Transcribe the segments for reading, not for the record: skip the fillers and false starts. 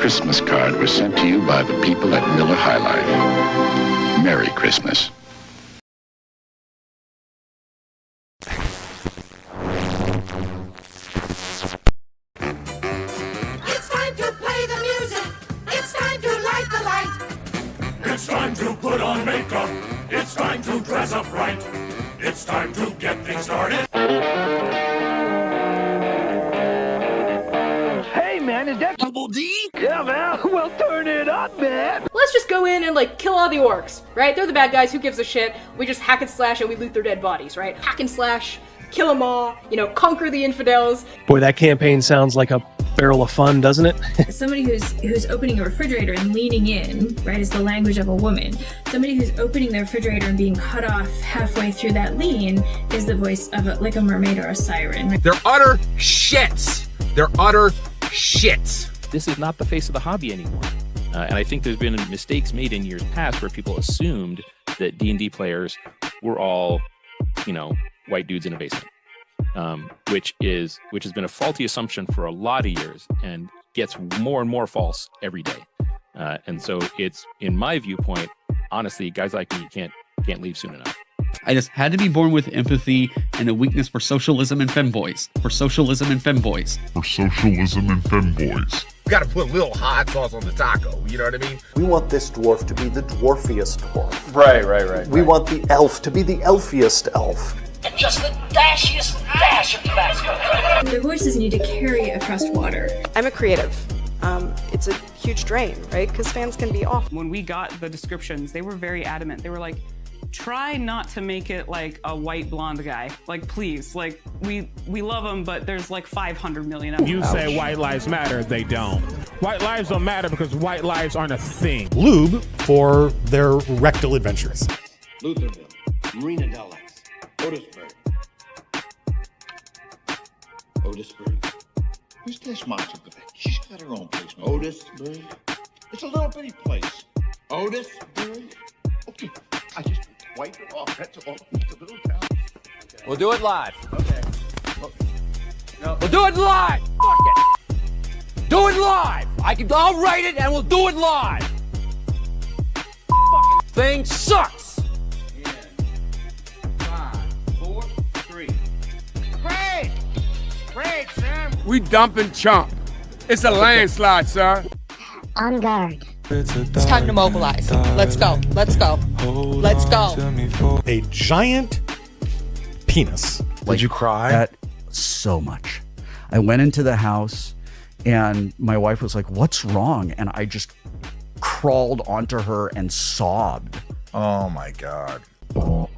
Christmas card was sent to you by the people at Miller High Life. Merry Christmas. It's time to play the music. It's time to light the light. It's time to put on makeup. It's time to dress up right. It's time to get things started. Hey, man, is that Double D? Yeah, man. Well, turn it up, man. Let's just go in and, like, kill all the orcs, right? They're the bad guys, who gives a shit? We just hack and slash and we loot their dead bodies, right? Hack and slash, kill them all, conquer the infidels. Boy, that campaign sounds like a barrel of fun, doesn't it? Somebody who's opening a refrigerator and leaning in, right, is the language of a woman. Somebody who's opening the refrigerator and being cut off halfway through that lean is the voice of a mermaid or a siren. They're utter shits. They're utter shits. This is not the face of the hobby anymore. And I think there's been mistakes made in years past where people assumed that D&D players were all, white dudes in a basement. Which has been a faulty assumption for a lot of years and gets more and more false every day. And so it's, in my viewpoint, honestly, guys like me can't leave soon enough. I just had to be born with empathy and a weakness for socialism and femboys. You gotta put a little hot sauce on the taco, you know what I mean? We want this dwarf to be the dwarfiest dwarf. Right. We want the elf to be the elfiest elf. And just the dashiest dash of Tabasco. Their voices need to carry across water. I'm a creative. It's a huge drain, right? Because fans can be off. When we got the descriptions, they were very adamant. They were like, try not to make it like a white blonde guy. Like, please. Like, we love him, but there's like 500 million of them. You say white lives matter, they don't. White lives don't matter because white lives aren't a thing. Lube for their rectal adventures. Lutherville, Marina Del Ex, Otisburg. Who's this monster? She's got her own place. Otisburg. It's a little bitty place. Otisburg. Okay, I just wipe it off. That's all. It's a little town. Okay. We'll do it live. Okay. No. We'll do it live. Fuck it. Do it live. I'll write it and we'll do it live. Fucking thing sucks. Yeah. 5, 4, 3. Great, Sam. We dumping chump. It's a landslide, sir. On guard. It's time to mobilize. Let's go. A giant penis. Did you cry? So much. I went into the house and my wife was like, "What's wrong?" And I just crawled onto her and sobbed. Oh my God. Well,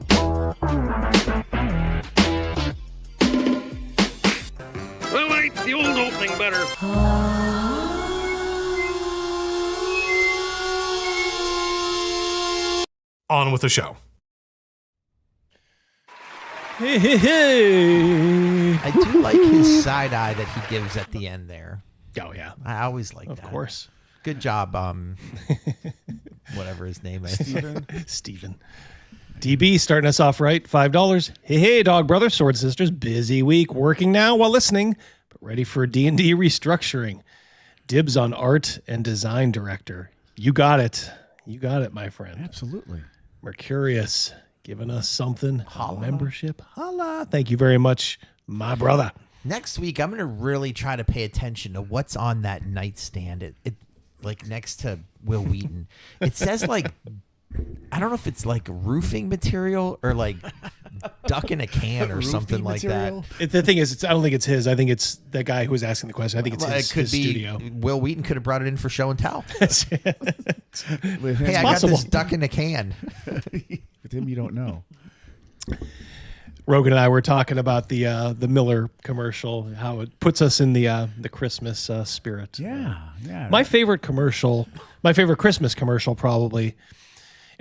ain't the old opening better? On with the show. Hey. I do like his side eye that he gives at the end there. Oh, yeah. I always like that. Of course. Good job, whatever his name is. Steven. DB starting us off right, $5. Hey, dog brother, sword sisters, busy week, working now while listening, but ready for D&D restructuring. Dibs on art and design director. You got it, my friend. Absolutely. Mercurius giving us something. Holla. Membership. Holla. Thank you very much, my brother. Next week, I'm going to really try to pay attention to what's on that nightstand. It like next to Will Wheaton. It says like, I don't know if it's like roofing material or like duck in a can or something like that. The thing is, I don't think it's his. I think it's that guy who was asking the question. I think it's his studio. Will Wheaton could have brought it in for show and tell. Hey, I possible. got this duck in a can. With him, you don't know. Rogan and I were talking about the Miller commercial, how it puts us in the Christmas spirit. Yeah. My favorite Christmas commercial probably.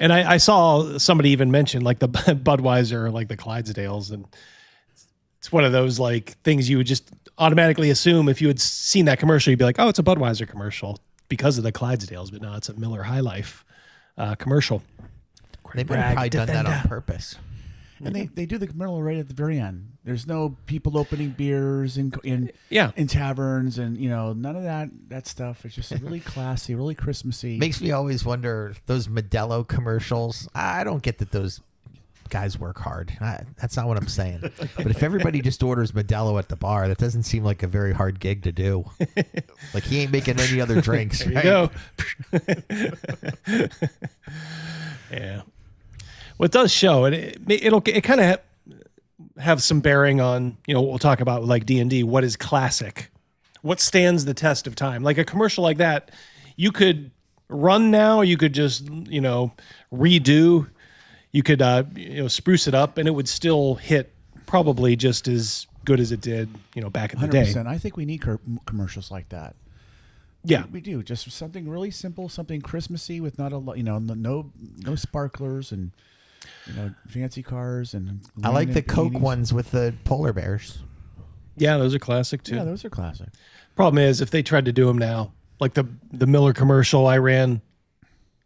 And I saw somebody even mention like the Budweiser or like the Clydesdales, and it's one of those like things you would just automatically assume if you had seen that commercial, you'd be like, oh, it's a Budweiser commercial because of the Clydesdales, but no, it's a Miller High Life commercial. They might have probably done that on purpose. And they do the commercial right at the very end. There's no people opening beers in taverns and none of that stuff. It's just really classy, really Christmassy. Makes me always wonder those Modelo commercials. I don't get that those guys work hard. That's not what I'm saying. But if everybody just orders Modelo at the bar, that doesn't seem like a very hard gig to do. Like he ain't making any other drinks. There you go. Yeah. Well, it does show, and it kind of have some bearing on what we'll talk about like D&D. What is classic? What stands the test of time? Like a commercial like that, you could run now. You could just redo. You could spruce it up, and it would still hit probably just as good as it did back in the day. 100%. I think we need commercials like that. Yeah, we do. Just something really simple, something Christmassy with not a lot, no sparklers and fancy cars. And I like the Coke ones with the polar bears. Yeah, those are classic too. Yeah, those are classic. Problem is, if they tried to do them now, like the Miller commercial I ran,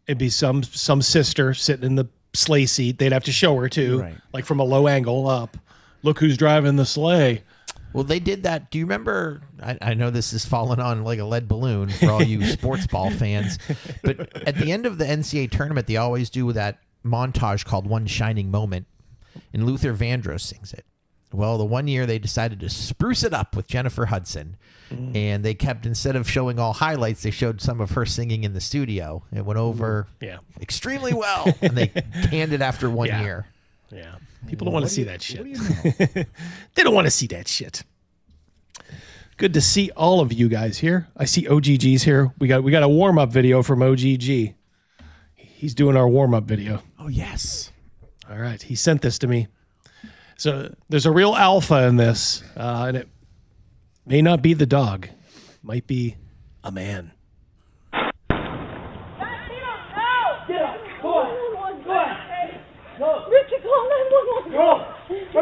it'd be some sister sitting in the sleigh seat. They'd have to show her too, Right. like from a low angle up. Look who's driving the sleigh. Well, they did that. Do you remember? I know this is falling on like a lead balloon for all you sports ball fans, but at the end of the NCAA tournament, they always do that montage called One Shining Moment, and Luther Vandross sings it. Well, the one year they decided to spruce it up with Jennifer Hudson, and they kept, instead of showing all highlights, they showed some of her singing in the studio. It went over extremely well, and they canned it after 1 year. Yeah. People don't want to see that shit. They don't want to see that shit. Good to see all of you guys here. I see OGG's here. We got a warm-up video from OGG. He's doing our warm-up video. Oh, yes. All right. He sent this to me. So there's a real alpha in this, and it may not be the dog. It might be a man. Richard, call 911.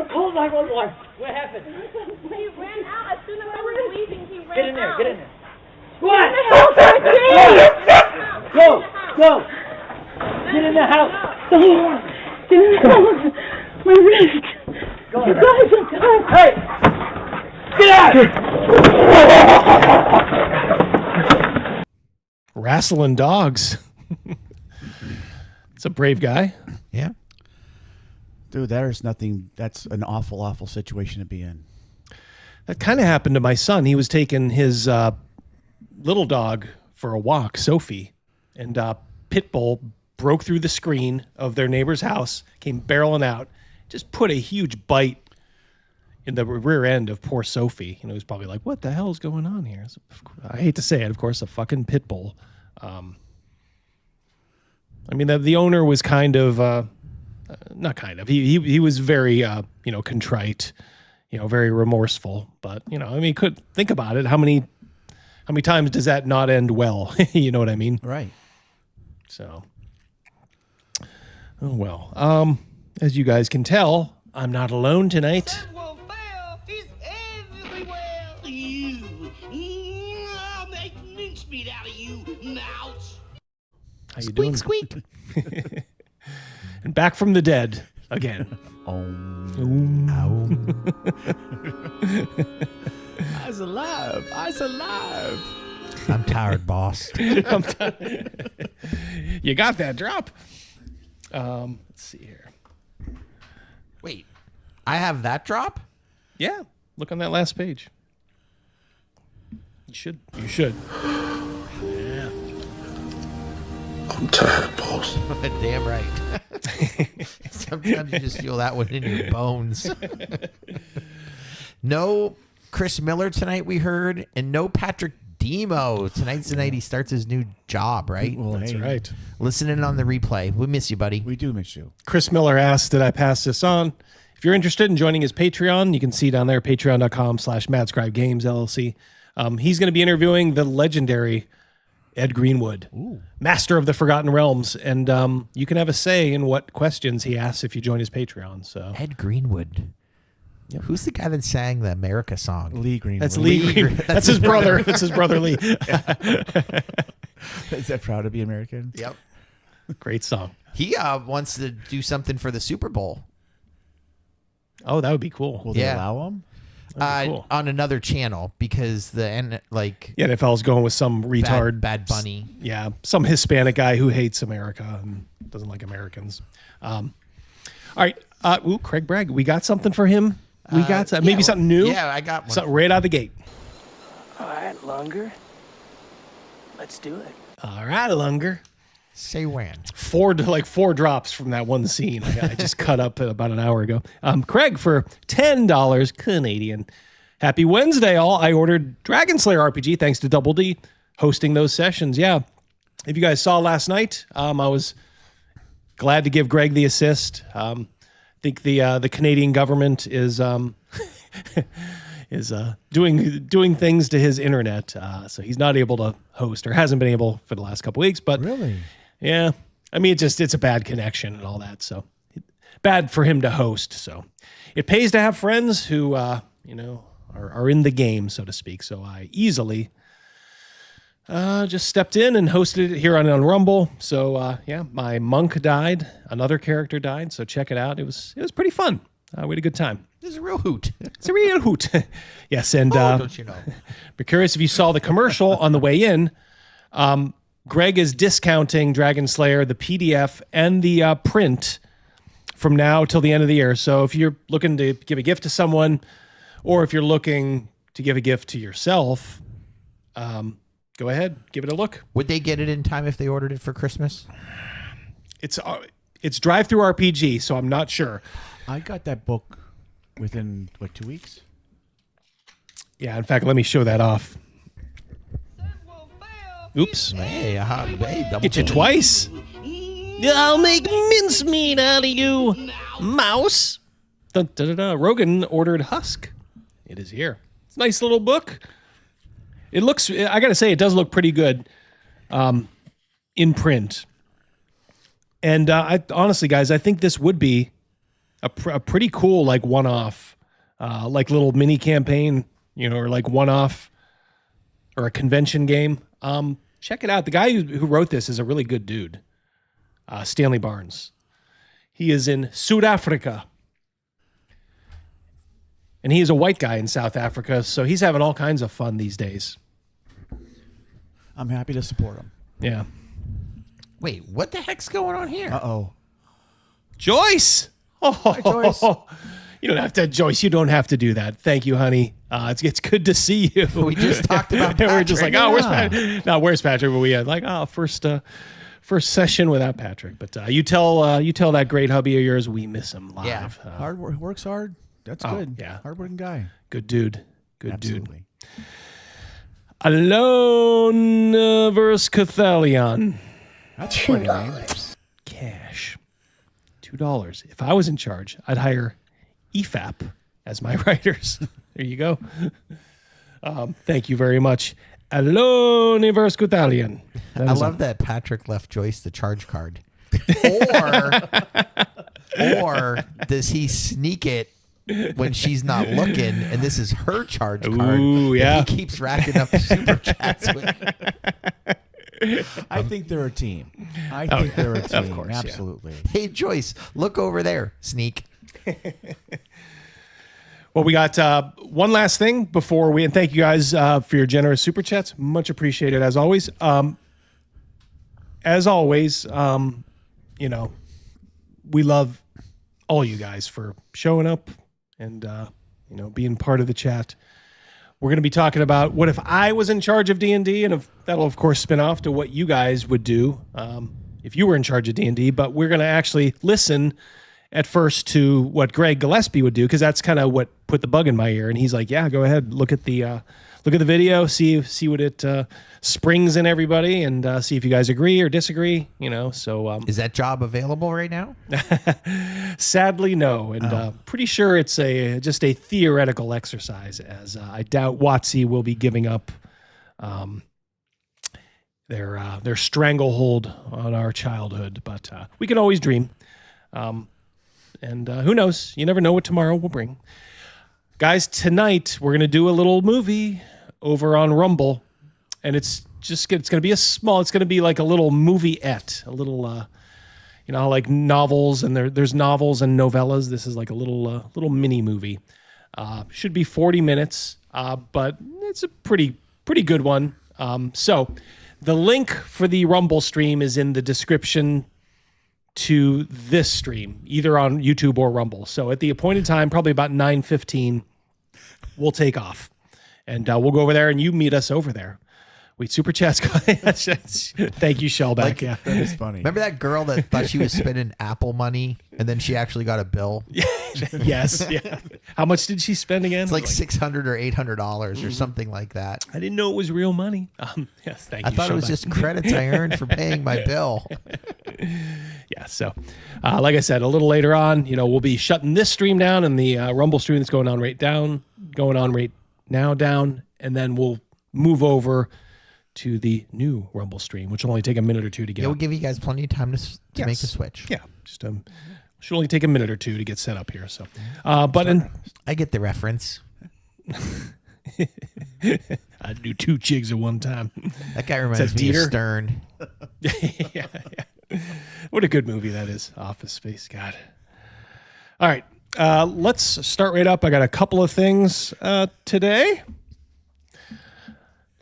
Call 911. What happened? He ran out as soon as I was leaving. He ran out. Get in there. What? Go. Get in the house. Get in the house. My wrist. Go. You guys are done. Hey! Get out! Wrestling dogs. It's a brave guy. Yeah. Dude, there's nothing. That's an awful, awful situation to be in. That kind of happened to my son. He was taking his little dog for a walk, Sophie, and Pitbull broke through the screen of their neighbor's house, came barreling out, just put a huge bite in the rear end of poor Sophie. He was probably like, what the hell is going on here? So, I hate to say it, of course, a fucking Pitbull. I mean, the owner was kind of... not kind of. He was very, contrite, very remorseful. But, could think about it. How many times does that not end well? You know what I mean? Right. So, oh well. As you guys can tell, I'm not alone tonight. How you doing? Squeak. And back from the dead again. I's alive. I'm tired, boss. You got that drop. Let's see here. Wait, I have that drop? Yeah. Look on that last page. You should. Yeah. I'm tired, boss. Damn right. Sometimes you just feel that one in your bones. No Chris Miller tonight, we heard, and no Patrick Demo. Tonight's the night he starts his new job, right? Well, That's right. Listen in on the replay. We miss you, buddy. We do miss you. Chris Miller asked, did I pass this on? If you're interested in joining his Patreon, you can see down there, patreon.com/MadScribeGames LLC. He's going to be interviewing the legendary Ed Greenwood, master of the Forgotten Realms, and you can have a say in what questions he asks if you join his Patreon. So Ed Greenwood. Yep. Who's the guy that sang the America song? Lee Greenwood. That's Lee Greenwood. That's his brother. That's his brother Lee. Is that Proud to Be American? Yep. Great song. He wants to do something for the Super Bowl. Oh, that would be cool. Will they allow them? Cool. On another channel because the NFL's going with some retard bad bunny. Yeah, some Hispanic guy who hates America and doesn't like Americans. All right, Craig Bragg, we got something for him. We got maybe something new. Yeah, I got one. Something right out of the gate. All right, Lunger. Let's do it. All right, Lunger. Say when. Four drops from that one scene I just cut up about an hour ago. Craig, for $10 Canadian. Happy Wednesday, all. I ordered Dragonslayer RPG thanks to Double D hosting those sessions. Yeah. If you guys saw last night, I was glad to give Greg the assist. I think the Canadian government is doing things to his internet, so he's not able to host or hasn't been able for the last couple weeks. But really, yeah, I mean, it's a bad connection and all that, so bad for him to host. So it pays to have friends who are in the game, so to speak. So I easily just stepped in and hosted it here on Rumble. So my monk died, another character died. So check it out. It was pretty fun. We had a good time. It's a real hoot. It's a real hoot. Yes, and don't you know? Be curious if you saw the commercial on the way in. Greg is discounting Dragonslayer, the PDF and the print from now till the end of the year. So if you're looking to give a gift to someone, or if you're looking to give a gift to yourself, go ahead, give it a look. Would they get it in time if they ordered it for Christmas? It's drive-through RPG, so I'm not sure. I got that book within 2 weeks. Yeah, in fact, let me show that off. Oops. Hey, double get you twice. I'll make mincemeat out of you, mouse. Dun, dun, dun, dun. Rogan ordered Husk. It is here. It's a nice little book. It looks, I got to say, it does look pretty good in print. And honestly, guys, I think this would be a pretty cool, like, one-off, like little mini campaign, or like one-off or a convention game. Check it out. The guy who wrote this is a really good dude. Stanley Barnes. He is in South Africa. And he is a white guy in South Africa, so he's having all kinds of fun these days. I'm happy to support him. Yeah. Wait, what the heck's going on here? Uh-oh. Joyce! Oh, hi, Joyce. You don't have to, Joyce. You don't have to do that. Thank you, honey. It's good to see you. We just talked about Patrick. We're just like, where's Patrick? No, where's Patrick? But we had like, first session without Patrick. But you tell that great hubby of yours we miss him live. Yeah, hard work, works hard. That's good. Yeah, hardworking guy. Good dude. Good Absolutely. dude. Alone versus Cathalion. That's $2. Cash. $2. If I was in charge, I'd hire EFAP as my writers. There you go. Thank you very much. Alone versus Cathalion. I love that Patrick left Joyce the charge card. Or does he sneak it when she's not looking, and this is her charge card? Ooh, yeah. He keeps racking up super chats with. I think they're a team. I think they're a team. Of course, absolutely. Yeah. Hey, Joyce, look over there. Sneak. Well, we got one last thing before and thank you guys for your generous super chats. Much appreciated as always. We love all you guys for showing up and being part of the chat. We're going to be talking about what if I was in charge of D&D, and that'll of course spin off to what you guys would do if you were in charge of D&D. But we're going to actually listen at first to what Greg Gillespie would do, because that's kind of what put the bug in my ear. And he's like, "Yeah, go ahead, look at the video, see what it springs in everybody, and see if you guys agree or disagree." So is that job available right now? Sadly, no, and pretty sure it's just a theoretical exercise, as I doubt WotC will be giving up their stranglehold on our childhood. But we can always dream. And who knows? You never know what tomorrow will bring. Guys, tonight we're going to do a little movie over on Rumble. And it's going to be it's going to be like a little movie-ette. A little, You know, like novels, and there's novels and novellas. This is like a little mini movie. Should be 40 minutes, but it's a pretty good one. So the link for the Rumble stream is in the description to this stream, either on YouTube or Rumble. So at the appointed time, probably about 9:15, we'll take off, and we'll go over there, and you meet us over there. We super chats. Thank you, Shellback. Yeah, that is funny. Remember that girl that thought she was spending Apple money and then she actually got a bill? Yes. Yeah. How much did she spend again? It's like $600 or $800 or something like that. I didn't know it was real money. Yes, thank you. I thought it was just credits I earned for paying my bill. Yeah. So, like I said, a little later on, we'll be shutting this stream down and the Rumble stream that's going on right now down, and then we'll move over to the new Rumble stream, which will only take a minute or two to get. Yeah, we'll give you guys plenty of time to make the switch. Yeah, just should only take a minute or two to get set up here. So, I get the reference. I do 2 jigs at one time. That guy reminds me of Stern. Yeah. What a good movie that is, Office Space. God. All right, let's start right up. I got a couple of things today.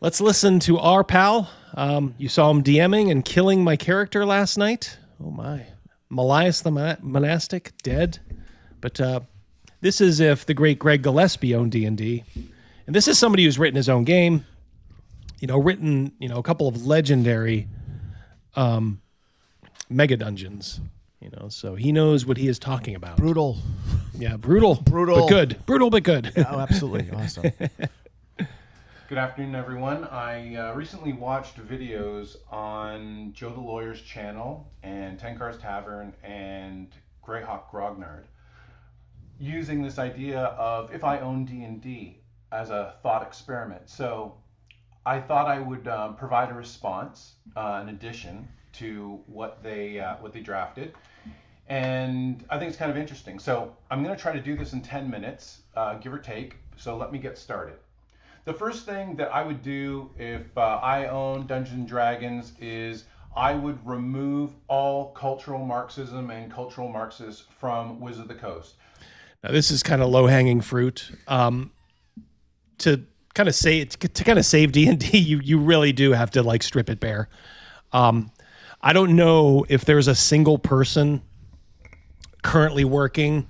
Let's listen to our pal. You saw him DMing and killing my character last night. Oh my. Malias the Monastic, dead. But this is if the great Greg Gillespie owned D&D. And this is somebody who's written his own game. Written, a couple of legendary mega dungeons. So he knows what he is talking about. Brutal. Yeah, brutal. But good. Brutal but good. Yeah, absolutely. Awesome. Good afternoon, everyone. I recently watched videos on Joe the Lawyer's channel and Tenkar's Tavern and Greyhawk Grognard using this idea of if I own D&D as a thought experiment. So I thought I would provide a response, an addition to what they drafted. And I think it's kind of interesting. So I'm going to try to do this in 10 minutes, give or take. So let me get started. The first thing that I would do if I own Dungeons & Dragons is I would remove all cultural Marxism and cultural Marxists from Wizards of the Coast. Now, this is kind of low-hanging fruit. To kind of save D&D, you really do have to strip it bare. I don't know if there's a single person currently working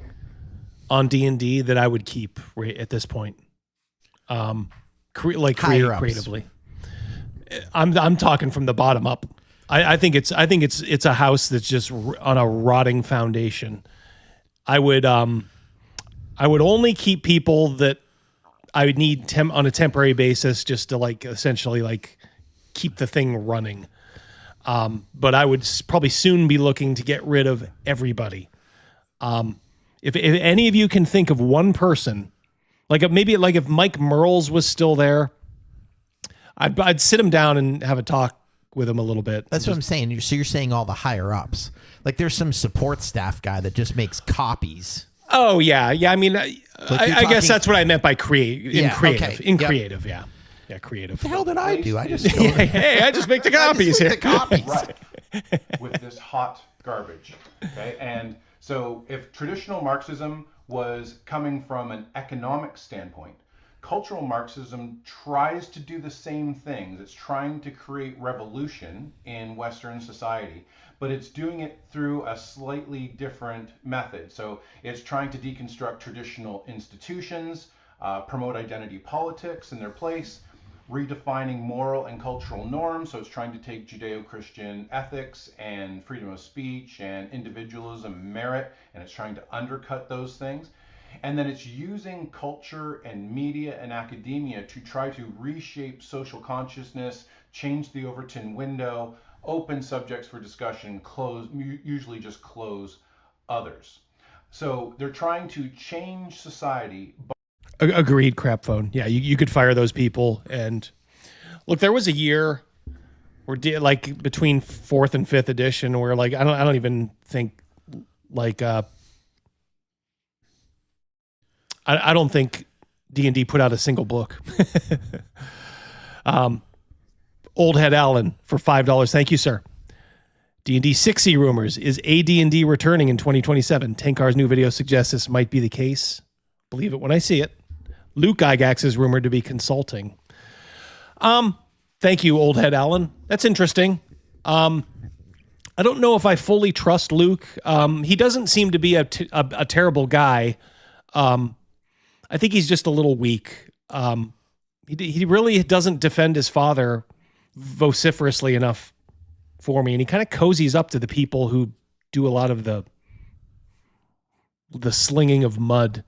on D&D that I would keep right at this point. Creatively. I'm talking from the bottom up. I think it's a house that's just on a rotting foundation. I would only keep people that I would need on a temporary basis just to essentially keep the thing running. But I would probably soon be looking to get rid of everybody. If any of you can think of one person, if Mike Merles was still there, I'd sit him down and have a talk with him a little bit. That's what I'm saying. So you're saying all the higher ups. There's some support staff guy that just makes copies. Oh yeah. I mean, I guess that's what I meant by creative. Yeah, creative. Yeah, creative. What the hell did I do? I just hey, I just make the copies here. Right. With this hot garbage. Okay, and so if traditional Marxism was coming from an economic standpoint, cultural Marxism tries to do the same things. It's trying to create revolution in Western society, but it's doing it through a slightly different method. So it's trying to deconstruct traditional institutions, promote identity politics in their place, redefining moral and cultural norms. So it's trying to take Judeo-Christian ethics and freedom of speech and individualism, merit, and it's trying to undercut those things. And then it's using culture and media and academia to try to reshape social consciousness, change the Overton window, open subjects for discussion, usually just close others. So they're trying to change society. Agreed, crap phone. Yeah, you could fire those people. And look, there was a year where between 4th and 5th edition where I don't even think I don't think D&D put out a single book. Old Head Allen for $5. Thank you, sir. D&D 6e rumors. Is AD&D returning in 2027? Tankar's new video suggests this might be the case. Believe it when I see it. Luke Gygax is rumored to be consulting. Thank you, old head Alan. That's interesting. I don't know if I fully trust Luke. He doesn't seem to be a terrible guy. I think he's just a little weak. He really doesn't defend his father vociferously enough for me, and he kind of cozies up to the people who do a lot of the slinging of mud.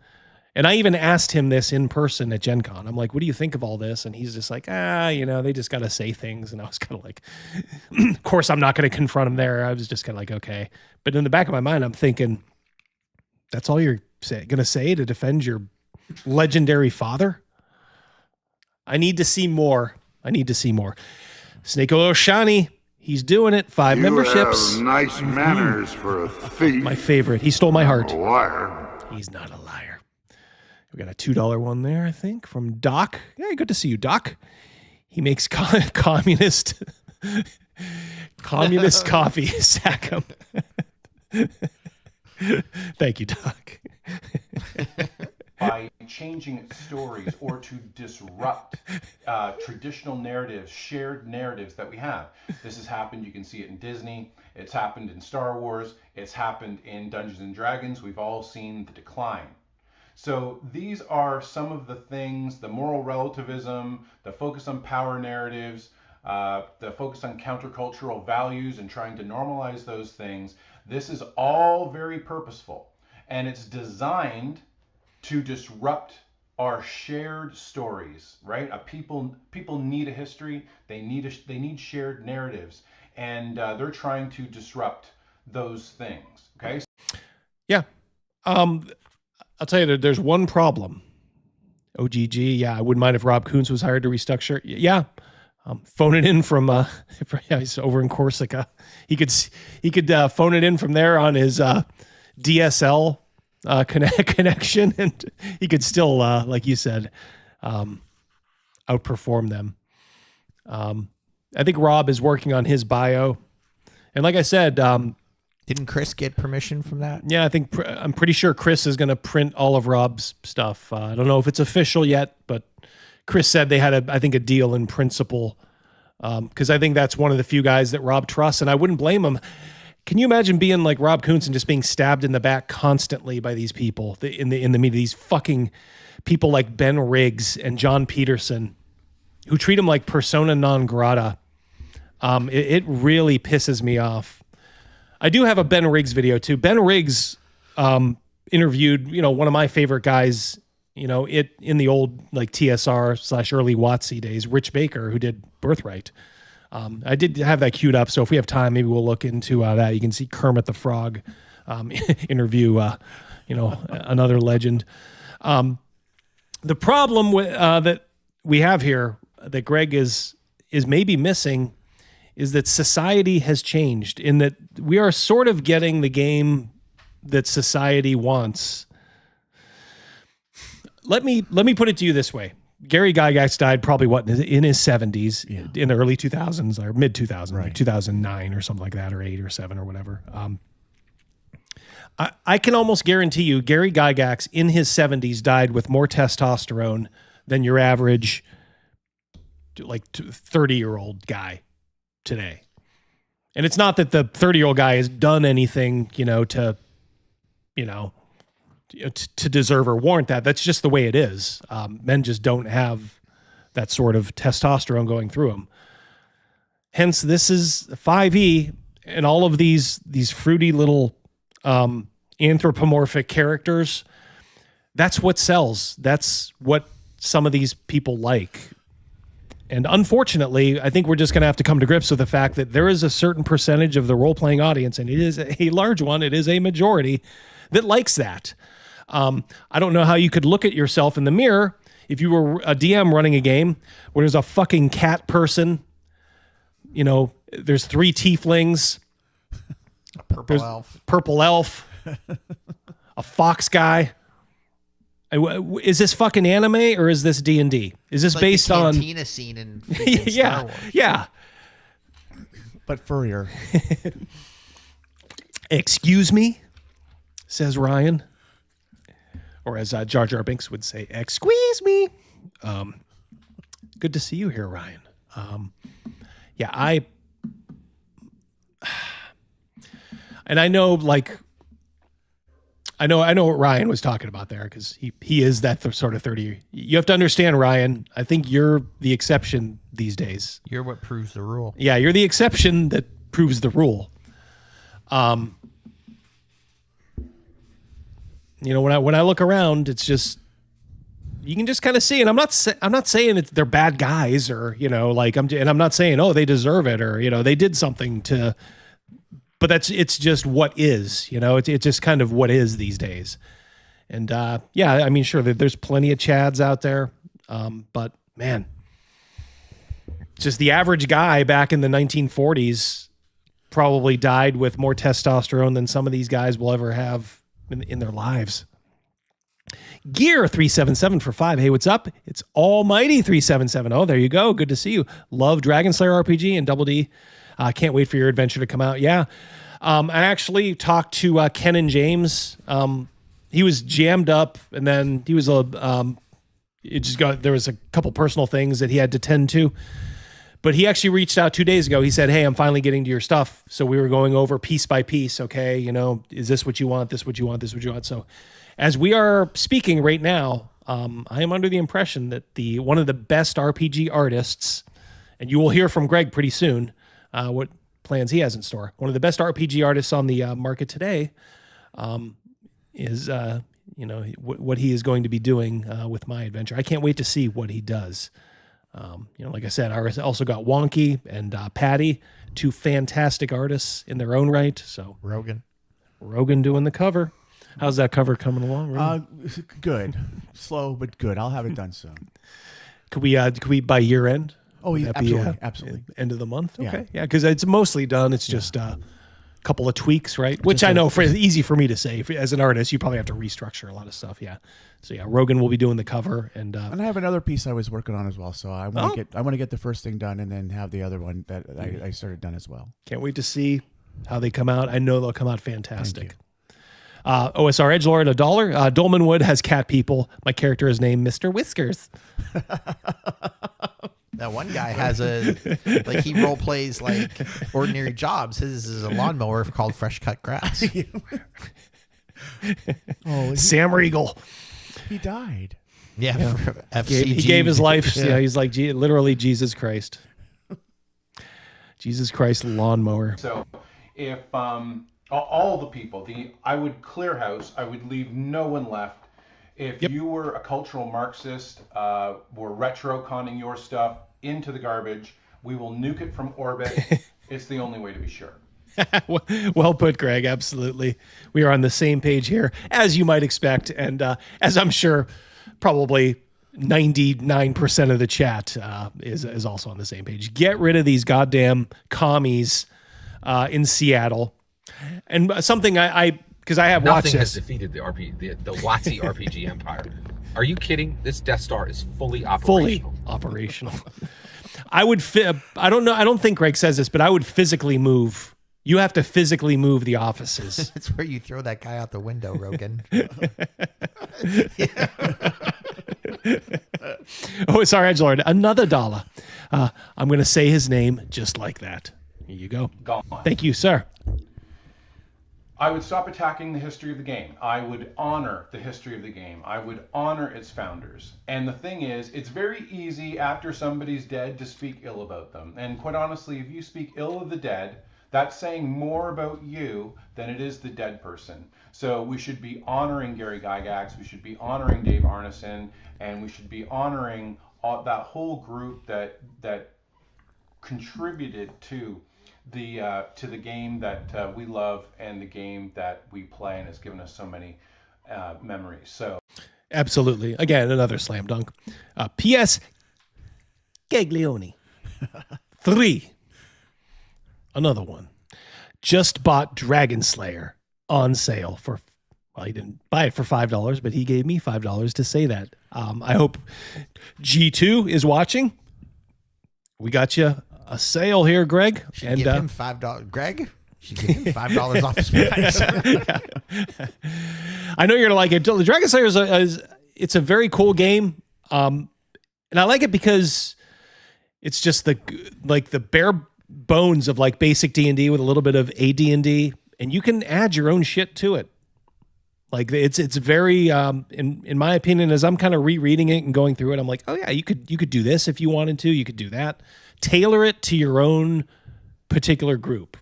And I even asked him this in person at Gen Con. I'm like, what do you think of all this? And he's just like, they just got to say things. And I was kind of like, of course, I'm not going to confront him there. I was just kind of like, okay. But in the back of my mind, I'm thinking, that's all you're going to say to defend your legendary father? I need to see more. Snake Oshani, he's doing it. 5 memberships. Have nice manners for a thief. My favorite. He stole my heart. A liar. He's not a liar. We got a $2 one there, I think, from Doc. Yeah, good to see you, Doc. He makes communist coffee. Sack him. Thank you, Doc. By changing stories or to disrupt traditional narratives, shared narratives that we have. This has happened. You can see it in Disney. It's happened in Star Wars. It's happened in Dungeons and Dragons. We've all seen the decline. So these are some of the things, the moral relativism, the focus on power narratives, the focus on countercultural values and trying to normalize those things. This is all very purposeful, and it's designed to disrupt our shared stories, right? People need a history. They need shared narratives, and they're trying to disrupt those things. Okay. Yeah. I'll tell you that there's one problem. OGG, yeah, I wouldn't mind if Rob Kuntz was hired to restructure. Yeah, phone it in from he's over in Corsica. He could phone it in from there on his DSL connection, and he could still, like you said, outperform them. I think Rob is working on his bio, and like I said, didn't Chris get permission from that? Yeah, I'm pretty sure Chris is going to print all of Rob's stuff. I don't know if it's official yet, but Chris said they had a deal in principle, because I think that's one of the few guys that Rob trusts, and I wouldn't blame him. Can you imagine being like Rob Kuntz and just being stabbed in the back constantly by these people in the media? These fucking people like Ben Riggs and John Peterson, who treat him like persona non grata. It really pisses me off. I do have a Ben Riggs video too. Ben Riggs interviewed, one of my favorite guys, in the old like TSR / early WotC days, Rich Baker, who did Birthright. I did have that queued up, so if we have time, maybe we'll look into that. You can see Kermit the Frog interview, another legend. The problem with that we have here that Greg is maybe missing is that society has changed, in that we are sort of getting the game that society wants. Let me put it to you this way. Gary Gygax died probably in his 70s, in the early 2000s or mid 2000s, right. Like 2009 or something like that, or 8 or 7 or whatever. I can almost guarantee you Gary Gygax in his 70s died with more testosterone than your average like 30-year-old guy today. And it's not that the 30-year-old guy has done anything, to deserve or warrant that. That's just the way it is. Men just don't have that sort of testosterone going through them. Hence, this is 5e, and all of these fruity little anthropomorphic characters. That's what sells. That's what some of these people like. And unfortunately, I think we're just going to have to come to grips with the fact that there is a certain percentage of the role-playing audience, and it is a large one, it is a majority, that likes that. I don't know how you could look at yourself in the mirror if you were a DM running a game where there's a fucking cat person, there's 3 tieflings, a purple elf, a fox guy. Is this fucking anime or is this D&D? Is this like based on the cantina scene in Star Wars? Yeah. But furrier. Excuse me, says Ryan. Or as Jar Jar Binks would say, squeeze me. Good to see you here, Ryan. And I know, like, I know what Ryan was talking about there, because he is that sort of 30. You have to understand, Ryan, I think you're the exception these days. You're what proves the rule. Yeah, you're the exception that proves the rule. You know, when I look around, it's just, you can just kind of see, and I'm not saying they're bad guys, or, you know, like I'm not saying, oh, they deserve it, or, you know, they did something to, but it's just what is, you know, it's just kind of what is these days. And yeah, I mean, sure, there's plenty of Chads out there, but man, just the average guy back in the 1940s probably died with more testosterone than some of these guys will ever have in their lives. Gear 377 for 5. Hey, what's up? It's Almighty 377. Oh, there you go. Good to see you. Love Dragonslayer RPG and Double D. Can't wait for your adventure to come out. Yeah. I actually talked to Ken and James. He was jammed up, and then he was there was a couple personal things that he had to tend to. But he actually reached out 2 days ago. He said, hey, I'm finally getting to your stuff. So we were going over piece by piece. Okay, you know, is this what you want? This what you want? This what you want? So as we are speaking right now, I am under the impression that one of the best RPG artists, and you will hear from Greg pretty soon what plans he has in store. One of the best RPG artists on the market today is, you know, what he is going to be doing with my adventure. I can't wait to see what he does. You know, like I said, I also got Wonky and Patty, two fantastic artists in their own right. So Rogan doing the cover. How's that cover coming along? Good, slow but good. I'll have it done soon. Could we by year end? Oh, yeah, absolutely. End of the month. Yeah. Okay, yeah, because it's mostly done. It's just a couple of tweaks, right? Which I know easy for me to say. As an artist, you probably have to restructure a lot of stuff. Yeah. So yeah, Rogan will be doing the cover, and I have another piece I was working on as well. So I want to get the first thing done, and then have the other one that I started done as well. Can't wait to see how they come out. I know they'll come out fantastic. OSR Edgelord, $1. Dolman Wood has cat people. My character is named Mr. Whiskers. That one guy has he role plays like ordinary jobs. His is a lawnmower called Fresh Cut Grass. Sam Riegel. He died. Yeah. FCG. He gave his life. Yeah, he's like literally Jesus Christ. Jesus Christ lawnmower. So if all the people, I would clear house. I would leave no one left. If you were a cultural Marxist, were retro-conning your stuff into the garbage, we will nuke it from orbit. It's the only way to be sure. Well put, Greg. Absolutely. We are on the same page here, as you might expect. And as I'm sure probably 99% of the chat is also on the same page. Get rid of these goddamn commies in Seattle. And something because I have watched Nothing has defeated the WotC RPG empire. Are you kidding? This Death Star is fully operational. I would I don't know. I don't think Greg says this, but I would physically move. You have to physically move the offices. That's where you throw that guy out the window, Rogan. Sorry, Edgelord. Another $1. I'm going to say his name just like that. Here you go. Gone. Thank you, sir. I would stop attacking the history of the game. I would honor the history of the game. I would honor its founders. And the thing is, it's very easy after somebody's dead to speak ill about them. And quite honestly, if you speak ill of the dead, that's saying more about you than it is the dead person. So we should be honoring Gary Gygax, we should be honoring Dave Arneson, and we should be honoring that whole group that contributed to the game that we love and the game that we play and has given us so many memories. So absolutely. Again, another slam dunk. P.S. Gaglione. 3. Another one. Just bought Dragonslayer on sale for, well, he didn't buy it for $5, but he gave me $5 to say that. I hope G2 is watching. We got you a sale here, Greg. Should give him $5. Greg? Should give him $5 off his price. I know you're gonna like it. The Dragonslayer is it's a very cool game, and I like it because it's just the bare bones of like basic D&D with a little bit of AD&D, and you can add your own shit to it. Like it's very in my opinion, as I'm kind of rereading it and going through it, I'm like, oh yeah, you could do this if you wanted to. You could do that. Tailor it to your own particular group.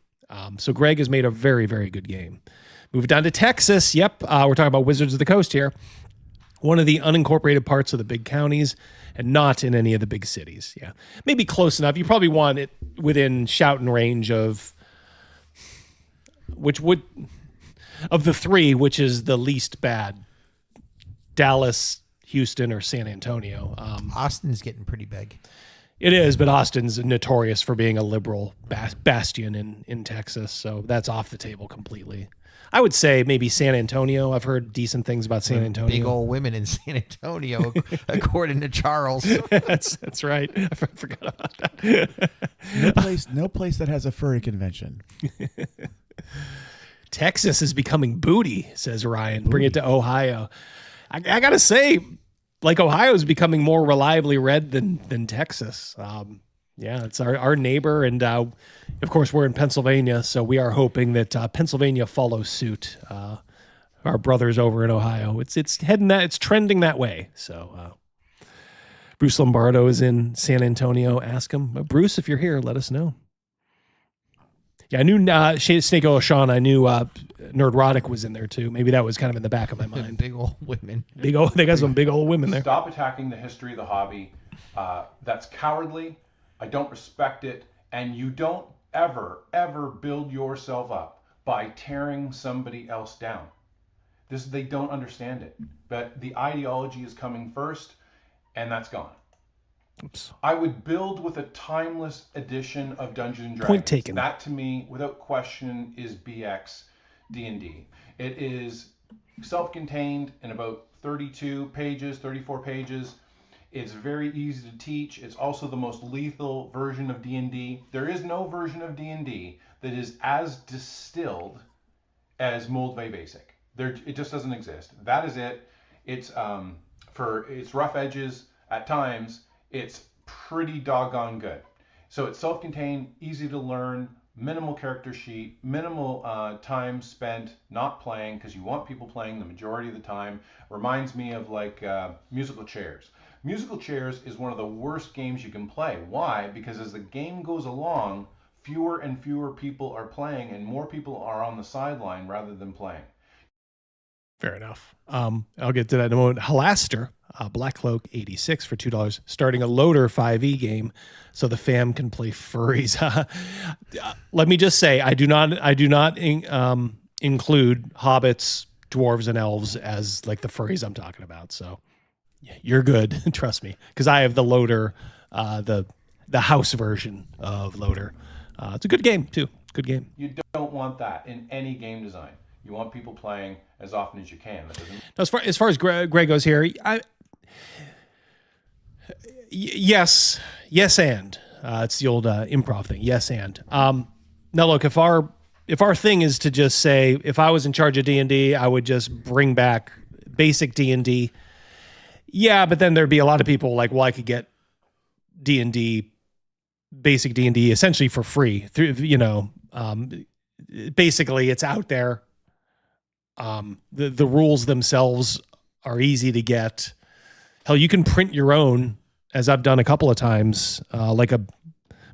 So Greg has made a very, very good game. Move down to Texas. Yep, we're talking about Wizards of the Coast here. One of the unincorporated parts of the big counties, and not in any of the big cities. Yeah, maybe close enough. You probably want it within shouting range of of the three, which is the least bad: Dallas, Houston, or San Antonio. Austin's getting pretty big. It is, but Austin's notorious for being a liberal bastion in Texas, so that's off the table completely. I would say maybe San Antonio. I've heard decent things about San Antonio. Big old women in San Antonio, according to Charles. That's right. I forgot about that. No place that has a furry convention. Texas is becoming booty, says Ryan. Bring it to Ohio. I gotta say, like, Ohio is becoming more reliably red than Texas. Yeah, it's our neighbor, and of course we're in Pennsylvania, so we are hoping that Pennsylvania follows suit. Our brothers over in Ohio, it's trending that way. So Bruce Lombardo is in San Antonio. Ask him, Bruce, if you're here, let us know. Yeah, I knew Snake Oil Sean. I knew Nerdrotic was in there too. Maybe that was kind of in the back of my mind. Big old women. They got some big old women there. Stop attacking the history of the hobby. That's cowardly. I don't respect it. And you don't ever build yourself up by tearing somebody else down. They don't understand it. But the ideology is coming first, and that's gone. Oops. I would build with a timeless edition of Dungeons and Dragons. Point taken. That, to me, without question, is BX D&D. It is self-contained in about 32 pages, 34 pages. It's very easy to teach. It's also the most lethal version of D&D. There is no version of D&D that is as distilled as Moldvay Basic. It just doesn't exist. That is it. It's for its rough edges at times. It's pretty doggone good. So it's self-contained, easy to learn, minimal character sheet, minimal time spent not playing, because you want people playing the majority of the time. Reminds me of like musical chairs. Musical chairs is one of the worst games you can play. Why? Because as the game goes along, fewer and fewer people are playing, and more people are on the sideline rather than playing. Fair enough. I'll get to that in a moment. Halaster, Black Cloak 86 for $2, starting a loader 5e game so the fam can play furries. Let me just say, I do not include hobbits, dwarves, and elves as like the furries I'm talking about. So you're good, trust me, because I have the loader, the house version of loader. It's a good game too. Good game. You don't want that in any game design. You want people playing as often as you can. That doesn't... Now, as far as Greg goes here, yes, and it's the old improv thing. Yes, and now look, if our thing is to just say, if I was in charge of D&D, I would just bring back basic D&D. Yeah, but then there'd be a lot of people like, well, I could get D&D, basic D&D, essentially for free. Through basically, it's out there. The rules themselves are easy to get. Hell, you can print your own, as I've done a couple of times, like a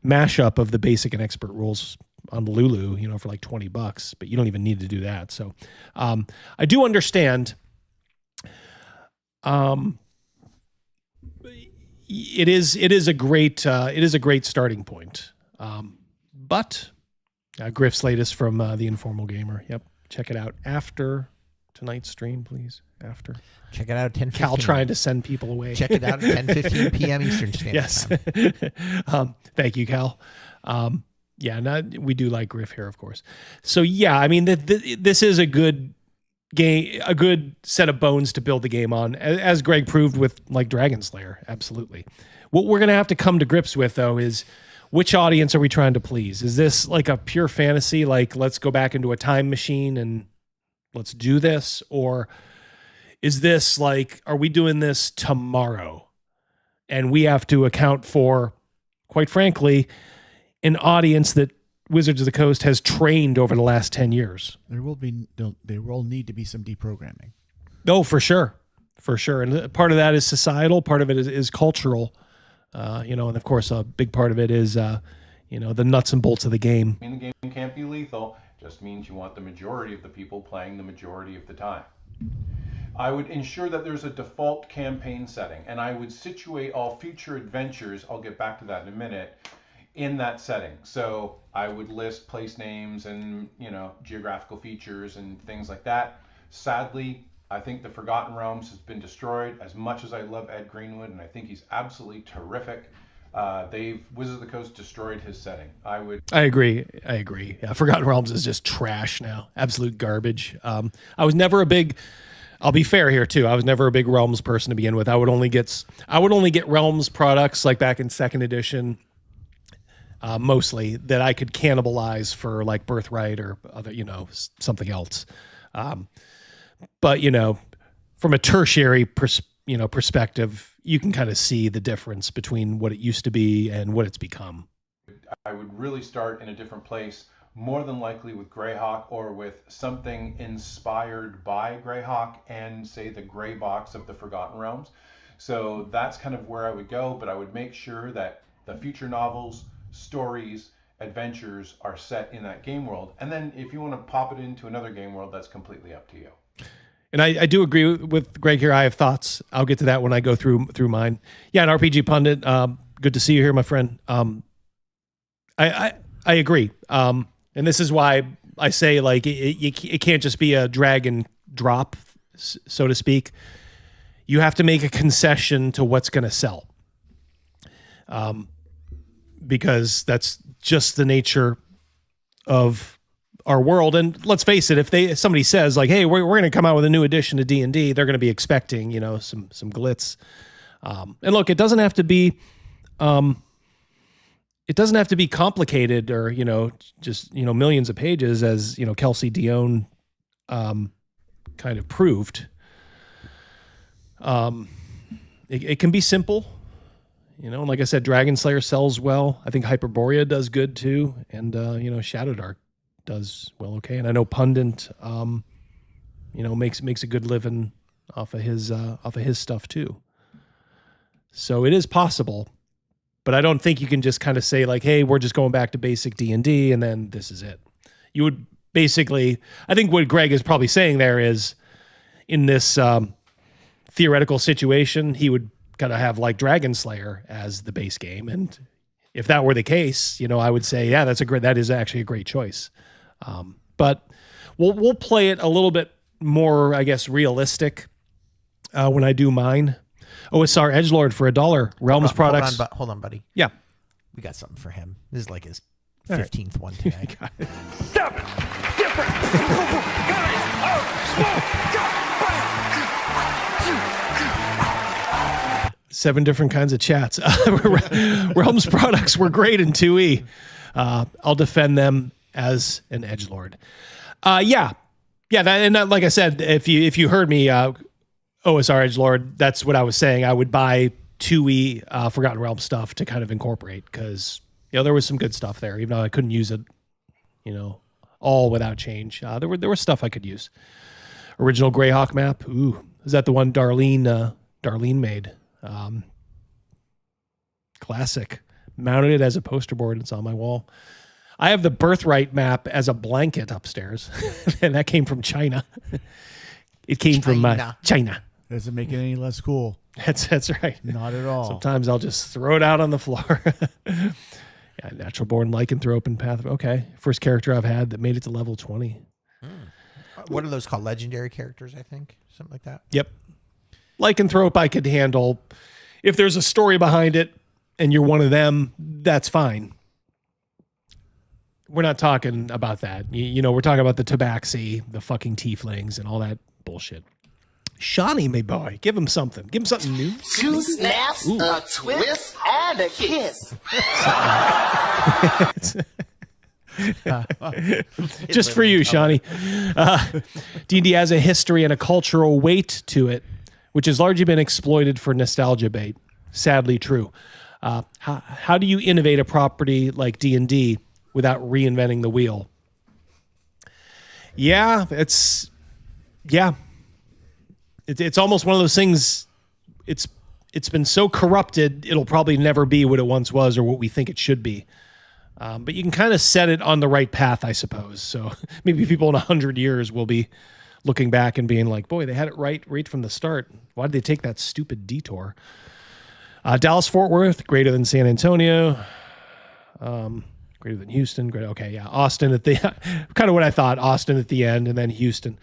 mashup of the basic and expert rules on Lulu, for like $20, but you don't even need to do that. So, I do understand. It is a great starting point. But Griff's latest from the Informal Gamer. Yep. Check it out after tonight's stream, please. After. Check it out at 10:15. Cal trying to send people away. Check it out at 10:15 p.m. Eastern Standard Time. Thank you, Cal. We do like Griff here, of course. So yeah, I mean, this is a good game, a good set of bones to build the game on, as Greg proved with like Dragonslayer. Absolutely. What we're going to have to come to grips with, though, is which audience are we trying to please? Is this like a pure fantasy, like let's go back into a time machine and let's do this? Or is this like, are we doing this tomorrow? And we have to account for, quite frankly, an audience that Wizards of the Coast has trained over the last 10 years. There will need to be some deprogramming. Oh, for sure. For sure. And part of that is societal, part of it is cultural. And of course, a big part of it is, the nuts and bolts of the game. I mean, the game can't be lethal. Just means you want the majority of the people playing the majority of the time. I would ensure that there's a default campaign setting, and I would situate all future adventures, I'll get back to that in a minute, in that setting. So I would list place names and, geographical features and things like that. Sadly, I think the Forgotten Realms has been destroyed. As much as I love Ed Greenwood, and I think he's absolutely terrific, Wizards of the Coast destroyed his setting. I agree. Yeah, Forgotten Realms is just trash now. Absolute garbage. I was never a big, I'll be fair here too, I was never a big Realms person to begin with. I would only get Realms products like back in 2nd edition, mostly, that I could cannibalize for like Birthright or other, something else. But, from a tertiary perspective, you can kind of see the difference between what it used to be and what it's become. I would really start in a different place, more than likely with Greyhawk or with something inspired by Greyhawk and, say, the Grey Box of the Forgotten Realms. So that's kind of where I would go, but I would make sure that the future novels, stories, adventures are set in that game world. And then if you want to pop it into another game world, that's completely up to you. And I do agree with Greg here. I have thoughts. I'll get to that when I go through mine. Yeah, an RPG pundit. Good to see you here, my friend. I agree. And this is why I say like it can't just be a drag and drop, so to speak. You have to make a concession to what's going to sell. Because that's just the nature of our world. And let's face it, if somebody says like, hey, we're going to come out with a new edition of D&D, they're going to be expecting, some glitz. And look, it doesn't have to be complicated or, just, millions of pages as, Kelsey Dion kind of proved. It can be simple. Like I said, Dragonslayer sells well. I think Hyperborea does good too. And, Shadowdark does well, okay. And I know Pundit, makes a good living off of his stuff too. So it is possible, but I don't think you can just kind of say like, hey, we're just going back to basic D&D and then this is it. You would basically, I think what Greg is probably saying there is in this theoretical situation, he would kind of have like Dragonslayer as the base game. And if that were the case, I would say, yeah, that is actually a great choice. But we'll play it a little bit more, I guess, realistic when I do mine. OSR Edgelord for $1. Realms products. Hold on, buddy. Yeah. We got something for him. This is like his 15th one today. Stop it! Different! Guys! Oh, smoke! 7 different kinds of chats. Realms products were great in 2E. I'll defend them as an edgelord. Yeah. That, like I said, if you heard me, OSR edgelord, that's what I was saying. I would buy 2E Forgotten Realms stuff to kind of incorporate because there was some good stuff there, even though I couldn't use it, all without change. There was stuff I could use. Original Greyhawk map. Ooh, is that the one Darlene made? Classic. Mounted it as a poster board. It's on my wall. I have the Birthright map as a blanket upstairs, and that came from China. It came from China. Doesn't make it any less cool. That's right. Not at all. Sometimes I'll just throw it out on the floor. Yeah, natural born lycanthrope and path. Okay, first character I've had that made it to level 20. What are those called? Legendary characters, I think, something like that. Yep. Lycanthrope I could handle. If there's a story behind it and you're one of them, that's fine. We're not talking about that. We're talking about the tabaxi, the fucking tieflings, and all that bullshit. Shawnee, my boy, give him something. Give him something new. 2 snaps, a twist, and had to kiss. Just for you, Shawnee. D&D has a history and a cultural weight to it, which has largely been exploited for nostalgia bait. Sadly true. How do you innovate a property like D&D without reinventing the wheel? It's almost one of those things. It's been so corrupted, it'll probably never be what it once was or what we think it should be. But you can kind of set it on the right path, I suppose. So maybe people in 100 years will be looking back and being like, boy, they had it right from the start. Why did they take that stupid detour? Dallas-Fort Worth, greater than San Antonio. Greater than Houston. Austin at the kind of what I thought. Austin at the end, and then Houston.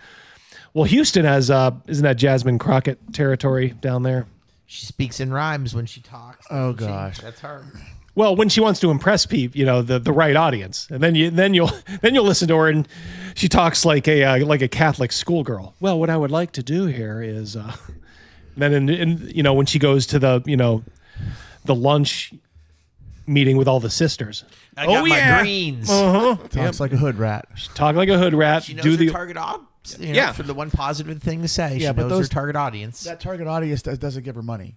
Well, Houston has isn't that Jasmine Crockett territory down there? She speaks in rhymes when she talks. Oh gosh, that's hard. Well, when she wants to impress people, the right audience, and then you'll listen to her, and she talks like a Catholic schoolgirl. Well, what I would like to do here is, then when she goes to the lunch meeting with all the sisters. I got my greens. Talks like a hood rat. Talk like a hood rat. She knows her target audience. For the one positive thing to say. Yeah, she but knows her target audience. That target audience doesn't give her money.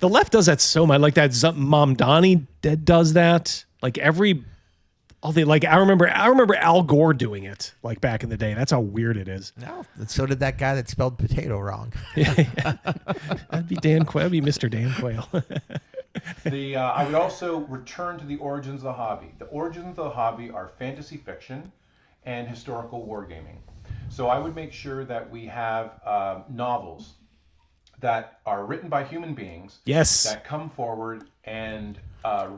The left does that so much. Like that Mom Donnie does that. Like I remember Al Gore doing it like back in the day. That's how weird it is. No, so did that guy that spelled potato wrong. That'd be Dan Quayle. That'd be Mr. Dan Quayle. I would also return to the origins of the hobby. The origins of the hobby are fantasy fiction and historical wargaming. So I would make sure that we have novels that are written by human beings. Yes. That come forward and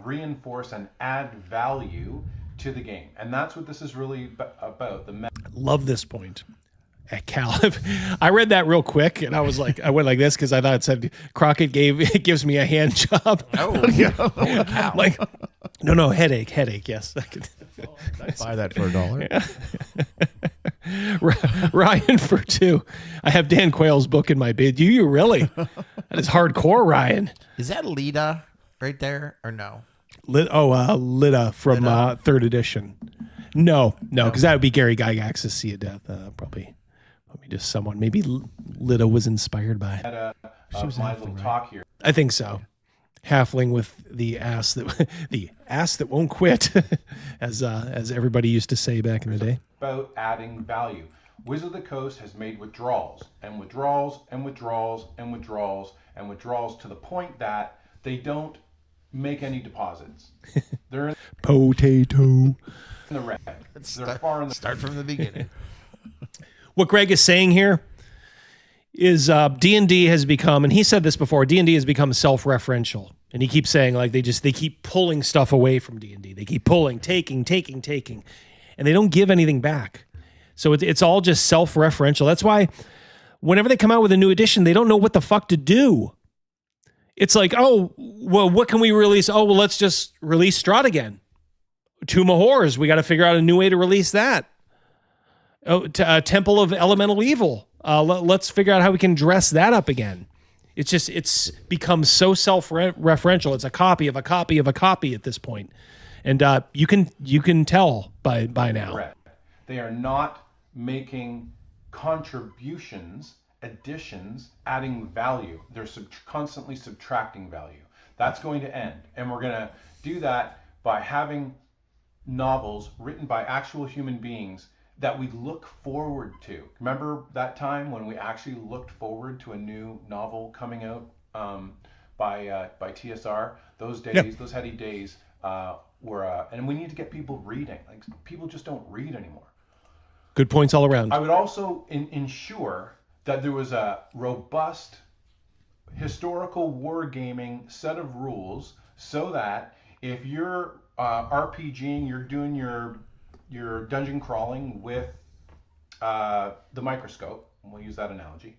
reinforce and add value to the game. And that's what this is really about. Love this point. At Cal, I read that real quick, and I was like, I went like this because I thought it said Crockett gives me a hand job. Oh, yeah. Like, no, headache. Yes, I could buy that for $1. Ryan for $2. I have Dan Quayle's book in my bid. Do you really? That is hardcore, Ryan. Is that Lita right there or no? Lita from 3rd edition. No, because that would be Gary Gygax's Sea of Death, probably. Just someone. Maybe Lita was inspired by. She was my little talk here. I think so. Halfling with the ass that won't quit, as everybody used to say back in the day. About adding value. Wizard of the Coast has made withdrawals and withdrawals and withdrawals and withdrawals and withdrawals to the point that they don't make any deposits. They're in potato. the red. They're far in the start from the beginning. What Greg is saying here is D&D has become, and he said this before, D&D has become self-referential. And he keeps saying like they keep pulling stuff away from D&D. They keep pulling, taking, and they don't give anything back. So it's all just self-referential. That's why whenever they come out with a new edition, they don't know what the fuck to do. It's like, oh, well, what can we release? Oh, well, let's just release Strahd again. Tomb of Horrors, we got to figure out a new way to release that. Oh, Temple of Elemental Evil. Let's figure out how we can dress that up again. It's become so self-referential. It's a copy of a copy of a copy at this point, and you can tell by now. They are not making contributions, additions, adding value. They're constantly subtracting value. That's going to end, and we're going to do that by having novels written by actual human beings that we look forward to. Remember that time when we actually looked forward to a new novel coming out by TSR? Those days, Yep. Those heady days were, and we need to get people reading. Like people just don't read anymore. Good points all around. I would also ensure that there was a robust historical wargaming set of rules so that if you're RPGing, you're doing your dungeon crawling with the microscope, and we'll use that analogy.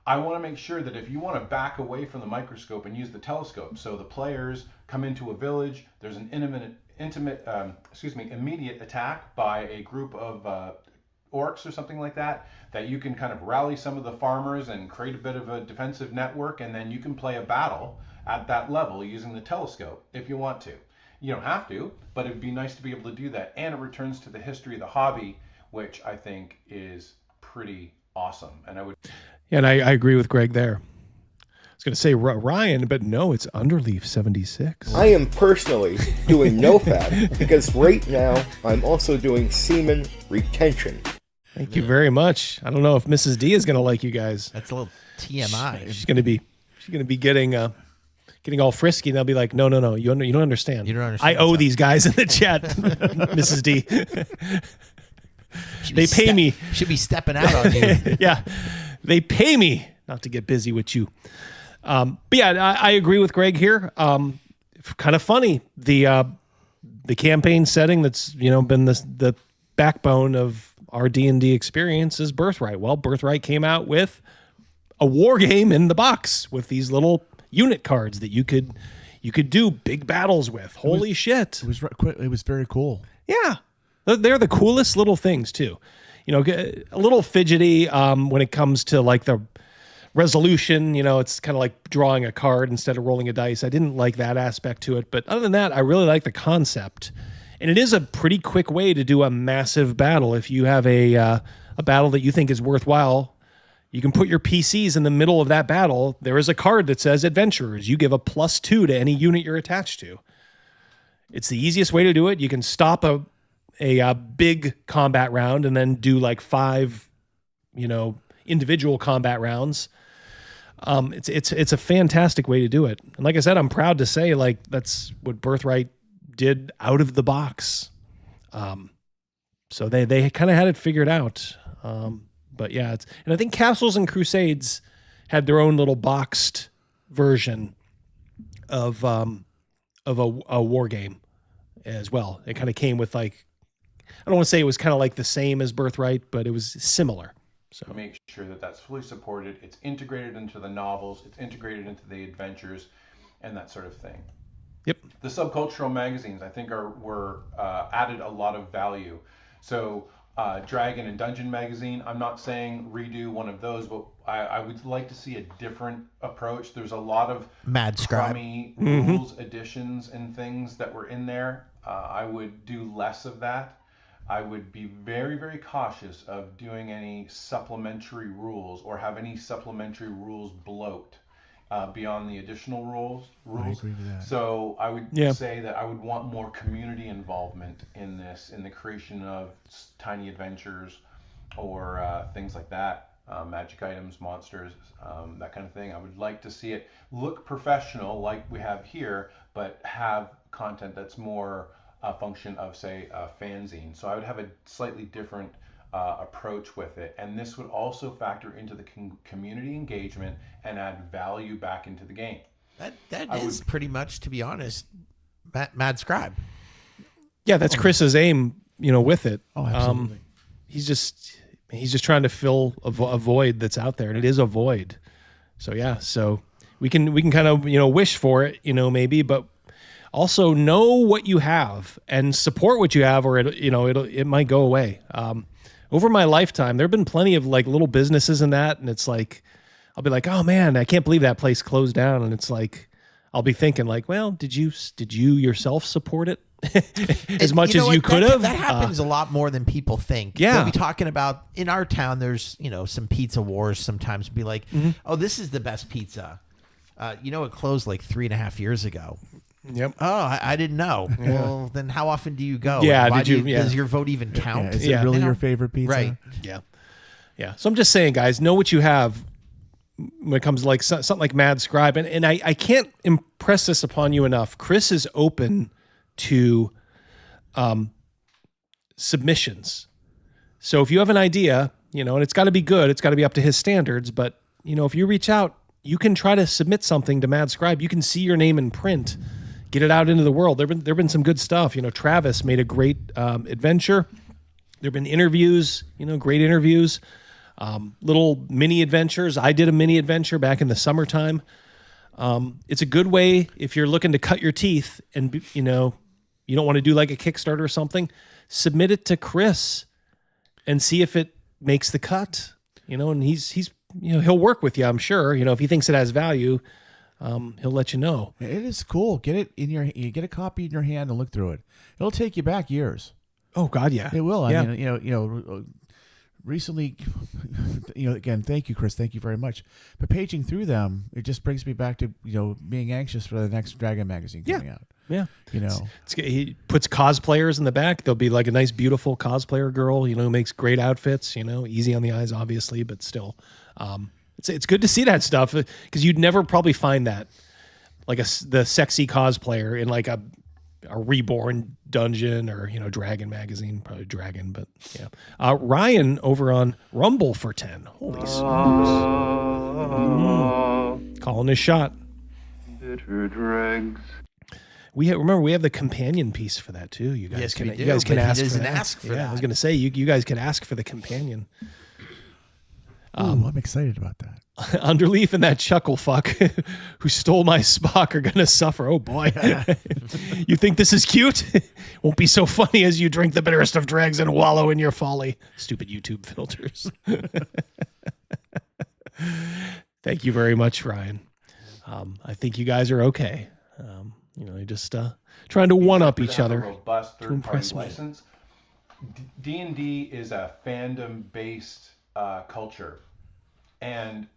I want to make sure that if you want to back away from the microscope and use the telescope, so the players come into a village, there's an immediate attack by a group of orcs or something like that, that you can kind of rally some of the farmers and create a bit of a defensive network, and then you can play a battle at that level using the telescope if you want to. You don't have to, but it'd be nice to be able to do that. And it returns to the history of the hobby, which I think is pretty awesome. And I would. Yeah, and I agree with Greg there. I was going to say Ryan, but no, it's Underleaf 76. I am personally doing NoFap because right now I'm also doing semen retention. Thank you very much. I don't know if Mrs. D is going to like you guys. That's a little TMI. She's going to be getting all frisky, and they'll be like, no, you don't understand. You don't understand. I owe these guys in the chat, Mrs. D. They pay me. Should be stepping out on you. Yeah, they pay me not to get busy with you. But yeah, I agree with Greg here. Kind of funny, the campaign setting that's been the backbone of our D&D experience is Birthright. Well, Birthright came out with a war game in the box with these little unit cards that you could do big battles with. Holy shit! It was very cool. Yeah, they're the coolest little things too. A little fidgety when it comes to like the resolution. It's kind of like drawing a card instead of rolling a dice. I didn't like that aspect to it, but other than that, I really like the concept. And it is a pretty quick way to do a massive battle. If you have a battle that you think is worthwhile, you can put your PCs in the middle of that battle. There is a card that says Adventurers. You give a +2 to any unit you're attached to. It's the easiest way to do it. You can stop a big combat round and then do like 5, individual combat rounds. It's a fantastic way to do it. And like I said, I'm proud to say like that's what Birthright did out of the box. So they kind of had it figured out. But yeah, and I think Castles and Crusades had their own little boxed version of a war game as well. It kind of came with like, I don't want to say it was kind of like the same as Birthright, but it was similar. So make sure that that's fully supported. It's integrated into the novels. It's integrated into the adventures, and that sort of thing. Yep. The subcultural magazines, I think, were added a lot of value. So Dragon and Dungeon magazine, I'm not saying redo one of those, but I would like to see a different approach. There's a lot of Mad Scribe crummy rules, additions, and things that were in there. I would do less of that. I would be very, very cautious of doing any supplementary rules or have any supplementary rules bloat beyond the additional rules. I agree with that. So I would say that I would want more community involvement in this, in the creation of tiny adventures or things like that, magic items, monsters, that kind of thing. I would like to see it look professional like we have here, but have content that's more a function of, say, a fanzine. So I would have a slightly different approach with it, and this would also factor into the community engagement and add value back into the game. That is pretty much, to be honest, Mad Scribe. Yeah, that's Chris's aim, with it. Oh, absolutely. He's just trying to fill a void that's out there, and it is a void. So yeah, so we can kind of wish for it, maybe, but also know what you have and support what you have, or it might go away. Over my lifetime, there have been plenty of like little businesses in that, and it's like I'll be like, oh man, I can't believe that place closed down, and it's like I'll be thinking like, well, did you yourself support it as much as you could have? That happens a lot more than people think. Yeah, we'll be talking about in our town. There's some pizza wars sometimes. Be like, oh, this is the best pizza. It closed like 3.5 years ago. Yep. Oh, I didn't know. Yeah. Well, then how often do you go? Yeah. Does your vote even count? Yeah. Is it really your favorite pizza? Right. Yeah. Yeah. So I'm just saying, guys, know what you have when it comes to like something like Mad Scribe. And I can't impress this upon you enough. Chris is open to submissions. So if you have an idea, and it's got to be good, it's got to be up to his standards. But, if you reach out, you can try to submit something to Mad Scribe. You can see your name in print. Get it out into the world. There've been some good stuff. Travis made a great adventure. There've been interviews, great interviews, little mini adventures. I did a mini adventure back in the summertime. It's a good way if you're looking to cut your teeth and you don't want to do like a Kickstarter or something. Submit it to Chris and see if it makes the cut. And he's he'll work with you, I'm sure. If he thinks it has value. he'll let you know. It is cool. You get a copy in your hand and look through it. It'll take you back years. Oh God, yeah, it will. Yeah. I mean, recently, again, thank you, Chris. Thank you very much. But paging through them, it just brings me back to being anxious for the next Dragon magazine coming out. Yeah, he puts cosplayers in the back. There'll be like a nice, beautiful cosplayer girl. Who makes great outfits. Easy on the eyes, obviously, but still, it's good to see that stuff because you'd never probably find that like the sexy cosplayer in like a Reborn dungeon or Dragon magazine, probably Dragon, but yeah. Ryan over on Rumble for 10. Holy smokes! Calling his shot. Bitter dregs. We have the companion piece for that too. You guys Yes, can we do, you guys can but he ask doesn't for that. ask for that. I was going to say you guys can ask for the companion. I'm excited about that. Underleaf and that chuckle fuck who stole my Spock are going to suffer. Oh boy. You think this is cute? Won't be so funny as you drink the bitterest of dregs and wallow in your folly. Stupid YouTube filters. Thank you very much, Ryan. I think you guys are okay. You're just trying to one-up each other. Robust to impress third-party me. license. D&D is a fandom-based culture. And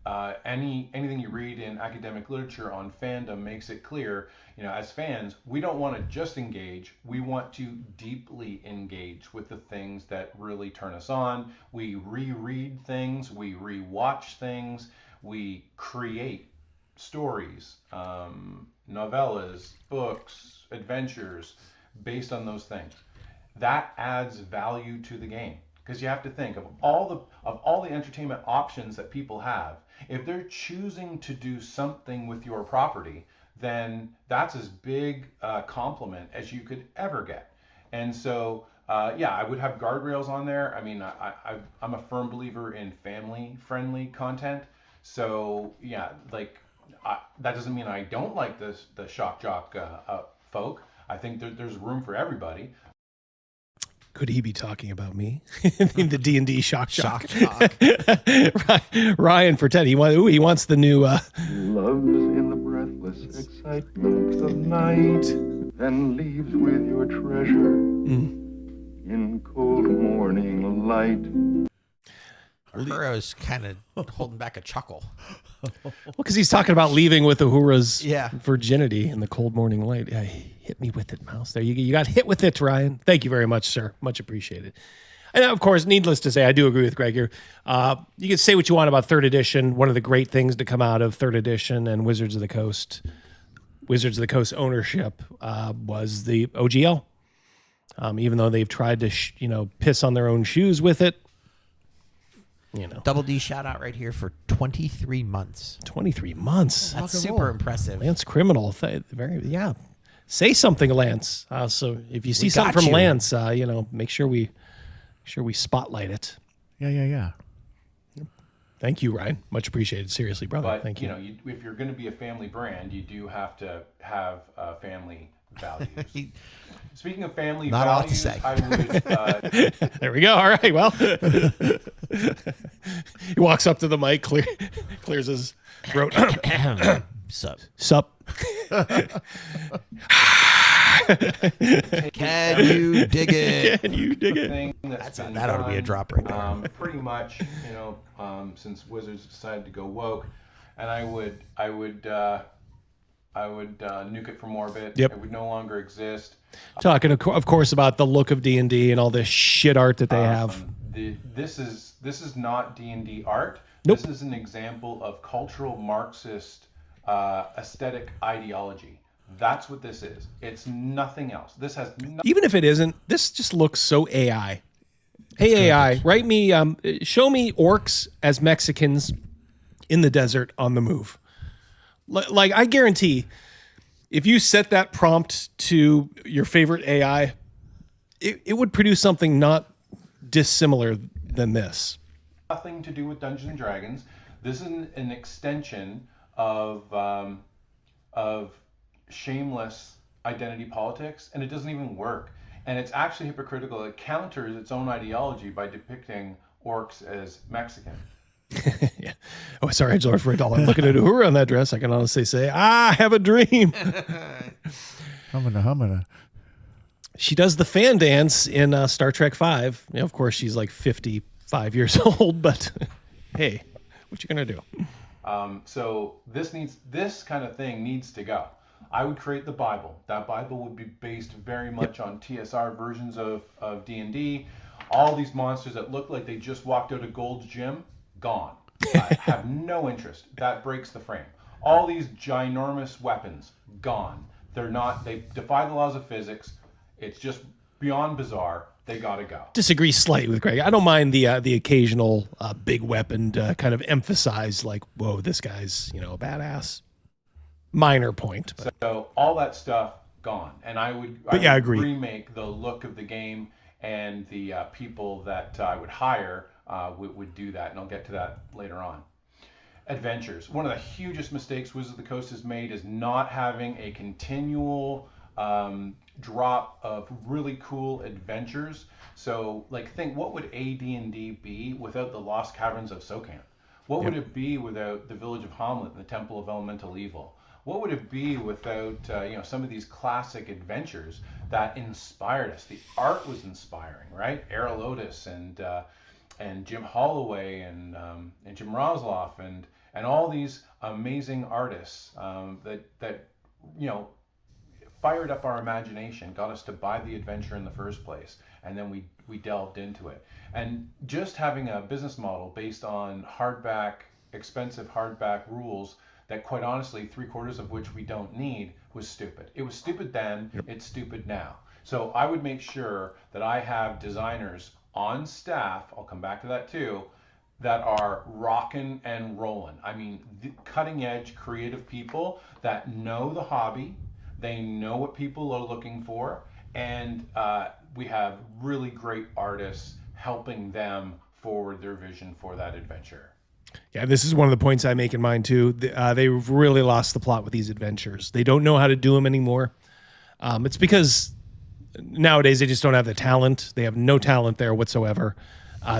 anything you read in academic literature on fandom makes it clear, as fans, we don't want to just engage. We want to deeply engage with the things that really turn us on. We reread things. We rewatch things. We create stories, novellas, books, adventures based on those things. That adds value to the game. Because you have to think of all the entertainment options that people have. If they're choosing to do something with your property, then that's as big a compliment as you could ever get. And so, I would have guardrails on there. I mean, I'm a firm believer in family-friendly content. So, that doesn't mean I don't like the shock jock folk. I think there's room for everybody. Could he be talking about me? The D&D shock jock. Ryan for 10. He wants the new. Love's in the breathless excitement of night, then leaves with your treasure in cold morning light. Uhura's kind of holding back a chuckle. Well, because he's talking about leaving with Uhura's Yeah. virginity in the cold morning light. Yeah, hit me with it, mouse. There you got hit with it, Ryan. Thank you very much, sir. Much appreciated. And of course, needless to say, I do agree with Greg here. You can say what you want about 3rd edition. One of the great things to come out of 3rd edition and Wizards of the Coast ownership was the OGL. Even though they've tried to piss on their own shoes with it. Double D shout out right here for 23 months. 23 months. That's super impressive. Lance Criminal. Say something, Lance. So if you see We something got from you. Lance, make sure we spotlight it. Yeah. Thank you, Ryan. Much appreciated. Seriously, brother. But Thank you. If you're going to be a family brand, you do have to have family values. Speaking of family Not a lot to values, say. I would. There we go. All right. Well, he walks up to the mic, clears his throat. Sup. Can you dig it? Can you dig it? Thing That ought to be a drop right there. Pretty much, since Wizards decided to go woke, and I would nuke it from orbit. Yep. It would no longer exist. Talking, of course, about the look of D&D and all this shit art that they have. This is not D&D art. Nope. This is an example of cultural Marxist aesthetic ideology. That's what this is. It's nothing else. This has Even if it isn't, this just looks so AI. Hey, AI, write me, show me orcs as Mexicans in the desert on the move. Like, I guarantee, if you set that prompt to your favorite AI, it would produce something not dissimilar than this. nothing to do with Dungeons and Dragons. This is an extension of shameless identity politics, and it doesn't even work. And it's actually hypocritical. It counters its own ideology by depicting orcs as Mexican. Yeah. Oh, sorry, I for $1. I'm looking at Uhura on that dress. I can honestly say, I have a dream. Humana. She does the fan dance in Star Trek V. You know, of course, she's like 55 years old, but hey, what you gonna do? So this kind of thing needs to go. I would create the Bible. That Bible would be based very much on TSR versions of D&D. All these monsters that look like they just walked out of Gold's Gym, gone. I have no interest. That breaks the frame. All these ginormous weapons, gone. They defy the laws of physics. It's just beyond bizarre. They gotta go. Disagree slightly with Greg. I don't mind the occasional big weapon to kind of emphasize, like, whoa, this guy's, you know, a badass. Minor point. But. So all that stuff gone, and I would agree. Remake the look of the game, and the people that I would hire would do that, and I'll get to that later on. Adventures. One of the hugest mistakes Wizards of the Coast has made is not having a continual drop of really cool adventures. So, like, think, what would AD&D be without the Lost Caverns of Sokan? What would it be without the Village of Hamlet and the Temple of Elemental Evil? What would it be without some of these classic adventures that inspired us? The art was inspiring, right? Errol Otis and Jim Holloway and Jim Rosloff and all these amazing artists that fired up our imagination, got us to buy the adventure in the first place, and then we delved into it. And just having a business model based on expensive hardback rules that, quite honestly, 3/4 of which we don't need, was stupid. It was stupid then, It's stupid now. So I would make sure that I have designers on staff, I'll come back to that too, that are rocking and rolling. I mean, cutting edge creative people that know the hobby, they know what people are looking for, and we have really great artists helping them forward their vision for that adventure. Yeah, this is one of the points I make in mine too. They've really lost the plot with these adventures. They don't know how to do them anymore. It's because nowadays they just don't have the talent. They have no talent there whatsoever.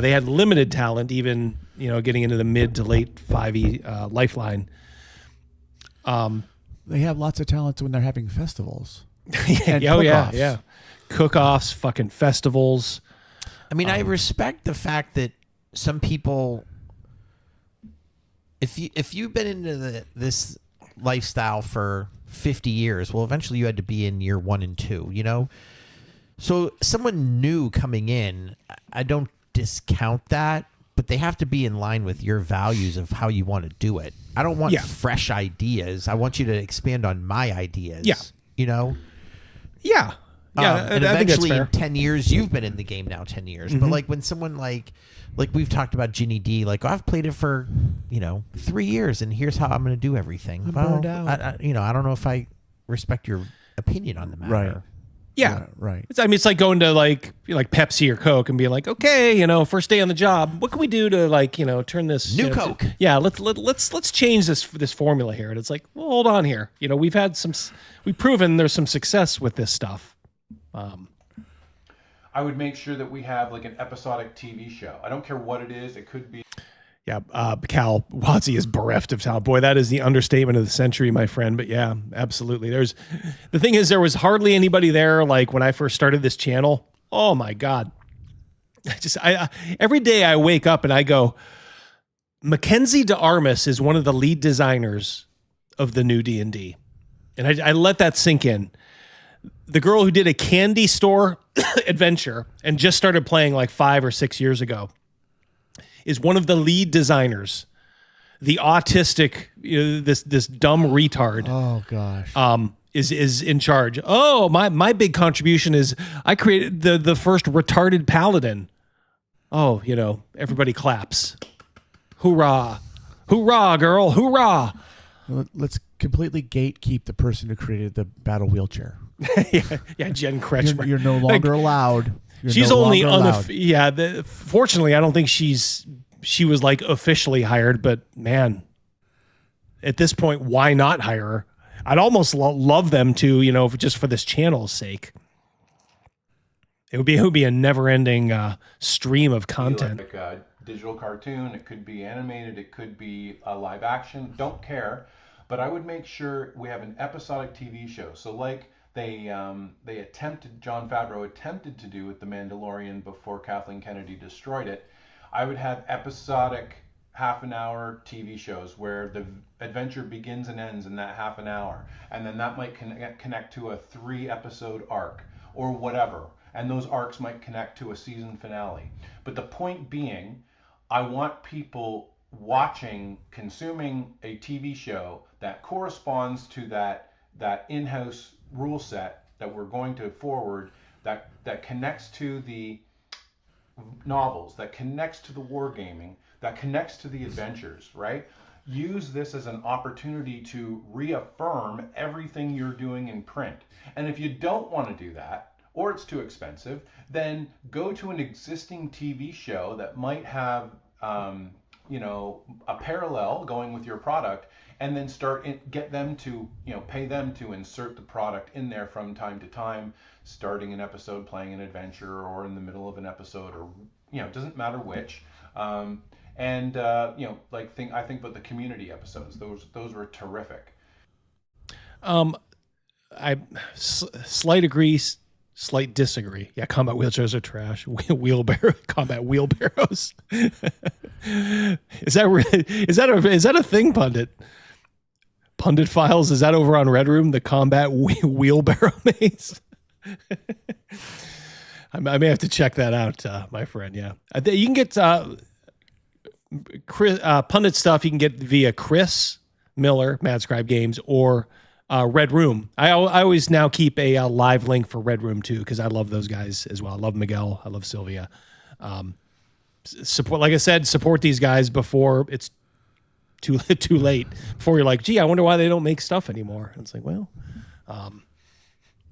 They had limited talent, even getting into the mid to late 5e lifeline. They have lots of talent when they're having festivals. Yeah. Cook-offs, fucking festivals. I mean, I respect the fact that some people, if you've been into this lifestyle for 50 years, well, eventually you had to be in year 1 and 2, So someone new coming in, I don't discount that, but they have to be in line with your values of how you want to do it. I don't want fresh ideas. I want you to expand on my ideas. Yeah. Yeah. And I think that's eventually fair. in 10 years, you've been in the game now 10 years. But like when someone like we've talked about Ginny D, like, I've played it for, 3 years and here's how I'm going to do everything. I'm burned out. I don't know if I respect your opinion on the matter. Right. Yeah, right. It's like going to like Pepsi or Coke and being like, okay, first day on the job, what can we do to turn this new Coke? Yeah, let's change this formula here. And it's like, well, hold on here. We've proven there's some success with this stuff. I would make sure that we have like an episodic TV show. I don't care what it is. It could be. Yeah, Cal Watsy is bereft of talent. Boy, that is the understatement of the century, my friend. But yeah, absolutely. The thing is, there was hardly anybody there. Like when I first started this channel. Oh my God! I every day I wake up and I go, Mackenzie DeArmas is one of the lead designers of the new D&D, and I let that sink in. The girl who did a candy store adventure and just started playing like 5 or 6 years ago is one of the lead designers. The autistic, this dumb retard. Oh gosh. Is in charge. Oh, my big contribution is I created the first retarded paladin. Oh, everybody claps. Hoorah. Hoorah, girl. Hoorah. Let's completely gatekeep the person who created the battle wheelchair. yeah, Jen Kretschmer. You're no longer allowed. She's only fortunately, I don't think she was like officially hired, but man, at this point, why not hire her? I'd almost love them to, just for this channel's sake. It would be a never-ending stream of content. Like digital cartoon, it could be animated, it could be a live action, don't care. But I would make sure we have an episodic TV show. So like they attempted, Jon Favreau attempted to do with The Mandalorian before Kathleen Kennedy destroyed it. I would have episodic half-an-hour TV shows where the adventure begins and ends in that half an hour, and then that might connect to a 3-episode arc or whatever, and those arcs might connect to a season finale. But the point being, I want people watching, consuming a TV show that corresponds to that in-house rule set that we're going to forward, that connects to the novels, that connects to the wargaming, that connects to the adventures, right? Use this as an opportunity to reaffirm everything you're doing in print. And if you don't want to do that, or it's too expensive, then go to an existing TV show that might have, a parallel going with your product, and then get them to, pay them to insert the product in there from time to time, starting an episode, playing an adventure, or in the middle of an episode, or, it doesn't matter which. I think about the community episodes. Those were terrific. I slight agree, slight disagree. Yeah, combat wheelchairs are trash. Combat wheelbarrows. Is that a thing, Pundit? Pundit Files, is that over on Red Room? The combat wheelbarrow maze. I may have to check that out, my friend. Yeah, you can get Pundit stuff. You can get via Chris Miller, Mad Scribe Games, or Red Room. I always now keep a live link for Red Room too, because I love those guys as well. I love Miguel. I love Sylvia. Support, like I said, support these guys before it's too late. Before you're like, gee, I wonder why they don't make stuff anymore. And it's like, well,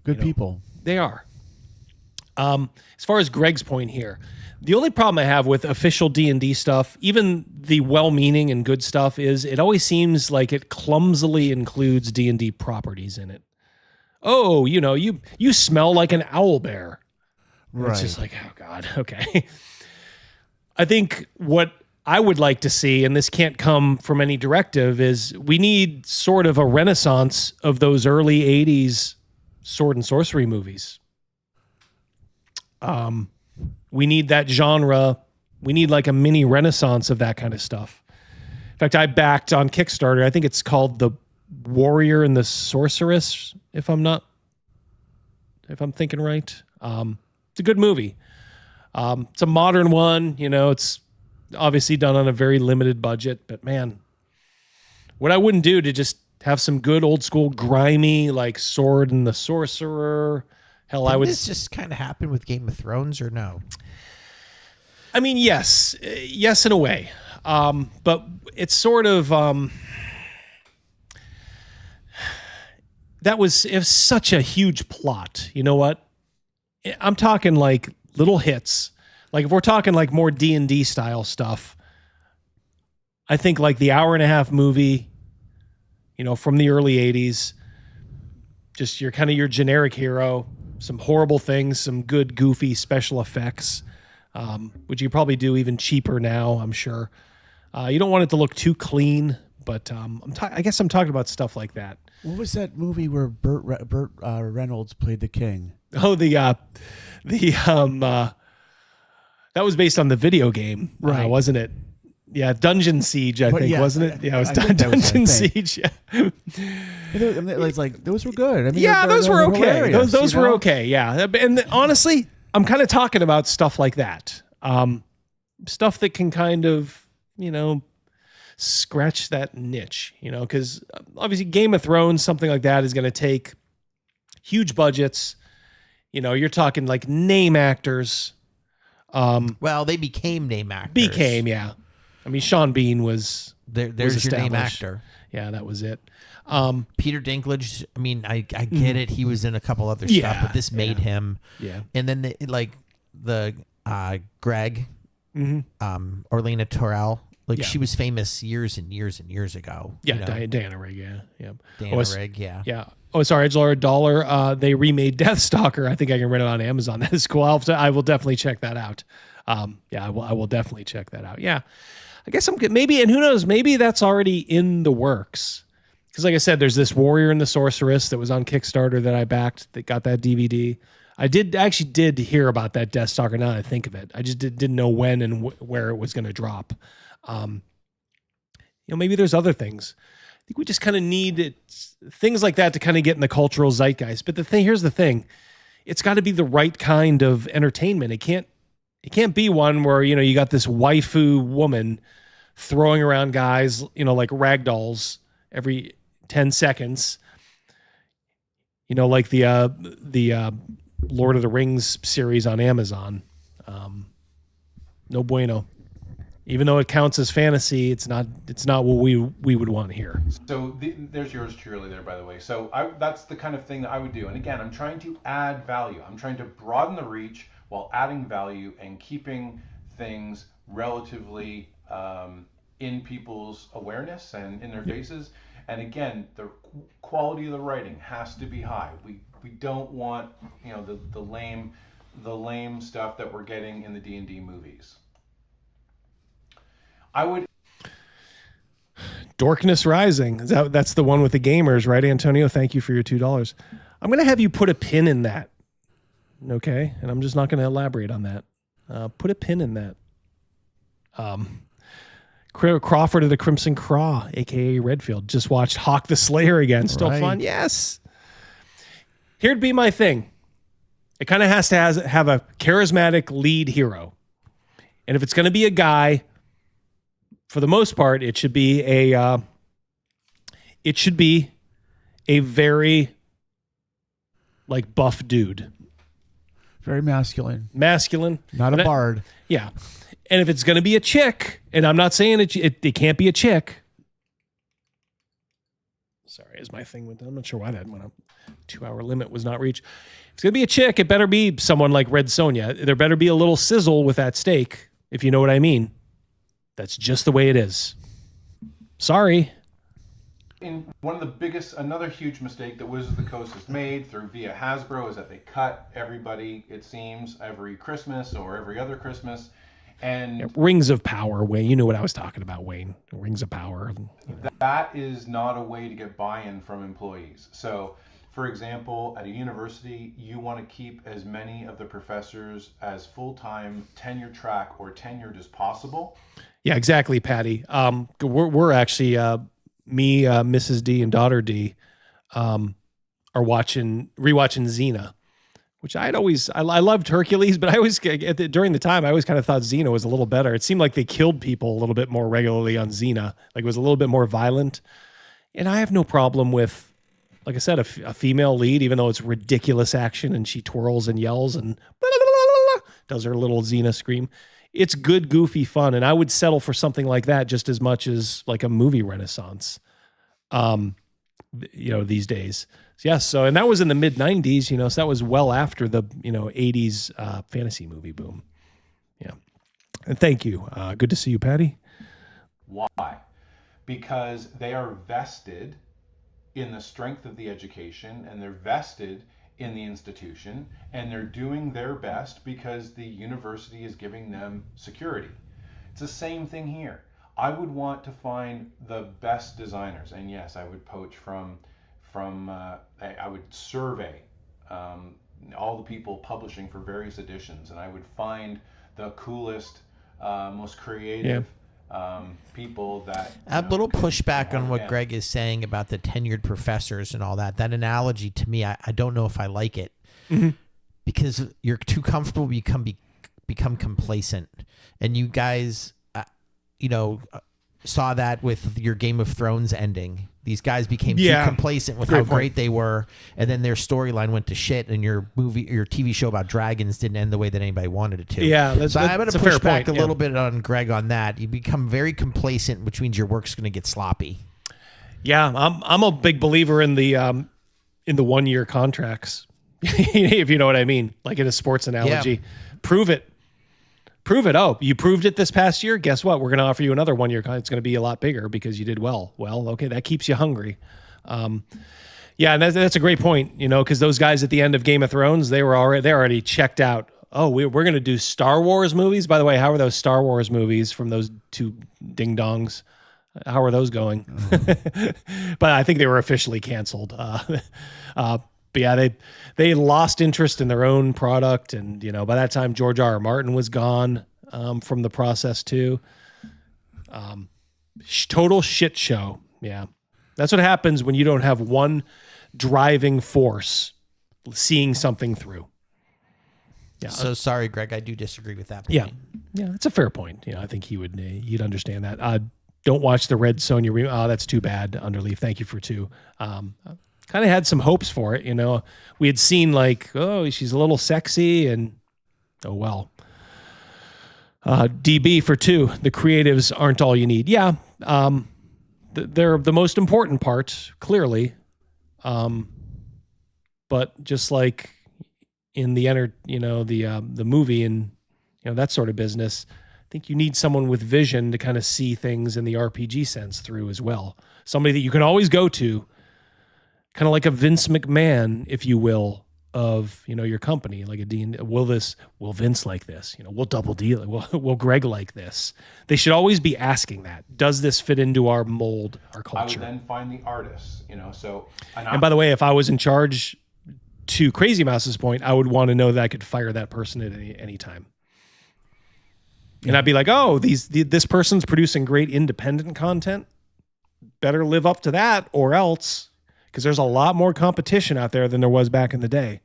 good people. They are. As far as Greg's point here, the only problem I have with official D&D stuff, even the well-meaning and good stuff, is it always seems like it clumsily includes D&D properties in it. Oh, you smell like an owlbear. Right. It's just like, oh God, okay. I think what I would like to see, and this can't come from any directive, is we need sort of a renaissance of those early 80s sword and sorcery movies. We need that genre. We need like a mini renaissance of that kind of stuff. In fact, I backed on Kickstarter. I think it's called The Warrior and the Sorceress, if I'm thinking right. It's a good movie. It's a modern one. It's obviously done on a very limited budget, but man, what I wouldn't do to just have some good old school grimy, like Sword and the Sorcerer. Hell, Didn't this just kind of happen with Game of Thrones, or no? I mean, yes, in a way, but it's sort of it was such a huge plot. You know what? I'm talking like little hits. Like if we're talking like more D&D style stuff, I think like the hour-and-a-half movie, from the early 80s, just your generic hero. Some horrible things, some good, goofy special effects, which you probably do even cheaper now, I'm sure. You don't want it to look too clean, but I guess I'm talking about stuff like that. What was that movie where Burt Reynolds played the king? Oh, that was based on the video game, right? Wasn't it? Yeah, Dungeon Siege, I think, wasn't it? Yeah, it was Dungeon Siege. Yeah. It's like those were good. I mean, those were okay. Those were okay. Yeah, and honestly, I'm kind of talking about stuff like that. Stuff that can kind of, scratch that niche. Because obviously, Game of Thrones, something like that, is going to take huge budgets. You're talking like name actors. Well, they became name actors. Yeah. I mean, Sean Bean was there's your name actor. Yeah, that was it. Peter Dinklage. I mean, I get it. He was in a couple other stuff, but this made him. Yeah. And then the Greg, Orlena Torrell. She was famous years and years and years ago. Yeah, Diana Rigg. Yeah. Diana Rigg. Yeah. Yeah. Oh, sorry, $1. They remade Deathstalker. I think I can rent it on Amazon. That is cool. I will definitely check that out. I will definitely check that out. Yeah, I guess I'm good. Maybe, and who knows, maybe that's already in the works. Because like I said, there's this Warrior and the Sorceress that was on Kickstarter that I backed that got that DVD. I actually did hear about that Deathstalker now that I think of it. I just didn't know when and where it was going to drop. Maybe there's other things. I think we just kind of need things like that to kind of get in the cultural zeitgeist. But here's the thing. It's got to be the right kind of entertainment. It can't be one where, you got this waifu woman throwing around guys, like ragdolls every 10 seconds. Like the Lord of the Rings series on Amazon. No bueno. Even though it counts as fantasy, it's not what we would want here. So there's yours truly there, by the way. So that's the kind of thing that I would do. And again, I'm trying to add value. I'm trying to broaden the reach while adding value and keeping things relatively in people's awareness and in their faces. And again, the quality of the writing has to be high. We don't want the lame stuff that we're getting in the D&D movies. I would. Dorkness Rising. That's the one with the gamers, right, Antonio? Thank you for your $2. I'm going to have you put a pin in that. Okay? And I'm just not going to elaborate on that. Put a pin in that. Crawford of the Crimson Craw, a.k.a. Redfield, just watched Hawk the Slayer again. Still fun? Yes. Here'd be my thing. It kind of has to have a charismatic lead hero. And if it's going to be a guy, for the most part, it should be a very buff dude. Very masculine. Not a bard. Yeah. And if it's going to be a chick, and I'm not saying it can't be a chick. Sorry, as my thing went down. I'm not sure why that went up. 2-hour limit was not reached. If it's going to be a chick, it better be someone like Red Sonja. There better be a little sizzle with that steak, if you know what I mean. That's just the way it is. Sorry. In one of the biggest, another huge mistake that Wizards of the Coast has made via Hasbro is that they cut everybody, it seems, every Christmas or every other Christmas. And Rings of Power, Wayne. You know what I was talking about, Wayne. Rings of Power. That is not a way to get buy-in from employees. So, for example, at a university, you want to keep as many of the professors as full-time tenure track or tenured as possible. Yeah, exactly, Patty. We're actually me, Mrs. D, and daughter D are rewatching Xena, which I loved Hercules, but I always during the time I always kind of thought Xena was a little better. It seemed like they killed people a little bit more regularly on Xena, like it was a little bit more violent. And I have no problem with, like I said, a female lead, even though it's ridiculous action and she twirls and yells and does her little Xena scream. It's good, goofy fun, and I would settle for something like that just as much as like a movie renaissance, these days. So, and that was in the mid 90s, so that was well after the, 80s fantasy movie boom. Yeah. And thank you. Good to see you, Patty. Why? Because they are vested in the strength of the education, and they're vested in the institution, and they're doing their best because the university is giving them security. It's the same thing here. I would want to find the best designers, and yes, I would poach from I would survey all the people publishing for various editions, and I would find the coolest, most creative people that... A little pushback on what Greg is saying about the tenured professors and all that. That analogy, to me, I don't know if I like it. Mm-hmm. Because you're too comfortable, become complacent. And you guys, saw that with your Game of Thrones ending. These guys became too complacent with how great they were, and then their storyline went to shit, and your TV show about dragons didn't end the way that anybody wanted it to. Yeah, I'm going to push back a little bit on Greg on that. You become very complacent, which means your work's going to get sloppy. Yeah, I'm a big believer in the 1-year contracts, if you know what I mean. Like in a sports analogy, prove it. Oh, you proved it this past year. Guess what? We're going to offer you another 1-year contract. It's going to be a lot bigger because you did well. Well, okay, that keeps you hungry. And that's a great point. Because those guys at the end of Game of Thrones, they already checked out oh, we're going to do Star Wars movies. By the way, how are those Star Wars movies from those two ding dongs? How are those going? But I think they were officially canceled. But yeah, they lost interest in their own product, and by that time George R.R. Martin was gone from the process too. Total shit show. Yeah, that's what happens when you don't have one driving force seeing something through. Yeah. So sorry, Greg. I do disagree with that point. Yeah, it's a fair point. I think you'd understand that. Don't watch the Red Sonja. Oh, that's too bad. Underleaf. Thank you for 2. Kind of had some hopes for it. We had seen she's a little sexy, and oh well. DB for 2. The creatives aren't all you need. Yeah, they're the most important part, clearly. But just like in the the movie and that sort of business, I think you need someone with vision to kind of see things in the RPG sense through as well. Somebody that you can always go to, kind of like a Vince McMahon, if you will, of your company, like a D&D. Will Vince like this? Will Double D? Will Greg like this? They should always be asking that. Does this fit into our mold, our culture? I would then find the artists. And by the way, if I was in charge, to Crazy Mouse's point, I would want to know that I could fire that person at any time. And I'd be like, oh, this person's producing great independent content. Better live up to that or else, because there's a lot more competition out there than there was back in the day.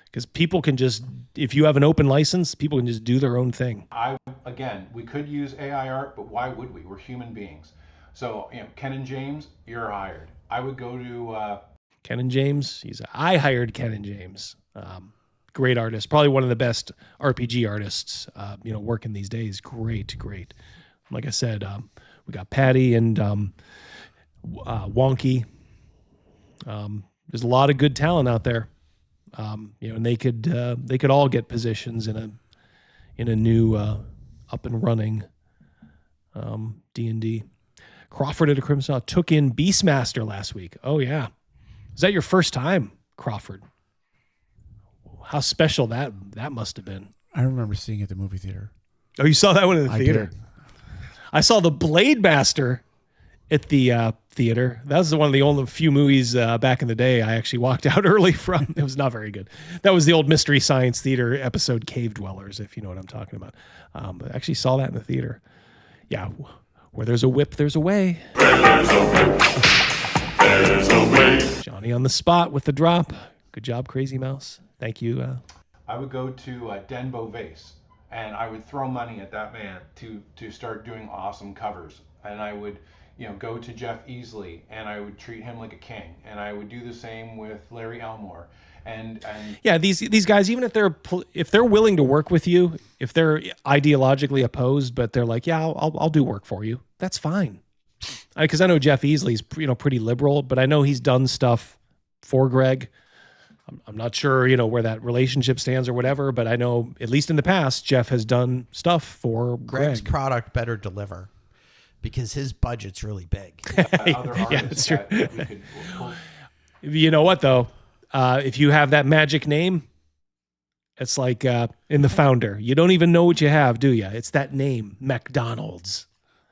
Because people can just, if you have an open license, people can just do their own thing. Again, we could use AI art, but why would we? We're human beings. So, Ken and James, you're hired. I would go to... Ken and James, I hired Ken and James. Great artist, probably one of the best RPG artists, working these days. Great. Like I said, we got Patty and Wonky. There's a lot of good talent out there, and they could all get positions in a new up and running D&D. Crawford at a Crimson took in Beastmaster last week. Oh yeah, is that your first time, Crawford? How special that must have been. I remember seeing it at the movie theater. Oh, you saw that one in the theater? Did. I saw the Blade Master at the theater. That was one of the only few movies back in the day I actually walked out early from. It was not very good. That was the old Mystery Science Theater episode Cave Dwellers, if you know what I'm talking about. But I actually saw that in the theater. Yeah, where there's a whip, there's a way. There's a whip, there's a way. Johnny on the spot with the drop. Good job, Crazy Mouse. Thank you. I would go to Den Beauvais, and I would throw money at that man to start doing awesome covers. And I would, go to Jeff Easley, and I would treat him like a king. And I would do the same with Larry Elmore. And yeah, these guys, even if they're willing to work with you, if they're ideologically opposed, but they're like, yeah, I'll do work for you. That's fine. Because I know Jeff Easley's pretty liberal, but I know he's done stuff for Greg. I'm not sure, where that relationship stands or whatever, but I know at least in the past, Jeff has done stuff for Greg's Greg. product better deliver because his budget's really big. Yeah, that's true. You know what though? If you have that magic name, it's like in The Founder. You don't even know what you have, do you? It's that name, McDonald's.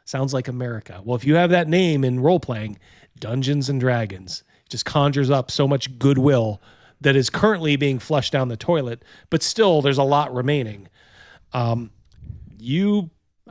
Sounds like America. Well, if you have that name in role-playing, Dungeons and Dragons, it just conjures up so much goodwill that is currently being flushed down the toilet, but still there's a lot remaining. I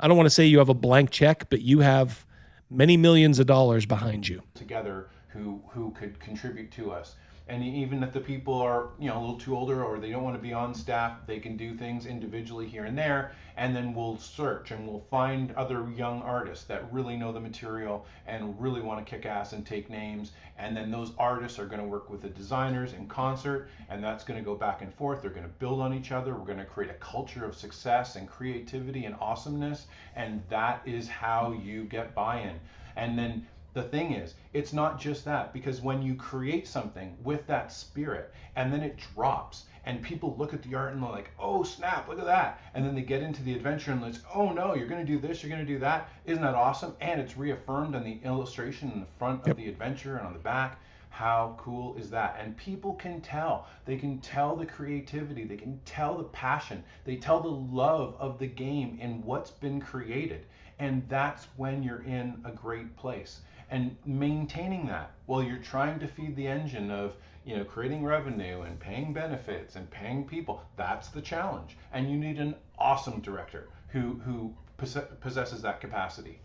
don't want to say you have a blank check, but you have many millions of dollars behind you. Together who could contribute to us. And even if the people are, a little too older or they don't want to be on staff, they can do things individually here and there. And then we'll search and we'll find other young artists that really know the material and really want to kick ass and take names. And then those artists are going to work with the designers in concert, and that's going to go back and forth. They're going to build on each other. We're going to create a culture of success and creativity and awesomeness. And that is how you get buy-in. And then the thing is, it's not just that, because when you create something with that spirit and then it drops and people look at the art and they're like, oh snap, look at that. And then they get into the adventure and it's, oh no, you're going to do this, you're going to do that. Isn't that awesome? And it's reaffirmed on the illustration in the front of the adventure and on the back. How cool is that? And people can tell. They can tell the creativity. They can tell the passion. They tell the love of the game in what's been created. And that's when you're in a great place. And maintaining that while you're trying to feed the engine of, you know, creating revenue and paying benefits and paying people, that's the challenge. And you need an awesome director who possesses that capacity.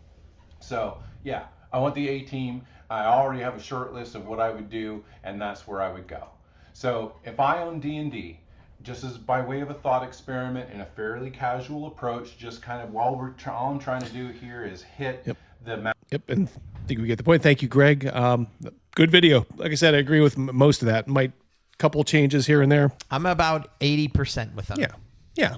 So yeah, I want the A team. I already have a short list of what I would do, and that's where I would go. So if I own D&D, just as by way of a thought experiment and a fairly casual approach, just kind of while all I'm trying to do here is hit the Yep, and I think we get the point. Thank you, Greg. Good video. Like I said, I agree with most of that. Might couple changes here and there. I'm about 80% with them. Yeah.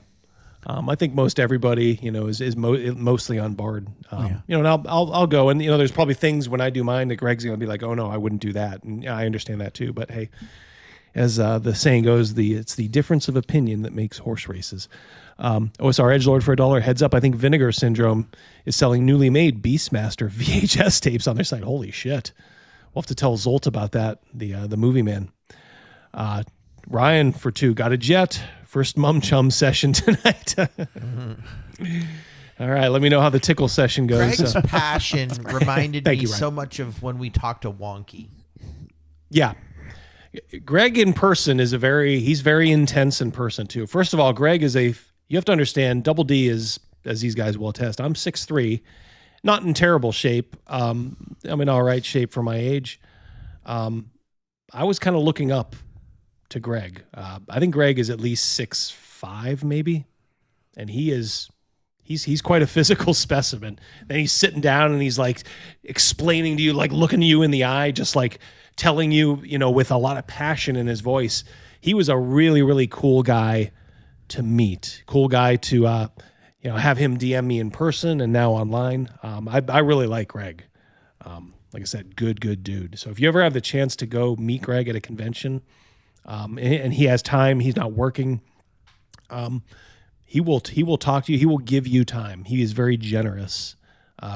I think most everybody, you know, is mostly on board. You know, and I'll go, and you know, there's probably things when I do mine that Greg's gonna be like, oh no, I wouldn't do that, and I understand that too. But hey, as the saying goes, it's the difference of opinion that makes horse races. OSR Edgelord for $1. Heads up, I think Vinegar Syndrome is selling newly made Beastmaster VHS tapes on their site. Holy shit! We'll have to tell Zolt about that. The movie man. Ryan for $2. Got a jet. First Mum Chum session tonight. All right, let me know how the tickle session goes. Greg's passion reminded me you, so much of when we talked to Wonky. Yeah. Greg in person is he's very intense in person too. First of all, Greg is you have to understand, Double D is, as these guys will attest, I'm 6'3", not in terrible shape. I'm in all right shape for my age. I was kind of looking up to Greg. I think Greg is at least 6'5", maybe. And he's quite a physical specimen. Then he's sitting down and he's like explaining to you, like looking you in the eye, just like telling you, you know, with a lot of passion in his voice. He was a really, really cool guy to meet. Cool guy to, you know, have him DM me in person and now online. I really like Greg. Like I said, good dude. So if you ever have the chance to go meet Greg at a convention, and he has time, he's not working, he will talk to you. He will give you time. He is very generous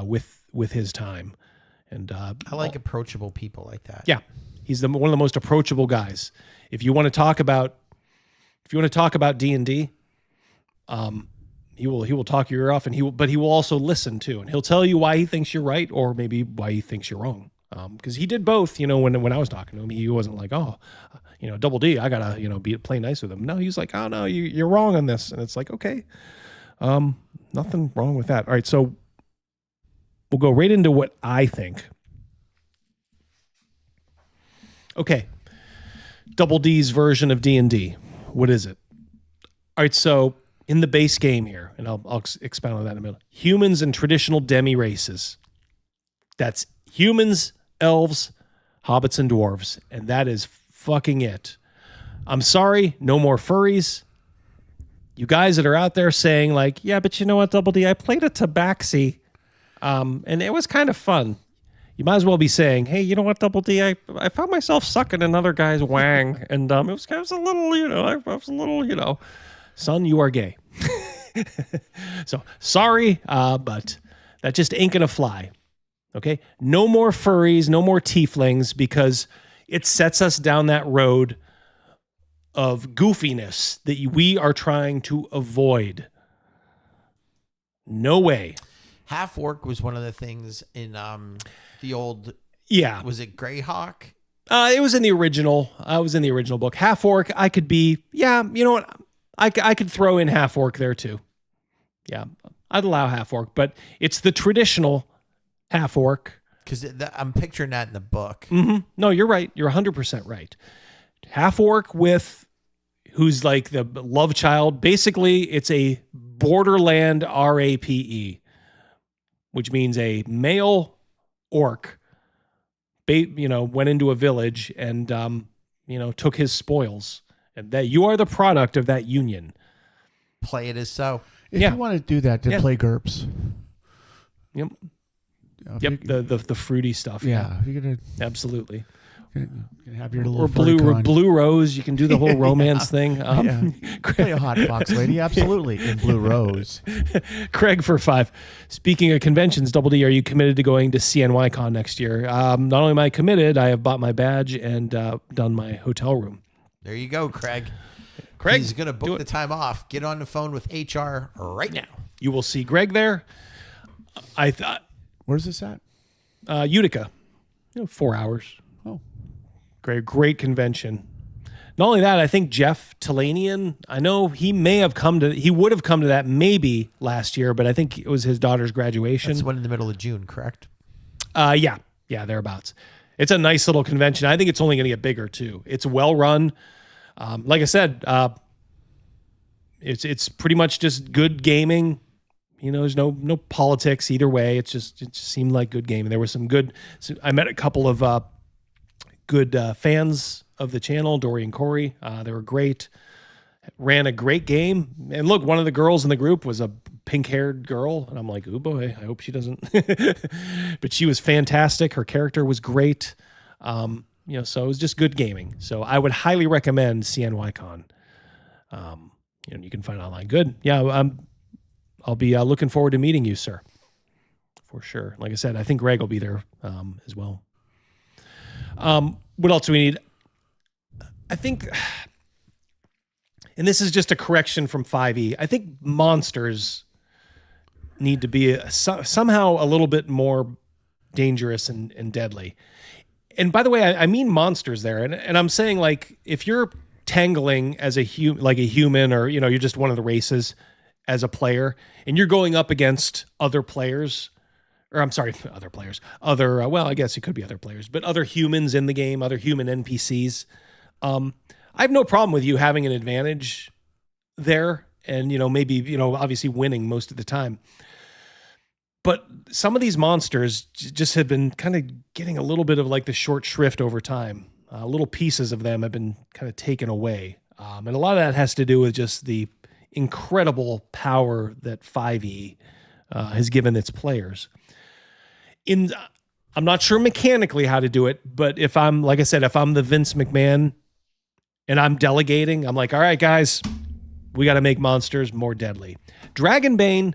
with his time. And I like approachable people like that. Yeah, he's one of the most approachable guys. If you want to talk about D&D, he will talk your ear off, and but he will also listen too, and he'll tell you why he thinks you're right or maybe why he thinks you're wrong. Because he did both. You know, when I was talking to him, he wasn't like, oh, you know, Double D, I gotta, you know, play nice with him. No, he was like, oh no, you're wrong on this, and it's like, okay, nothing wrong with that. All right, so we'll go right into what I think. Okay, Double D's version of D&D. What is it? All right, so in the base game here, and I'll expound on that in a minute. Humans and traditional demi races. That's humans, elves, hobbits, and dwarves, and that is fucking it. I'm sorry, no more furries. You guys that are out there saying like, yeah, but you know what, Double D, I played a Tabaxi, and it was kind of fun. You might as well be saying, hey, you know what, Double D, I found myself sucking another guy's wang, and it was a little, you know, I was a little, you know, son, you are gay. So sorry, but that just ain't gonna fly. Okay, no more furries, no more tieflings, because it sets us down that road of goofiness that we are trying to avoid. No way. Half orc was one of the things in the old. Yeah. Was it Greyhawk? It was in the original. I was in the original book. Half orc, I could be. Yeah, you know what? I could throw in half orc there too. Yeah, I'd allow half orc, but it's the traditional half orc. Because I'm picturing that in the book. Mm-hmm. No, you're right. You're 100% right. Half orc who's like the love child. Basically, it's a borderland RAPE, which means a male orc, went into a village and, took his spoils. And that you are the product of that union. Play it as so. If you want to do that, then play GURPS. Yep. The fruity stuff. Yeah. You're gonna... Absolutely. You can have your little or furry blue rose. You can do the whole romance thing. Play a hot fox lady, absolutely, in Blue Rose. Craig for 5. Speaking of conventions, Double D, are you committed to going to CNYCon next year? Not only am I committed, I have bought my badge and done my hotel room. There you go, Craig. Craig, he's going to book the time off. Get on the phone with HR right now. You will see Greg there. I thought. Where's this at? Utica. 4 hours. Oh. Great convention. Not only that, I think Jeff Talanian, I know he would have come to that maybe last year, but I think it was his daughter's graduation. That's one in the middle of June, correct? Yeah, thereabouts. It's a nice little convention. I think it's only going to get bigger too. It's well run. Like I said, it's pretty much just good gaming. There's no politics either way. It just seemed like good gaming. There was some good. I met a couple of good fans of the channel, Dory and Corey. They were great. Ran a great game. And look, one of the girls in the group was a pink-haired girl, and I'm like, oh boy, I hope she doesn't. But she was fantastic. Her character was great. So it was just good gaming. So I would highly recommend CNYCon. You can find it online. Good. Yeah, I'll be looking forward to meeting you, sir. For sure. Like I said, I think Greg will be there as well. What else do we need? I think, and this is just a correction from 5e, I think monsters need to be somehow a little bit more dangerous and deadly. And by the way, I mean monsters there. And I'm saying, like, if you're tangling as a human, or, you're just one of the races as a player, and you're going up against other players, or I'm sorry, other players, well, I guess it could be other players, but other humans in the game, other human NPCs. I have no problem with you having an advantage there and, maybe, obviously winning most of the time. But some of these monsters just have been kind of getting a little bit of like the short shrift over time. Little pieces of them have been kind of taken away. And a lot of that has to do with just the incredible power that 5e has given its players. I'm not sure mechanically how to do it, but if I'm the Vince McMahon and I'm delegating, I'm like, all right, guys, we got to make monsters more deadly. Dragonbane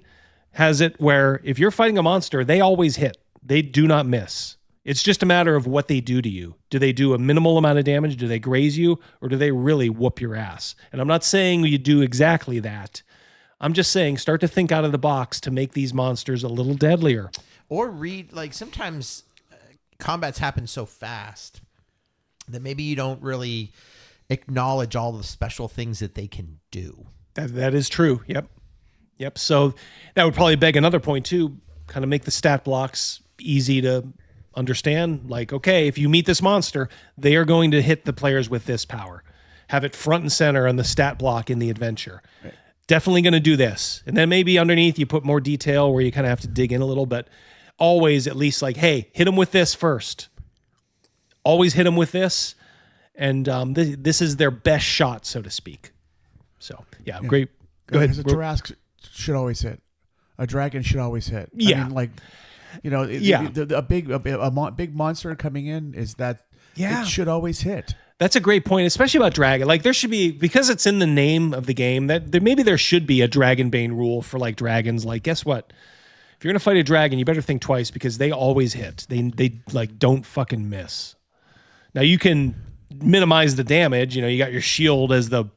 has it where if you're fighting a monster, they always hit. They do not miss. It's just a matter of what they do to you. Do they do a minimal amount of damage? Do they graze you? Or do they really whoop your ass? And I'm not saying you do exactly that. I'm just saying start to think out of the box to make these monsters a little deadlier. Or sometimes combats happen so fast that maybe you don't really acknowledge all the special things that they can do. That is true. Yep. So that would probably beg another point too, kind of make the stat blocks easy to understand. Like, okay, if you meet this monster, they are going to hit the players with this power. Have it front and center on the stat block in the adventure. Right. Definitely going to do this. And then maybe underneath you put more detail where you kind of have to dig in a little, but always at least like, hey, hit them with this first. Always hit them with this. And this is their best shot, so to speak. So, yeah. Great. Go ahead. A Tarrasque should always hit. A dragon should always hit. Yeah. I mean, a big monster coming in is that it should always hit. That's a great point, especially about dragon. Like there should be, because it's in the name of the game, that maybe there should be a Dragonbane rule for like dragons. Like, guess what? If you're gonna fight a dragon, you better think twice because they always hit. They like don't fucking miss. Now you can minimize the damage. You got your shield as the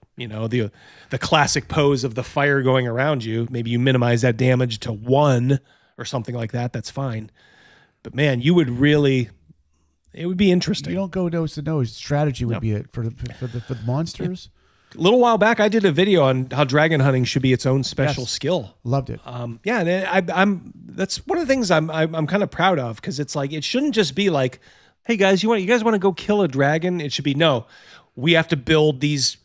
classic pose of the fire going around you. Maybe you minimize that damage to 1 or something like that. That's fine. But man, it would be interesting. You don't go nose to nose. Strategy would be it for the monsters. A little while back, I did a video on how dragon hunting should be its own special skill. Loved it. And that's one of the things I'm kind of proud of, because it's like it shouldn't just be like, hey guys, you guys want to go kill a dragon? It should be, no, we have to build these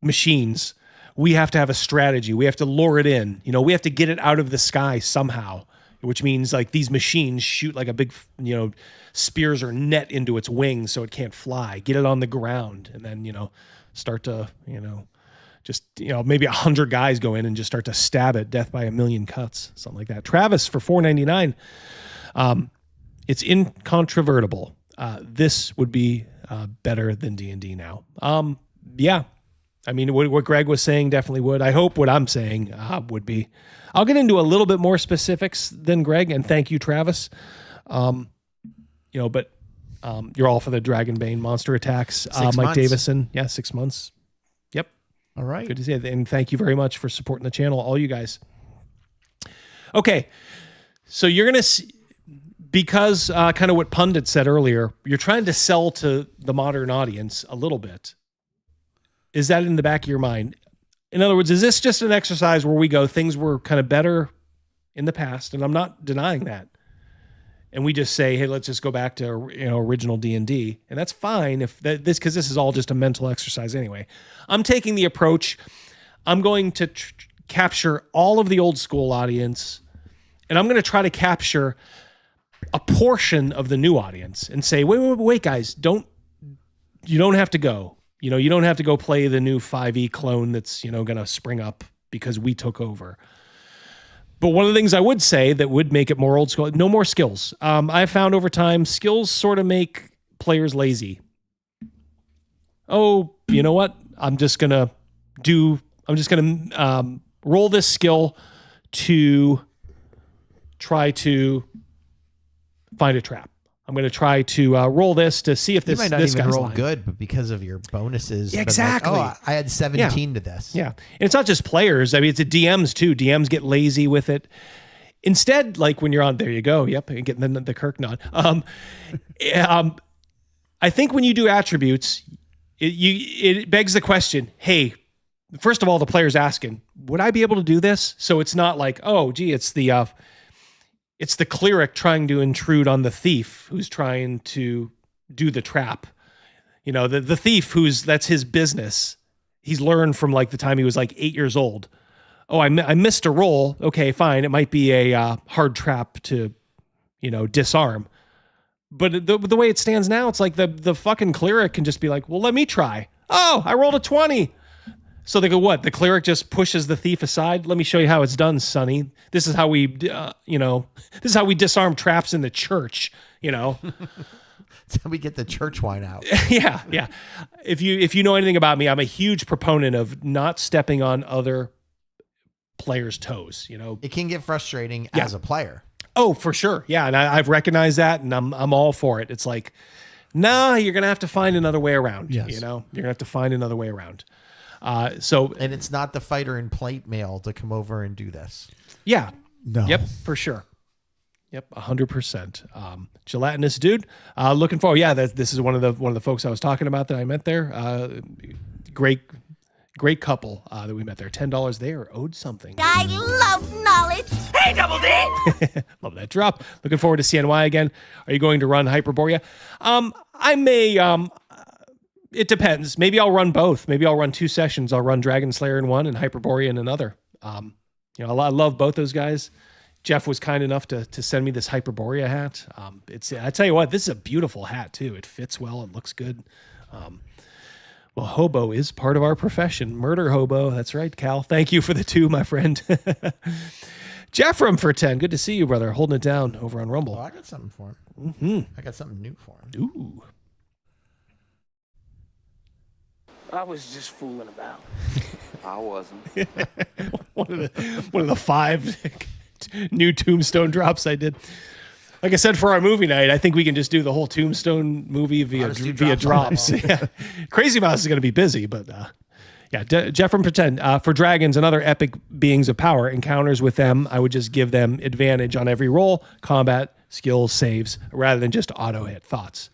machines. We have to have a strategy. We have to lure it in. We have to get it out of the sky somehow, which means like these machines shoot like a big, spears or net into its wings so it can't fly. Get it on the ground, and then, start to, maybe 100 guys go in and just start to stab it, death by a million cuts, something like that. Travis for $4.99. It's incontrovertible. This would be better than D&D now. Yeah. I mean, what Greg was saying definitely would. I hope what I'm saying would be. I'll get into a little bit more specifics than Greg, and thank you, Travis. But you're all for the Dragonbane monster attacks. 6 Mike months. Davison, 6 months. Yep. All right. Good to see it. And thank you very much for supporting the channel, all you guys. Okay. So you're going to see, because kind of what Pundit said earlier, you're trying to sell to the modern audience a little bit. Is that in the back of your mind? In other words, is this just an exercise where we go, things were kind of better in the past, and I'm not denying that, and we just say, hey, let's just go back to original D&D, and that's fine if because this is all just a mental exercise anyway. I'm taking the approach, I'm going to capture all of the old school audience, and I'm going to try to capture a portion of the new audience and say, wait, guys, you don't have to go. You don't have to go play the new 5e clone that's, going to spring up because we took over. But one of the things I would say that would make it more old school, no more skills. I've found over time, skills sort of make players lazy. Oh, you know what? I'm just going to roll this skill to try to find a trap. I'm going to try to roll this to see if this might not this even guy's roll lying. good, but because of your bonuses, Yeah, been exactly. Like, I had 17 to this. Yeah, and it's not just players. I mean, it's a DMs too. DMs get lazy with it. Instead, like when you're on, there you go. Yep, you get the Kirk nod. I think when you do attributes, it begs the question. Hey, first of all, the player's asking, would I be able to do this? So it's not like, oh, gee, it's the cleric trying to intrude on the thief who's trying to do the trap. The thief that's his business. He's learned from like the time he was like 8 years old. Oh, I missed a roll. Okay, fine. It might be a hard trap to, disarm. But the way it stands now, it's like the fucking cleric can just be like, well, let me try. Oh, I rolled a 20. So they go, what? The cleric just pushes the thief aside. Let me show you how it's done, Sonny. This is how we, this is how we disarm traps in the church. That's how we get the church wine out. Yeah. If you know anything about me, I'm a huge proponent of not stepping on other players' toes. It can get frustrating as a player. Oh, for sure. Yeah, and I've recognized that, and I'm all for it. It's like, nah, you're gonna have to find another way around. Yes. You're gonna have to find another way around. And it's not the fighter in plate mail to come over and do this. Yeah. No. Yep, for sure. Yep, 100%. Gelatinous dude. Looking forward. Yeah, this is one of the folks I was talking about that I met there. Great couple that we met there. $10. They are owed something. I love knowledge. Hey, Double D! Love that drop. Looking forward to CNY again. Are you going to run Hyperborea? I may. It depends. Maybe I'll run both. Maybe I'll run 2 sessions. I'll run Dragonslayer in one and Hyperborea in another. I love both those guys. Jeff was kind enough to send me this Hyperborea hat. I tell you what, this is a beautiful hat too. It fits well. It looks good. Well, hobo is part of our profession. Murder hobo. That's right, Cal. Thank you for the 2, my friend. Jeffrem for 10. Good to see you, brother. Holding it down over on Rumble. Oh, I got something for him. Mm-hmm. I got something new for him. Ooh. I was just fooling about. I wasn't. one of the 5 new Tombstone drops I did. Like I said, for our movie night, I think we can just do the whole Tombstone movie via drops. Yeah. Crazy Mouse is going to be busy, but Jeff from Pretend. For dragons and other epic beings of power, encounters with them, I would just give them advantage on every roll, combat, skills, saves, rather than just auto hit. Thoughts?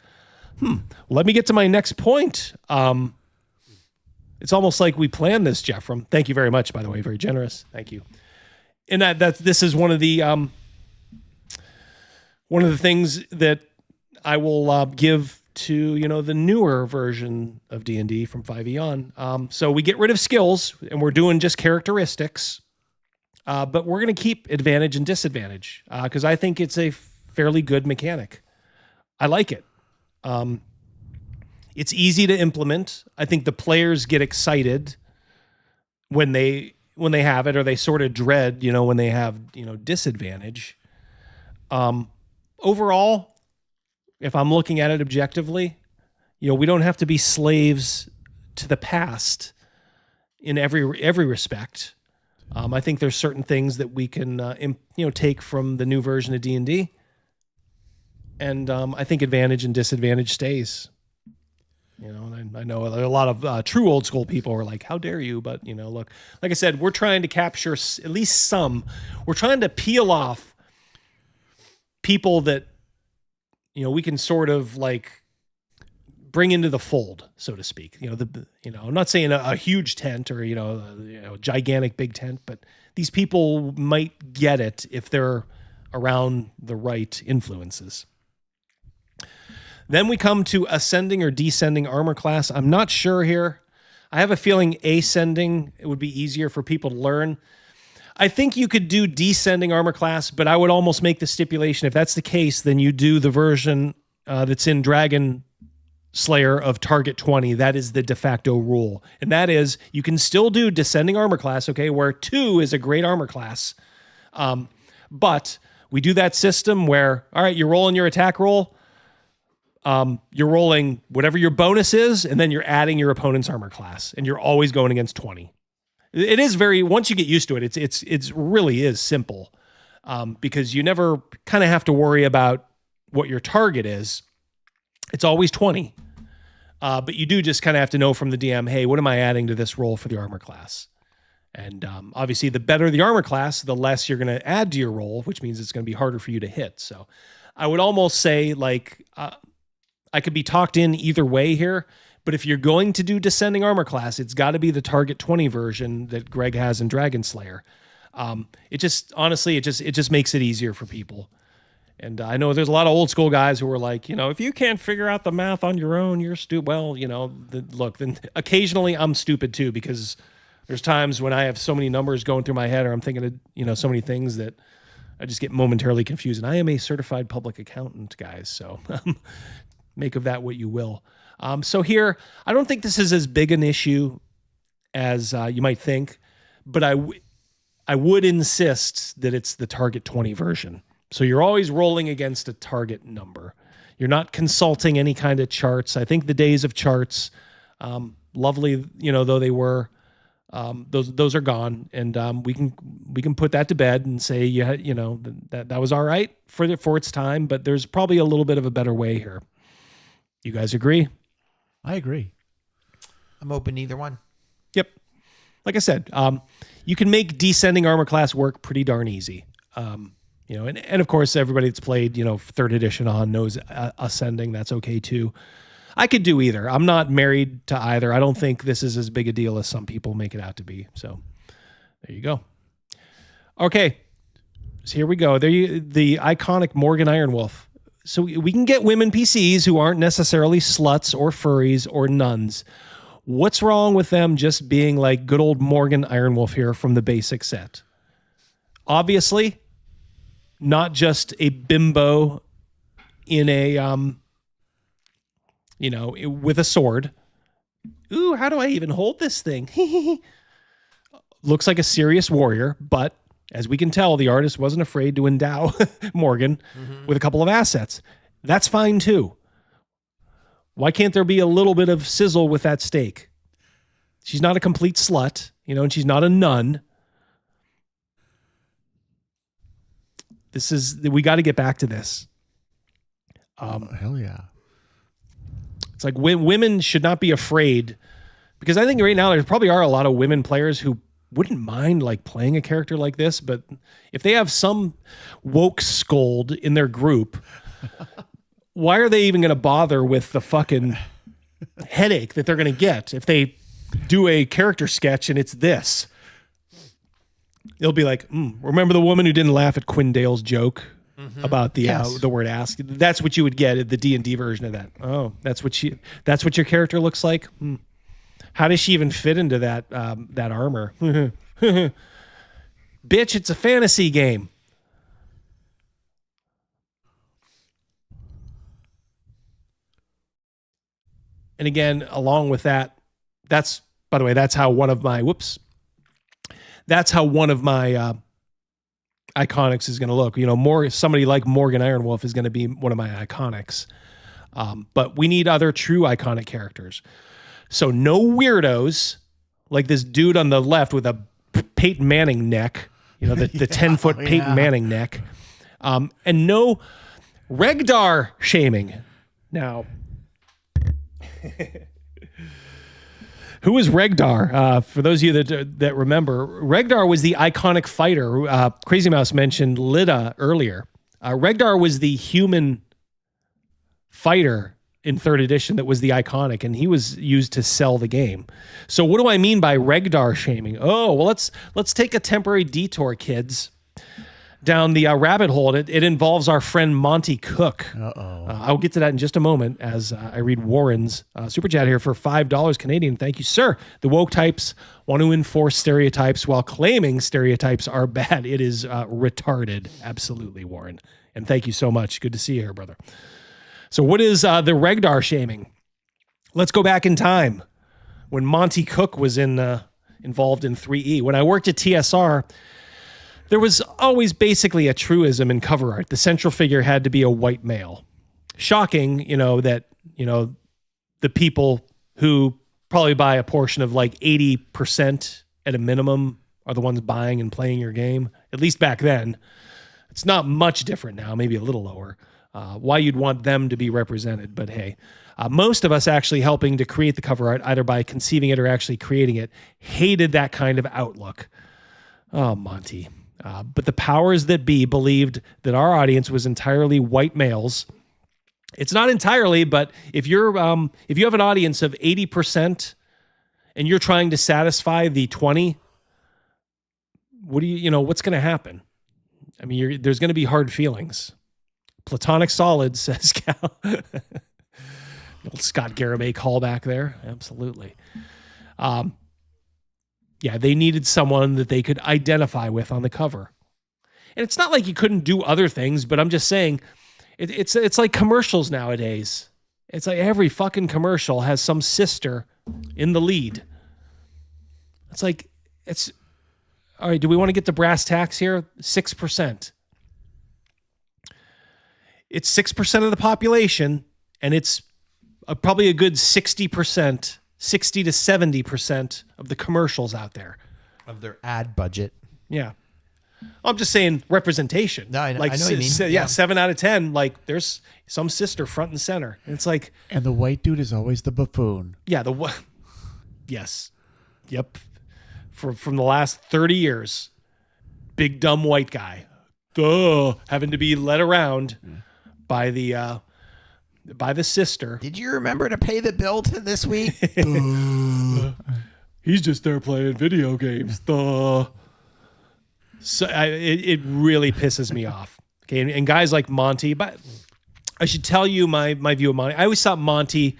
Let me get to my next point. It's almost like we planned this, Jeffrem. Thank you very much, by the way. Very generous. Thank you. And this is one of the things that I will give to the newer version of D&D from 5e on. So we get rid of skills and we're doing just characteristics, but we're going to keep advantage and disadvantage because I think it's a fairly good mechanic. I like it. It's easy to implement. I think the players get excited when they have it, or they sort of dread, when they have, disadvantage. Overall, if I'm looking at it objectively, we don't have to be slaves to the past in every respect. I think there's certain things that we can, take from the new version of D&D. And I think advantage and disadvantage stays. And I know a lot of true old school people are like, how dare you? But, look, like I said, we're trying to capture at least some. We're trying to peel off people that, we can sort of like bring into the fold, so to speak. I'm not saying a huge tent or, a gigantic big tent, but these people might get it if they're around the right influences. Then we come to ascending or descending armor class. I'm not sure here. I have a feeling ascending, it would be easier for people to learn. I think you could do descending armor class, but I would almost make the stipulation, if that's the case, then you do the version that's in Dragonslayer of target 20. That is the de facto rule. And that is, you can still do descending armor class, okay, where 2 is a great armor class. But we do that system where, all right, you're rolling your attack roll. You're rolling whatever your bonus is, and then you're adding your opponent's armor class, and you're always going against 20. It is once you get used to it, it's really is simple, because you never kind of have to worry about what your target is. It's always 20. But you do just kind of have to know from the DM, hey, what am I adding to this roll for the armor class? And obviously, the better the armor class, the less you're going to add to your roll, which means it's going to be harder for you to hit. So I would almost say, like, I could be talked in either way here, but if you're going to do descending armor class, it's got to be the target 20 version that Greg has in Dragonslayer. It just makes it easier for people. And I know there's a lot of old school guys who are like, if you can't figure out the math on your own, you're stupid. Well, look, then occasionally I'm stupid too, because there's times when I have so many numbers going through my head, or I'm thinking of, so many things that I just get momentarily confused. And I am a certified public accountant, guys. So make of that what you will. So here, I don't think this is as big an issue as you might think, but I would insist that it's the target 20 version. So you're always rolling against a target number. You're not consulting any kind of charts. I think the days of charts, lovely, though they were, those are gone, and we can put that to bed and say, that was all right for its time, but there's probably a little bit of a better way here. You guys agree? I agree. I'm open to either one. Yep. Like I said, you can make descending armor class work pretty darn easy. And of course, everybody that's played, 3rd edition on knows ascending. That's okay too. I could do either. I'm not married to either. I don't think this is as big a deal as some people make it out to be. So there you go. Okay. So here we go. The iconic Morgan Ironwolf. So we can get women PCs who aren't necessarily sluts or furries or nuns. What's wrong with them just being like good old Morgan Ironwolf here from the basic set? Obviously, not just a bimbo in a, with a sword. Ooh, how do I even hold this thing? Looks like a serious warrior, but as we can tell, the artist wasn't afraid to endow Morgan with a couple of assets. That's fine too. Why can't there be a little bit of sizzle with that steak? She's not a complete slut, and she's not a nun. We got to get back to this. Hell yeah. It's like women should not be afraid, because I think right now there probably are a lot of women players who wouldn't mind like playing a character like this, but if they have some woke scold in their group, why are they even going to bother with the fucking headache that they're going to get if they do a character sketch and it's this? It'll be like, remember the woman who didn't laugh at Quindale's joke about the word ask? That's what you would get at the D&D version of that. Oh, that's what your character looks like? How does she even fit into that armor? Bitch, it's a fantasy game. And again, along with that, that's how one of my iconics is going to look. Somebody like Morgan Ironwolf is going to be one of my iconics. But we need other true iconic characters. So no weirdos like this dude on the left with a Peyton Manning neck, the 10-foot Peyton Manning neck, and no Regdar shaming. Now, who is Regdar? For those of you that remember, Regdar was the iconic fighter. Crazy Mouse mentioned Lida earlier. Regdar was the human fighter in 3rd edition that was the iconic, and he was used to sell the game. So what do I mean by Regdar shaming? Oh, well, let's take a temporary detour, kids, down the rabbit hole. It involves our friend Monty Cook. I'll get to that in just a moment as I read Warren's super chat here for $5 Canadian. Thank you, sir. The woke types want to enforce stereotypes while claiming stereotypes are bad. It is retarded. Absolutely, Warren. And thank you so much. Good to see you here, brother. So what is the Regdar shaming? Let's go back in time when Monty Cook was involved in 3E. When I worked at TSR, there was always basically a truism in cover art. The central figure had to be a white male. Shocking, that, the people who probably buy a portion of like 80% at a minimum are the ones buying and playing your game. At least back then. It's not much different now, maybe a little lower. Why you'd want them to be represented, but hey. Most of us actually helping to create the cover art, either by conceiving it or actually creating it, hated that kind of outlook. Oh, Monty. But the powers that be believed that our audience was entirely white males. It's not entirely, but if you have an audience of 80% and you're trying to satisfy the 20, what's going to happen? I mean, there's going to be hard feelings. Platonic solid, says Cal. Old Scott Garibay callback there. Absolutely. They needed someone that they could identify with on the cover. And it's not like you couldn't do other things, but I'm just saying it's like commercials nowadays. It's like every fucking commercial has some sister in the lead. It's all right, do we want to get to brass tacks here? 6%. It's 6% of the population, and it's probably a good 60%, 60 to 70% of the commercials out there. Of their ad budget. Yeah. I'm just saying representation. No, I know what you mean. Yeah, 7 out of 10, like there's some sister front and center. And it's like... And the white dude is always the buffoon. Yeah, yes. Yep. From the last 30 years, big dumb white guy. Having to be led around by the sister. Did you remember to pay the bill this week? He's just there playing video games. So it really pisses me off. Okay, and guys like Monty, but I should tell you my view of Monty. I always thought Monty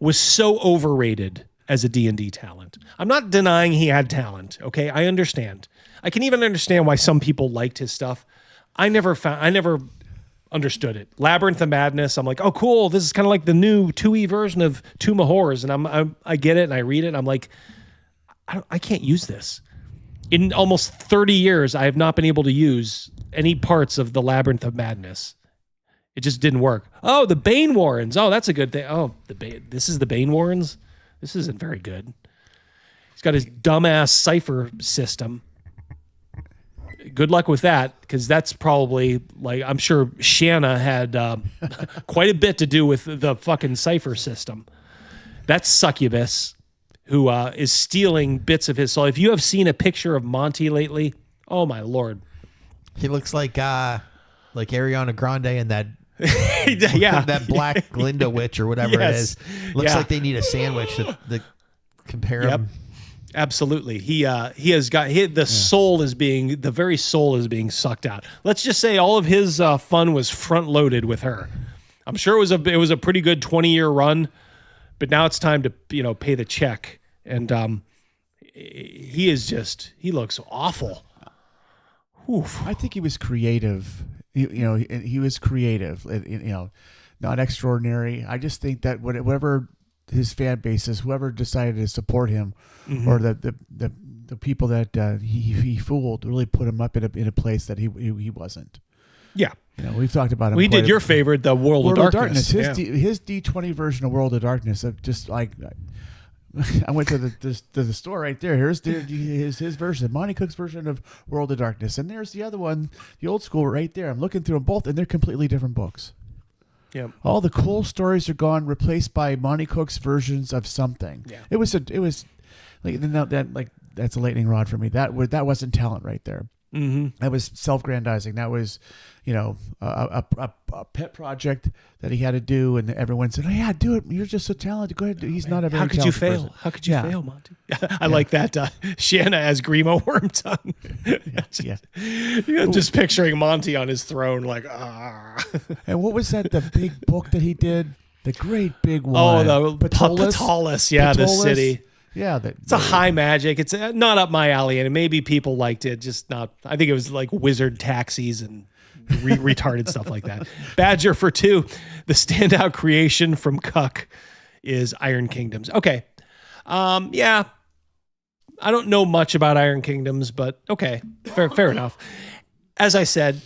was so overrated as a D&D talent. I'm not denying he had talent. Okay, I understand. I can even understand why some people liked his stuff. I never understood it. Labyrinth of Madness. I'm like, oh, cool. This is kind of like the new 2E version of Tomb of Horrors, and I get it and I read it. And I'm like, I can't use this. In almost 30 years, I have not been able to use any parts of the Labyrinth of Madness. It just didn't work. Oh, the Bane Warrens. Oh, that's a good thing. Oh, this is the Bane Warrens. This isn't very good. He's got his dumbass cipher system. Good luck with that, because that's probably, like, I'm sure Shanna had quite a bit to do with the fucking cipher system. That's Succubus, who is stealing bits of his soul. If you have seen a picture of Monty lately, oh my Lord. He looks like Ariana Grande and that yeah. that black Glinda witch or whatever it is. Looks like they need a sandwich to compare them. Absolutely. He has got the soul is being, the very soul is being sucked out. Let's just say all of his fun was front loaded with her. I'm sure it was a pretty good 20-year run, but now it's time to, pay the check. And he looks awful. Oof. I think he was creative. He was creative, not extraordinary. I just think that whatever his fan base is, whoever decided to support him, or the people that he fooled, really put him up in a place that he wasn't. Yeah. You know, we've talked about him. We did your favorite, the World of Darkness. His D20 version of World of Darkness, just like I went to the store right there. Here's his version, Monty Cook's version of World of Darkness, and there's the other one, the old school right there. I'm looking through them both, and they're completely different books. Yeah. All the cool stories are gone, replaced by Monty Cook's versions of something. Yeah. It was like that's a lightning rod for me. That wasn't talent right there. Mm-hmm. That was self-grandizing. That was, a pet project that he had to do, and everyone said, "Oh yeah, do it. You're just so talented. Go ahead." He's not a very How could you talented fail? person. How could you fail, Monty? I like that. Shanna as Grimo Wormtongue. Just picturing Monty on his throne, like ah. And what was that? The big book that he did, the great big one. Oh, the Patalis. Yeah, the city. Yeah, it's a high magic. It's not up my alley, and maybe people liked it, just not. I think it was like wizard taxis and retarded stuff like that. Badger for 2. The standout creation from Cuck is Iron Kingdoms. Okay, yeah, I don't know much about Iron Kingdoms, but okay, fair enough. As I said,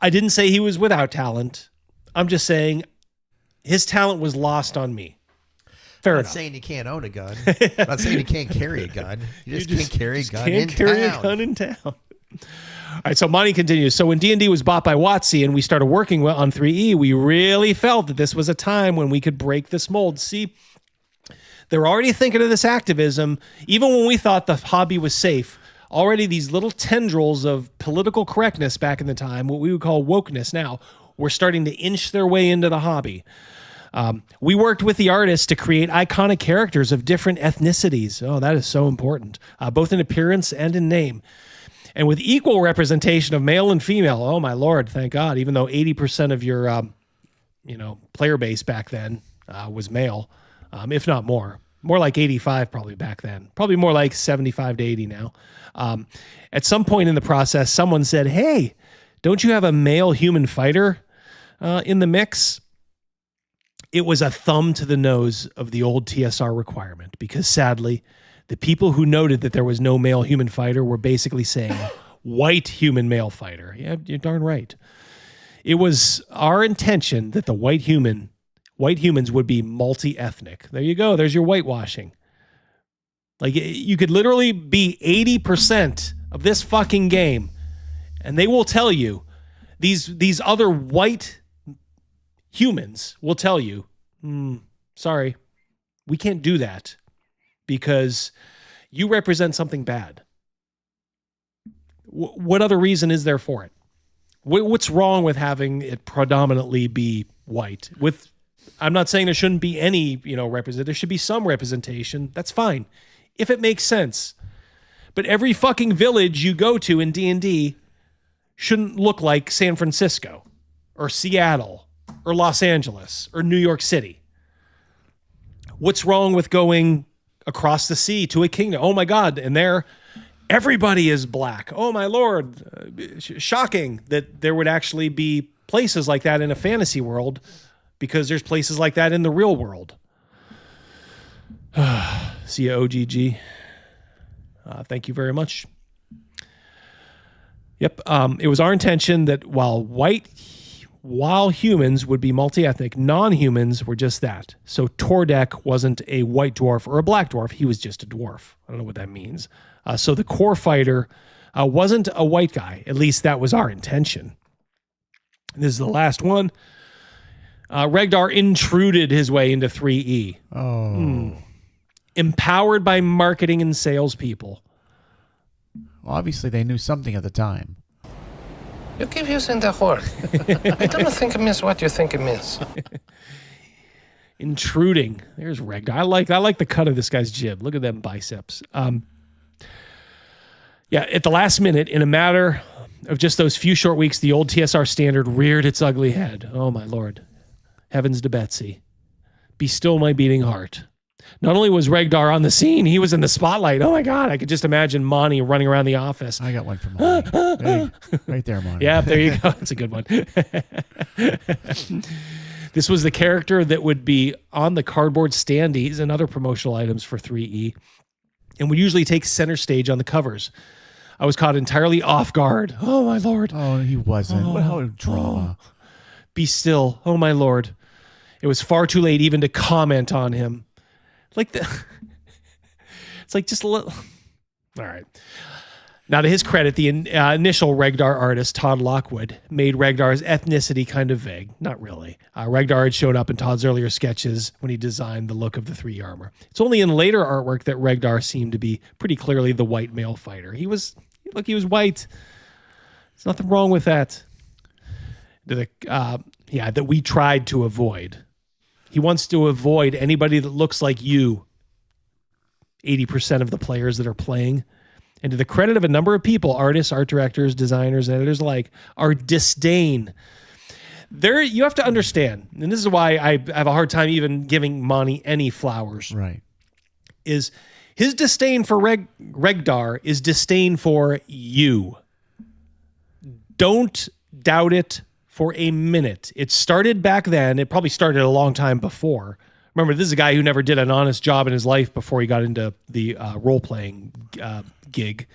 I didn't say he was without talent. I'm just saying his talent was lost on me. Fair enough. I'm not saying you can't own a gun. I'm not saying you can't carry a gun. You just can't carry a gun can't carry a gun in town. All right, so Monty continues. So when D&D was bought by WotC and we started working on 3E, we really felt that this was a time when we could break this mold. See, they were already thinking of this activism. Even when we thought the hobby was safe, already these little tendrils of political correctness back in the time, what we would call wokeness now, were starting to inch their way into the hobby. We worked with the artists to create iconic characters of different ethnicities. Oh, that is so important, both in appearance and in name. And with equal representation of male and female. Oh, my Lord, thank God. Even though 80% of your, player base back then was male, if not more. More like 85 probably back then. Probably more like 75 to 80 now. At some point in the process, someone said, hey, don't you have a male human fighter in the mix? It was a thumb to the nose of the old TSR requirement because sadly, the people who noted that there was no male human fighter were basically saying white human male fighter. Yeah, you're darn right. It was our intention that the white humans would be multi-ethnic. There you go. There's your whitewashing. Like you could literally be 80% of this fucking game and they will tell you these other white humans will tell you, sorry, we can't do that because you represent something bad. What other reason is there for it? What's wrong with having it predominantly be white? I'm not saying there shouldn't be any, there should be some representation. That's fine if it makes sense. But every fucking village you go to in D&D shouldn't look like San Francisco or Seattle or Los Angeles or New York City. What's wrong with going across the sea to a kingdom? Oh my God. And there, everybody is black. Oh my Lord. Shocking that there would actually be places like that in a fantasy world because there's places like that in the real world. See you, OGG. Thank you very much. Yep. It was our intention that while humans would be multi-ethnic, non-humans were just that. So Tordek wasn't a white dwarf or a black dwarf. He was just a dwarf. I don't know what that means. So the core fighter wasn't a white guy. At least that was our intention. This is the last one. Regdar intruded his way into 3E. Oh. Empowered by marketing and salespeople. Well, obviously, they knew something at the time. You keep using the word. I don't think it means what you think it means. Intruding. There's Regdar. I like the cut of this guy's jib. Look at them biceps. Yeah, at the last minute, in a matter of just those few short weeks, the old TSR standard reared its ugly head. Oh, my Lord. Heavens to Betsy. Be still my beating heart. Not only was Regdar on the scene, he was in the spotlight. Oh, my God. I could just imagine Monty running around the office. I got one for Monty. Hey, right there, Monty. Yeah, there you go. It's a good one. This was the character that would be on the cardboard standees and other promotional items for 3E and would usually take center stage on the covers. I was caught entirely off guard. Oh, my lord. Oh, he wasn't. What how drama. Be still. Oh, my lord. It was far too late even to comment on him. Like it's like just a little. All right. Now, to his credit, the initial Regdar artist, Todd Lockwood, made Regdar's ethnicity kind of vague. Not really. Regdar had shown up in Todd's earlier sketches when he designed the look of the 3 armor. It's only in later artwork that Regdar seemed to be pretty clearly the white male fighter. He was white. There's nothing wrong with that. That we tried to avoid. He wants to avoid anybody that looks like you, 80% of the players that are playing. And to the credit of a number of people, artists, art directors, designers, editors alike, our disdain. You have to understand, and this is why I have a hard time even giving Monty any flowers. Right. Is his disdain for Regdar is disdain for you. Don't doubt it for a minute. It started back then. It probably started a long time before. Remember, this is a guy who never did an honest job in his life before he got into the role-playing gig.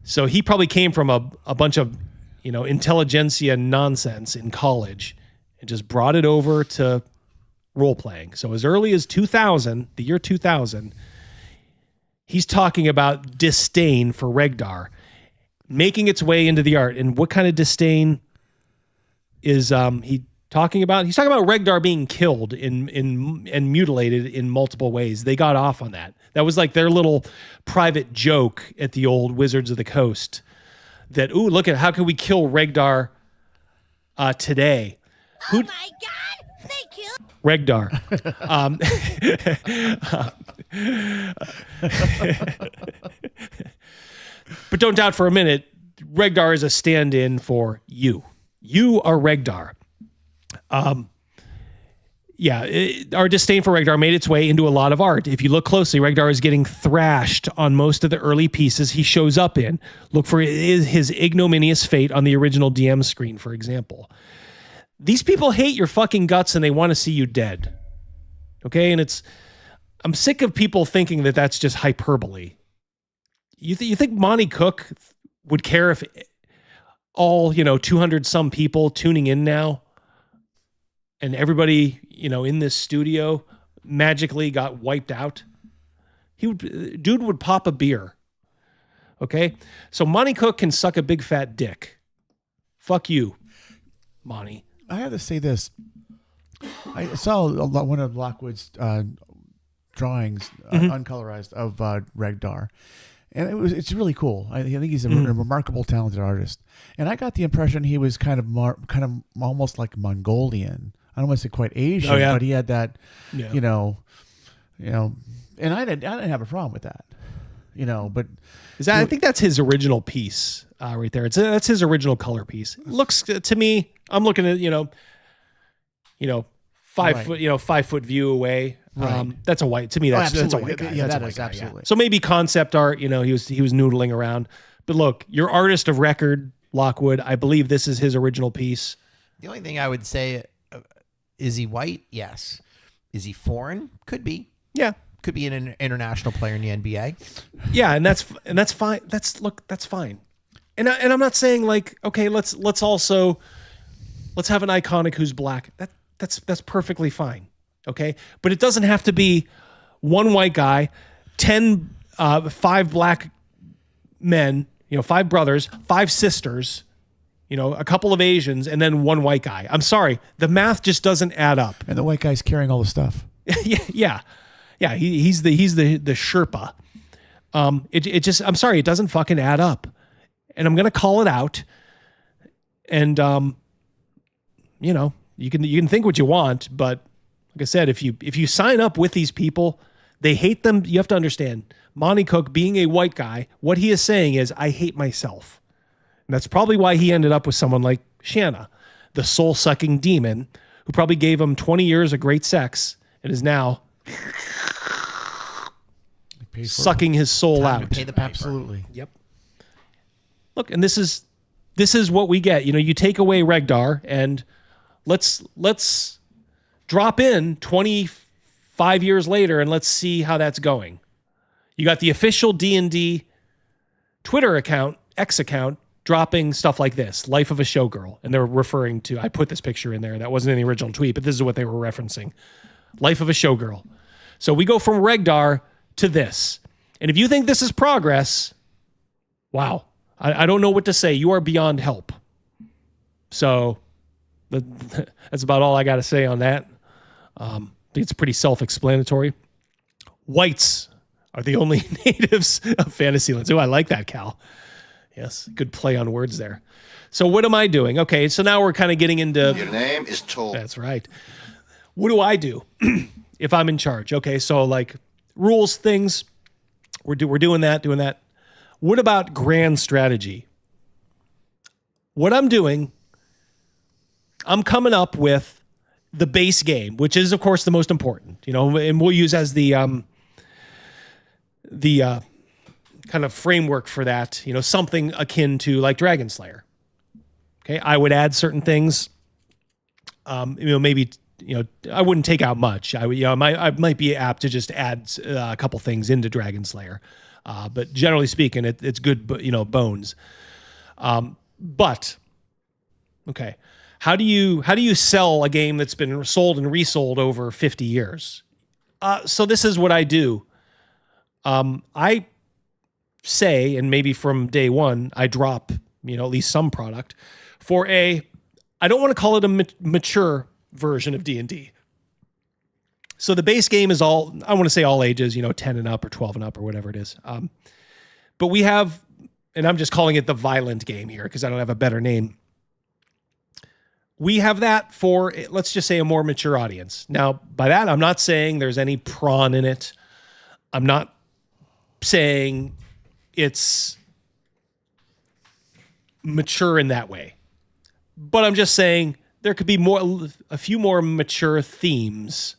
So he probably came from a bunch of, intelligentsia nonsense in college and just brought it over to role-playing. So as early as 2000, the year 2000, he's talking about disdain for Regdar making its way into the art. And what kind of disdain is he talking about? He's talking about Regdar being killed and mutilated in multiple ways. They got off on that. That was like their little private joke at the old Wizards of the Coast. That, ooh, look at how can we kill Regdar today? Oh my God! They killed Regdar. But don't doubt for a minute, Regdar is a stand-in for you. You are Regdar. Our disdain for Regdar made its way into a lot of art. If you look closely, Regdar is getting thrashed on most of the early pieces he shows up in. Look for his ignominious fate on the original DM screen, for example. These people hate your fucking guts and they want to see you dead. Okay? And I'm sick of people thinking that that's just hyperbole. You think Monty Cook would care if all, 200 some people tuning in now and everybody, in this studio magically got wiped out? Dude would pop a beer. Okay? So Monty Cook can suck a big fat dick. Fuck you, Monty. I have to say this. I saw one of Lockwood's drawings, uncolorized, of Regdar. And it's really cool. I think he's a remarkable, talented artist. And I got the impression he was kind of almost like Mongolian. I don't want to say quite Asian, but he had that, and I didn't have a problem with that, but I think that's his original piece right there. That's his original color piece. It looks to me, I'm looking at, 5 foot, 5 foot view away. Right. That's a white, to me, that's a white guy. Yeah, that's that is absolutely. Yeah. So maybe concept art, he was noodling around, but look, your artist of record, Lockwood, I believe this is his original piece. The only thing I would say, is he white? Yes. Is he foreign? Could be. Yeah. Could be an international player in the NBA. Yeah, and that's fine. That's fine. And I'm not saying like, okay, let's have an iconic who's black. That's perfectly fine. Okay? But it doesn't have to be one white guy, 5 black men, 5 brothers, 5 sisters, a couple of Asians, and then 1 white guy. I'm sorry. The math just doesn't add up. And the white guy's carrying all the stuff. Yeah. He's the Sherpa. It just, I'm sorry. It doesn't fucking add up. And I'm going to call it out. And, you can think what you want, but like I said, if you sign up with these people, they hate them. You have to understand, Monty Cook being a white guy, what he is saying is, I hate myself. And that's probably why he ended up with someone like Shanna, the soul-sucking demon, who probably gave him 20 years of great sex and is now sucking his soul out. Pay the piper. Absolutely. Yep. Look, and this is what we get. You take away Regdar and let's drop in 25 years later and let's see how that's going. You got the official D&D Twitter account, X account, dropping stuff like this, Life of a Showgirl. And they're referring to, I put this picture in there. That wasn't in the original tweet, but this is what they were referencing. Life of a Showgirl. So we go from Regdar to this. And if you think this is progress, wow. I don't know what to say. You are beyond help. So that's about all I got to say on that. I think it's pretty self-explanatory. Whites are the only natives of Fantasylands. Oh, I like that, Cal. Yes, good play on words there. So what am I doing? Okay, so now we're kind of getting into... Your name is Toll. That's right. What do I do if I'm in charge? Okay, so like rules, things, we're doing that. What about grand strategy? What I'm doing, I'm coming up with the base game, which is, of course, the most important, and we'll use as the kind of framework for that, something akin to like Dragonslayer. Okay, I would add certain things. Maybe I wouldn't take out much. I might be apt to just add a couple things into Dragonslayer, but generally speaking, it's good, bones. But okay, how do you sell a game that's been sold and resold over 50 years? So this is what I do. I say, and maybe from day one, I drop, at least some product for I don't want to call it a mature version of D&D. So the base game is I want to say all ages, 10 and up or 12 and up or whatever it is. But we have, and I'm just calling it the violent game here because I don't have a better name. We have that for, let's just say, a more mature audience. Now, by that, I'm not saying there's any prawn in it. I'm not saying it's mature in that way. But I'm just saying there could be a few more mature themes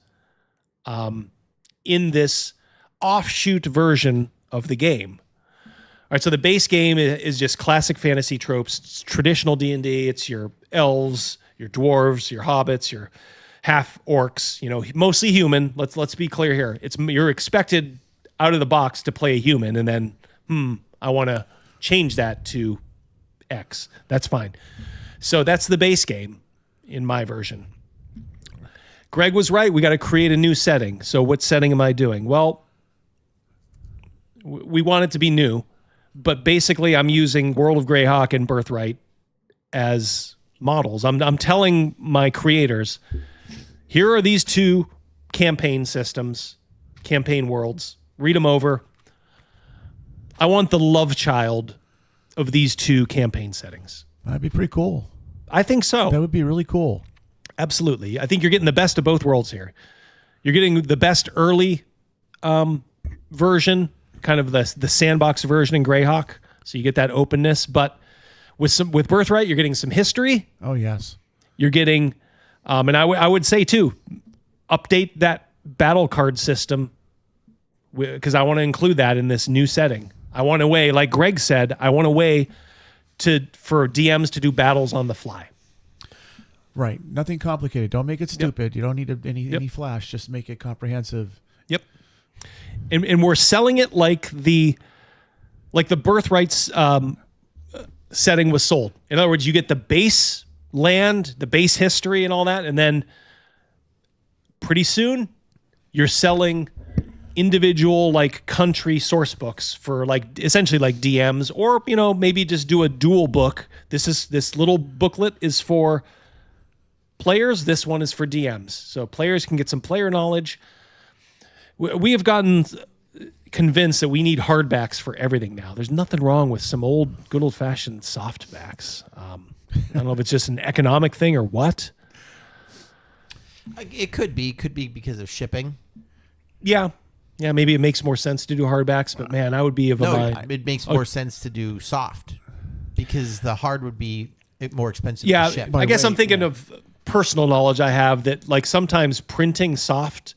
in this offshoot version of the game. All right, so the base game is just classic fantasy tropes. It's traditional D&D. It's your elves, your dwarves, your hobbits, your half orcs. Mostly human. Let's be clear here. You're expected out of the box to play a human, and then I want to change that to X. That's fine. So that's the base game in my version. Greg was right. We got to create a new setting. So what setting am I doing? Well, we want it to be new, but basically I'm using World of Greyhawk and Birthright as models. I'm telling my creators, here are these two campaign systems, campaign worlds. Read them over. I want the love child of these two campaign settings. That'd be pretty cool. I think so. That would be really cool. Absolutely. I think you're getting the best of both worlds here. You're getting the best early version, kind of the sandbox version in Greyhawk. So you get that openness, but with Birthright, you're getting some history. Oh, yes. You're getting, and I would say too, update that battle card system because I want to include that in this new setting. I want a way, like Greg said, I want a way for DMs to do battles on the fly. Right. Nothing complicated. Don't make it stupid. Yep. You don't need any flash. Just make it comprehensive. Yep. And we're selling it like the Birthrights setting was sold. In other words, you get the base land, the base history and all that, and then pretty soon you're selling individual like country source books for like essentially like DMs, or maybe just do a dual book. This little booklet is for players, this one is for DMs, so players can get some player knowledge. We have gotten convinced that we need hardbacks for everything now. There's nothing wrong with some good old-fashioned softbacks. I don't know if it's just an economic thing or what. It could be because of shipping. Yeah, maybe it makes more sense to do hardbacks, but man, I would be of a mind. It makes more sense to do soft because the hard would be more expensive to ship. I guess I'm thinking of personal knowledge I have that like sometimes printing soft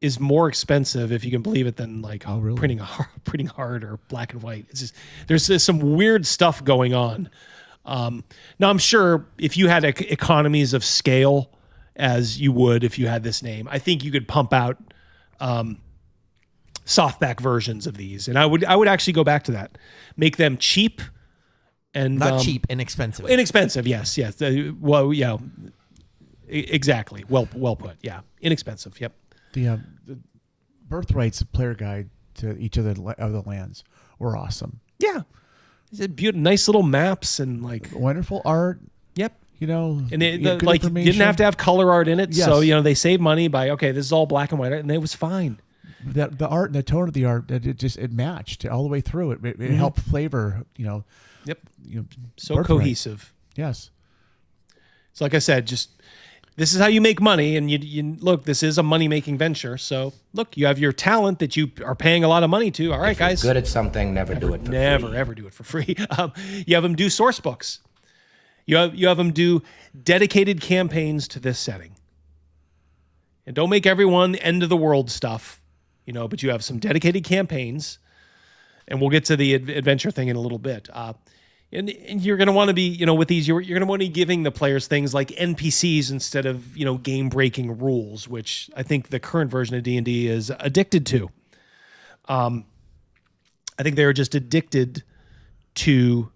is more expensive, if you can believe it, than like printing hard or black and white. It's just there's some weird stuff going on. Now I'm sure if you had economies of scale, as you would if you had this name, I think you could pump out softback versions of these. And I would actually go back to that. Make them cheap and not cheap, inexpensive. Inexpensive, yes. Well, yeah, exactly. Well put. Yeah, inexpensive. Yep. The Birthrights player guide to each of the lands were awesome. Yeah, it's beautiful, nice little maps and like wonderful art. Yep. You know, and you didn't have to have color art in it, yes. So they saved money by this is all black and white, and it was fine. The art and the tone of the art, it matched all the way through. It helped flavor. Yep. So Birthright. cohesive. Yes. So like I said, just this is how you make money, and you look. This is a money making venture. So look, you have your talent that you are paying a lot of money to. All right, guys. Good at something, never do it. Never ever do it for free. You have them do source books. You have them do dedicated campaigns to this setting. And don't make everyone end of the world stuff, but you have some dedicated campaigns, and we'll get to the adventure thing in a little bit. And you're going to want to be, with these, you're going to want to be giving the players things like NPCs instead of, game-breaking rules, which I think the current version of D&D is addicted to. I think they're just addicted to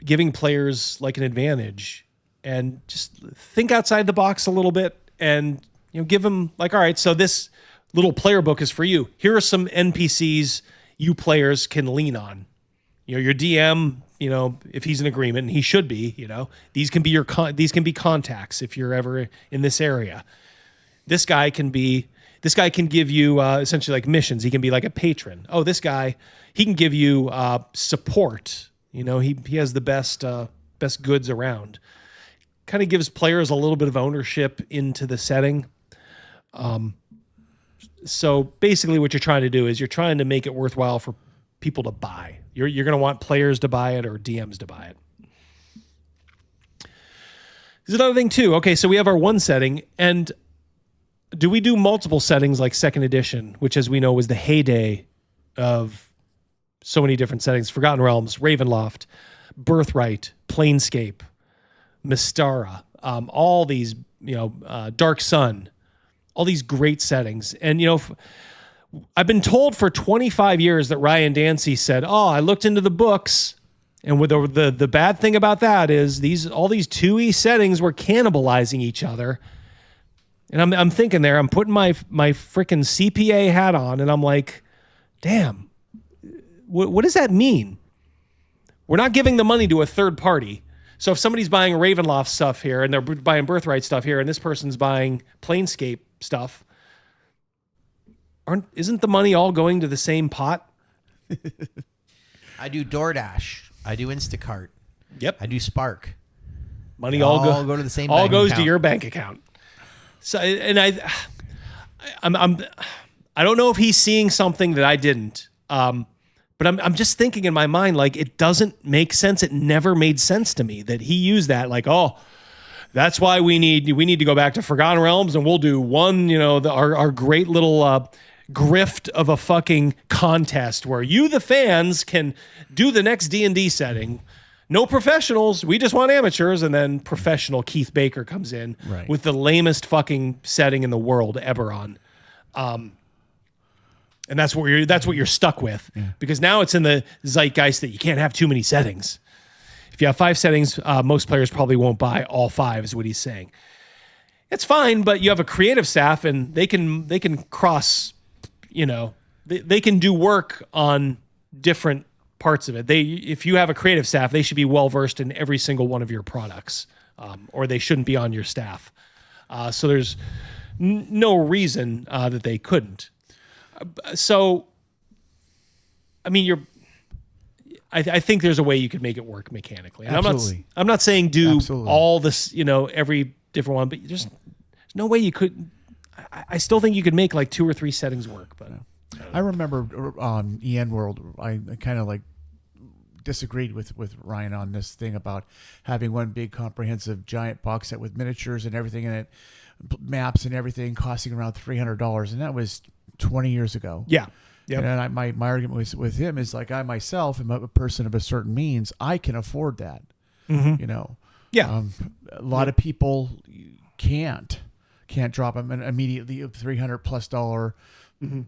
giving players like an advantage, and just think outside the box a little bit, and give them like, all right, so this little player book is for you. Here are some NPCs you players can lean on. Your DM, if he's in agreement, and he should be, these can be these can be contacts if you're ever in this area. This guy can give you essentially like missions. He can be like a patron. Oh, this guy, he can give you support. He has the best goods around. Kind of gives players a little bit of ownership into the setting. So basically what you're trying to do is you're trying to make it worthwhile for people to buy. You're going to want players to buy it or DMs to buy it. There's another thing too. Okay, so we have our one setting, and do we do multiple settings like second edition, which as we know was the heyday of so many different settings? Forgotten Realms, Ravenloft, Birthright, Planescape, Mystara, all these, Dark Sun, all these great settings. And, I've been told for 25 years that Ryan Dancy said, oh, I looked into the books, and with the bad thing about that is all these 2E settings were cannibalizing each other. And I'm thinking there, I'm putting my freaking CPA hat on, and I'm like, damn, what does that mean? We're not giving the money to a third party. So if somebody's buying Ravenloft stuff here, and they're buying Birthright stuff here, and this person's buying Planescape stuff, isn't the money all going to the same pot? I do DoorDash. I do Instacart. Yep. I do Spark. Money all go to the same. All bank goes account. to your bank account. So, and I don't know if he's seeing something that I didn't. But I'm just thinking in my mind, like, it doesn't make sense. It never made sense to me that he used that. Like, oh, that's why we need to go back to Forgotten Realms, and we'll do one, our great little grift of a fucking contest where you, the fans, can do the next D&D setting. No professionals. We just want amateurs. And then professional Keith Baker comes in with the lamest fucking setting in the world, Eberron. And that's what you're stuck with, because now it's in the zeitgeist that you can't have too many settings. If you have 5 settings, most players probably won't buy all 5, is what he's saying. It's fine, but you have a creative staff, and they can cross, they can do work on different parts of it. If you have a creative staff, they should be well versed in every single one of your products, or they shouldn't be on your staff. So there's no reason that they couldn't. So, I mean, I think there's a way you could make it work mechanically. And Absolutely. I'm not saying do Absolutely. all this, every different one, but there's no way you could. I still think you could make like 2 or 3 settings work. But I remember EN World, I kind of like disagreed with Ryan on this thing about having one big comprehensive giant box set with miniatures and everything in it, maps and everything, costing around $300, and that was 20 years ago. Yeah. Yep. And my argument with him is like, I myself am a person of a certain means. I can afford that. Mm-hmm. Yeah. A lot of people can't drop them immediately $300+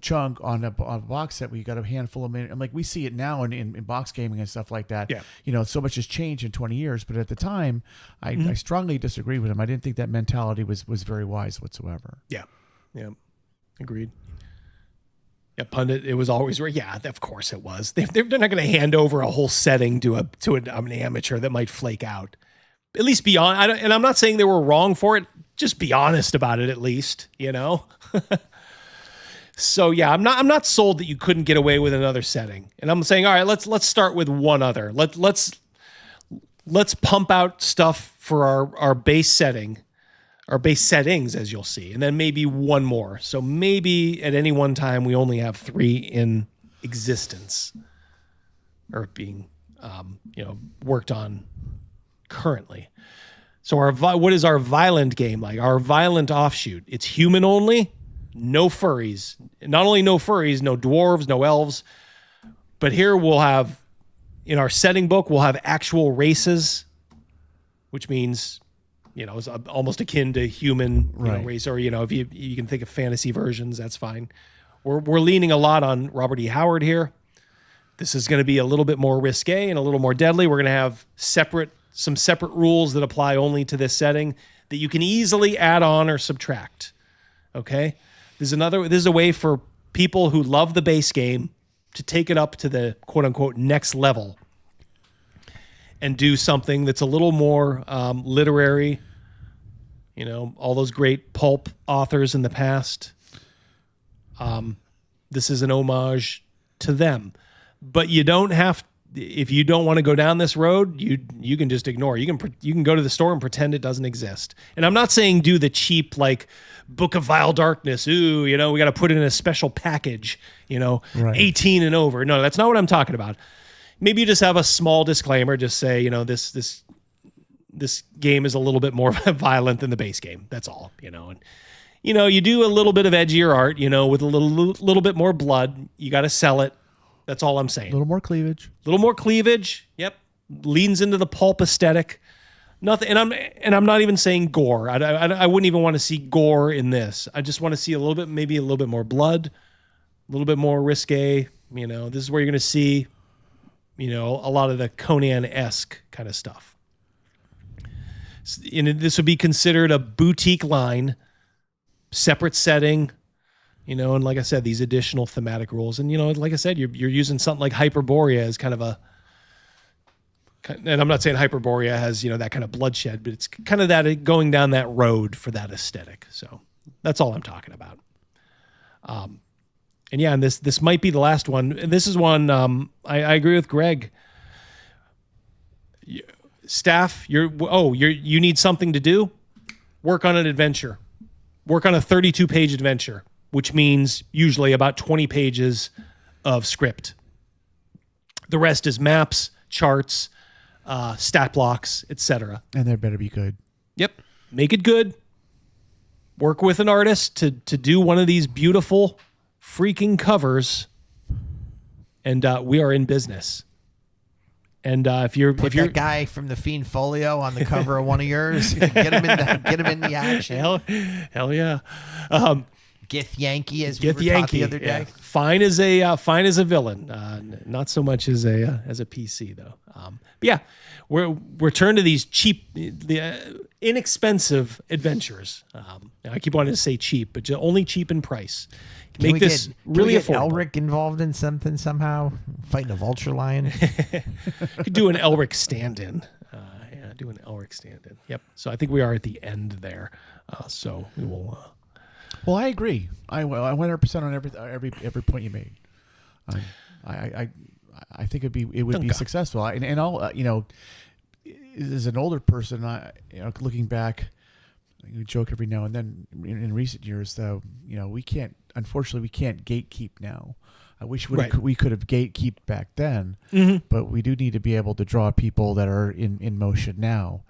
chunk on a box set where you got a handful of minutes. And like we see it now in box gaming and stuff like that. Yeah. So much has changed in 20 years. But at the time, I strongly disagree with him. I didn't think that mentality was very wise whatsoever. Yeah. Agreed. Yeah, Pundit, it was always right. Yeah, of course it was. They're not going to hand over a whole setting to an amateur that might flake out. At least be on. And I'm not saying they were wrong for it. Just be honest about it, at least. So yeah, I'm not sold that you couldn't get away with another setting. And I'm saying, all right, let's start with one other. Let's pump out stuff for our base setting, our base settings, as you'll see, and then maybe one more. So maybe at any one time we only have 3 in existence or being worked on currently. So what is our violent game like? Our violent offshoot. It's human only. No furries. Not only no furries, no dwarves, no elves, but here we'll have, in our setting book, we'll have actual races, which means, it's almost akin to human race, or, if you can think of fantasy versions, that's fine. We're leaning a lot on Robert E. Howard here. This is going to be a little bit more risque and a little more deadly. We're going to have some separate rules that apply only to this setting that you can easily add on or subtract. Okay? This is a way for people who love the base game to take it up to the quote unquote next level and do something that's a little more literary. All those great pulp authors in the past. This is an homage to them. But you don't have, if you don't want to go down this road, you can just ignore it. You can go to the store and pretend it doesn't exist. And I'm not saying do the cheap, like, Book of Vile Darkness. Ooh, we got to put it in a special package, 18 and over. No, that's not what I'm talking about. Maybe you just have a small disclaimer. Just say, this game is a little bit more violent than the base game. That's all, And, you do a little bit of edgier art, with a little bit more blood. You got to sell it. That's all I'm saying. A little more cleavage. Yep. Leans into the pulp aesthetic. Nothing, and I'm not even saying gore. I wouldn't even want to see gore in this. I just want to see maybe a little bit more blood, a little bit more risque. This is where you're going to see, a lot of the Conan-esque kind of stuff. And this would be considered a boutique line, separate setting, and like I said, these additional thematic rules. And, like I said, you're using something like Hyperborea as kind of and I'm not saying Hyperborea has, that kind of bloodshed, but it's kind of that going down that road for that aesthetic. So that's all I'm talking about. And this might be the last one. And this is one, I agree with Greg. Staff, you need something to do? Work on an adventure. Work on a 32-page adventure, which means usually about 20 pages of script. The rest is maps, charts, stat blocks, etc. And they better be good. Yep. Make it good. Work with an artist to do one of these beautiful freaking covers. And we are in business. And if you're that guy from the Fiend Folio on the cover of one of yours, get him in the action. Hell yeah. Gith Yankee, as we were taught the other day. Yeah. Fine as a villain, not so much as a PC though. But yeah, we're turned to these cheap, inexpensive adventures. I keep wanting to say cheap, but only cheap in price. Make this really affordable. Elric involved in something somehow, fighting a vulture lion. Could do an Elric stand-in. Do an Elric stand-in. Yep. So I think we are at the end there. So we will. Well, I agree. I 100% on every point you made. I think it would be successful. And I'll as an older person, looking back, I joke every now and then. In recent years, though, we can't. Unfortunately, we can't gatekeep now. I wish we could have gatekeeped back then, but we do need to be able to draw people that are in motion now,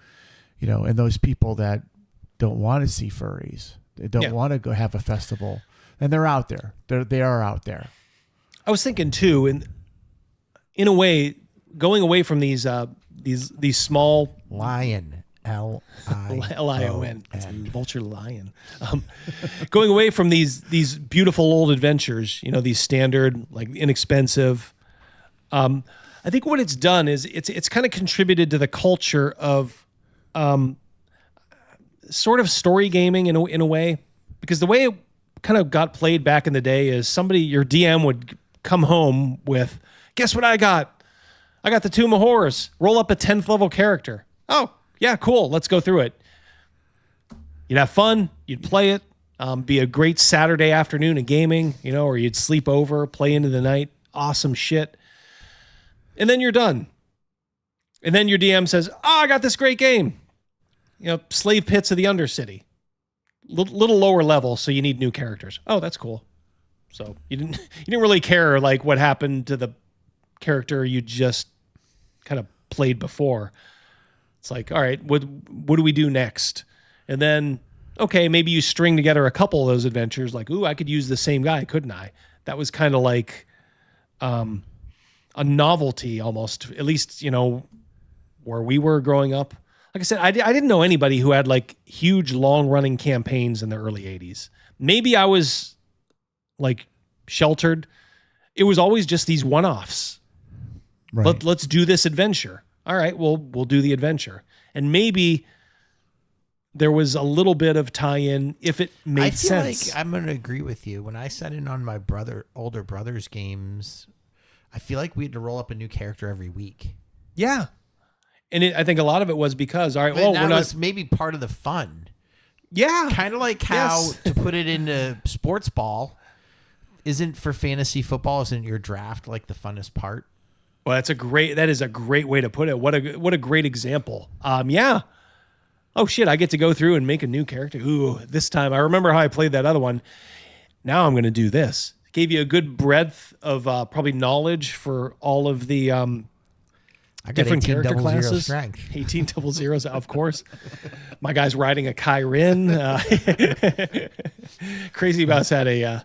and those people that don't want to see furries. They don't want to go have a festival, and they're out there. They are out there. I was thinking too, in a way, going away from these small lion. Lion. It's Vulture Lion. Going away from these beautiful old adventures, these standard, like inexpensive. I think what it's done is it's kind of contributed to the culture of sort of story gaming in a way, because the way it kind of got played back in the day is your DM would come home with, guess what I got? I got the Tomb of Horrors. Roll up a 10th level character. Oh, yeah, cool. Let's go through it. You'd have fun. You'd play it. Be a great Saturday afternoon of gaming, or you'd sleep over, play into the night. Awesome shit. And then you're done. And then your DM says, I got this great game. Slave Pits of the Undercity. Little lower level, so you need new characters. Oh, that's cool. So you didn't really care like what happened to the character you just kind of played before. It's like, all right, what do we do next? And then, okay, maybe you string together a couple of those adventures. Like, ooh, I could use the same guy, couldn't I? That was kind of like a novelty almost. At least where we were growing up. Like I said, I didn't know anybody who had like huge long-running campaigns in the early 80s. Maybe I was like sheltered. It was always just these one-offs. Right. Let's do this adventure. All right, well, we'll do the adventure. And maybe there was a little bit of tie-in if it made sense. Like I'm going to agree with you. When I sat in on my older brother's games, I feel like we had to roll up a new character every week. Yeah. And I think a lot of it was because, all right, that was maybe part of the fun. Yeah. Kind of like how, to put it into sports ball, for fantasy football, isn't your draft like the funnest part? Well, that is a great way to put it. What a great example. Yeah. Oh shit, I get to go through and make a new character. Ooh, this time I remember how I played that other one. Now I'm going to do this. Gave you a good breadth of probably knowledge for all of the I got different 18 character classes. Strength. 18 double zeros, of course. My guy's riding a Kyrin. Crazy Mouse had a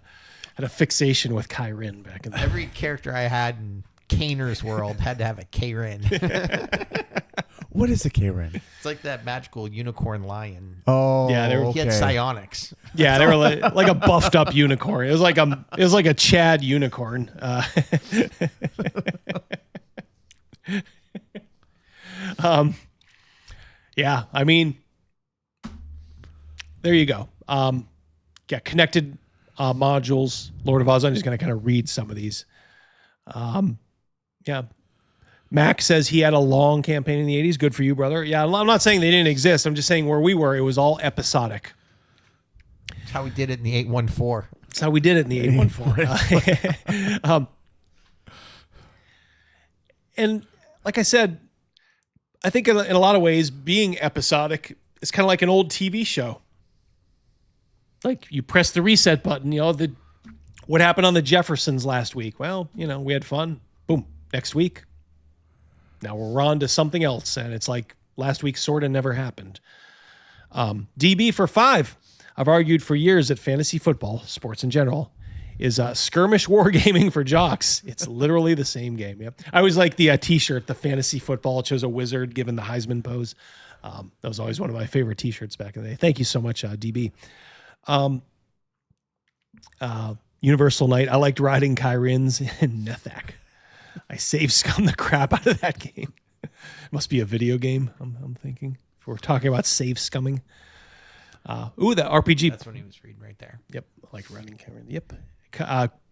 fixation with Kyrin back in the Every character I had in Kaner's world had to have a Kyrin. What is a Kyrin? It's like that magical unicorn lion. Oh, yeah, he had psionics. Yeah, they were like a buffed up unicorn. It was like a Chad unicorn. Yeah, I mean, there you go. Yeah, connected modules. Lord of Oz. I'm just going to kind of read some of these. Yeah. Mac says he had a long campaign in the 80s. Good for you, brother. Yeah, I'm not saying they didn't exist. I'm just saying where we were, it was all episodic. That's how we did it in the 814. That's how we did it in the 814. And like I said, I think in a lot of ways, being episodic is kind of like an old TV show. Like you press the reset button, what happened on the Jeffersons last week? Well, we had fun. Boom. Next week. Now we're on to something else. And it's like last week sort of never happened. DB for 5. I've argued for years that fantasy football, sports in general, is skirmish wargaming for jocks. It's literally the same game. Yep. I always like the t-shirt, the fantasy football. It shows a wizard given the Heisman pose. That was always one of my favorite t-shirts back in the day. Thank you so much, DB. Universal Knight. I liked riding Kyrins and Nethak. I save scum the crap out of that game. Must be a video game, I'm thinking. If we're talking about save scumming. The RPG. That's what he was reading right there. Yep. I like riding Kyrin. Yep.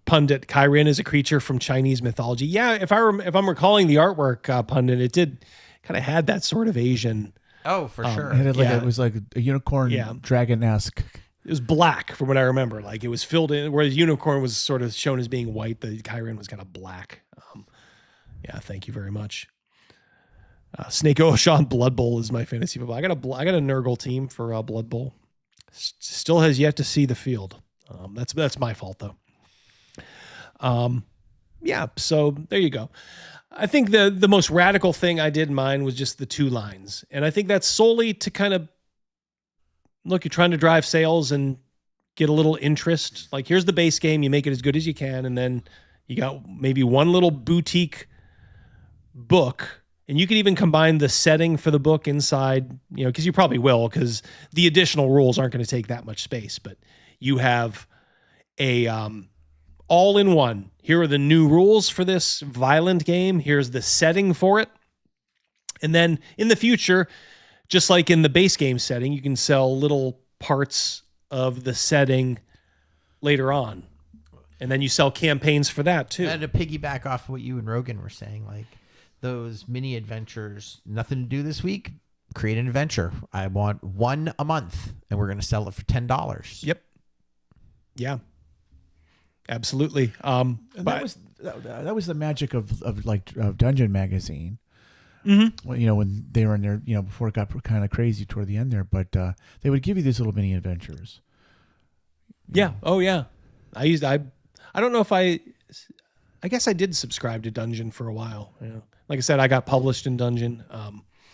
Pundit. Kyrin is a creature from Chinese mythology. Yeah, if I'm recalling the artwork, Pundit, it did kind of had that sort of Asian. Oh, for sure. It was like a unicorn dragon-esque. It was black from what I remember. Like it was filled in, whereas unicorn was sort of shown as being white. The Kyrin was kind of black. Yeah, thank you very much. Snake Ocean Blood Bowl is my fantasy football. I got a Nurgle team for Blood Bowl. Still has yet to see the field. That's my fault though. Yeah, so there you go. I think the most radical thing I did in mine was just the 2 lines. And I think that's solely to kind of look, you're trying to drive sales and get a little interest. Like here's the base game, you make it as good as you can, and then you got maybe one little boutique book And you could even combine the setting for the book inside, because you probably will, because the additional rules aren't going to take that much space. But you have a all-in-one. Here are the new rules for this violent game. Here's the setting for it. And then in the future, just like in the base game setting, you can sell little parts of the setting later on. And then you sell campaigns for that too. And to piggyback off what you and Rogan were saying, like those mini adventures, nothing to do this week, create an adventure. I want one a month, and we're going to sell it for $10. Yep. Yeah. Absolutely. And that was the magic of Dungeon Magazine. Mm-hmm. Well, when they were in there, before it got kind of crazy toward the end there, but they would give you these little mini adventures. Yeah. Oh yeah. I don't know if I guess I did subscribe to Dungeon for a while. Like I said, I got published in Dungeon.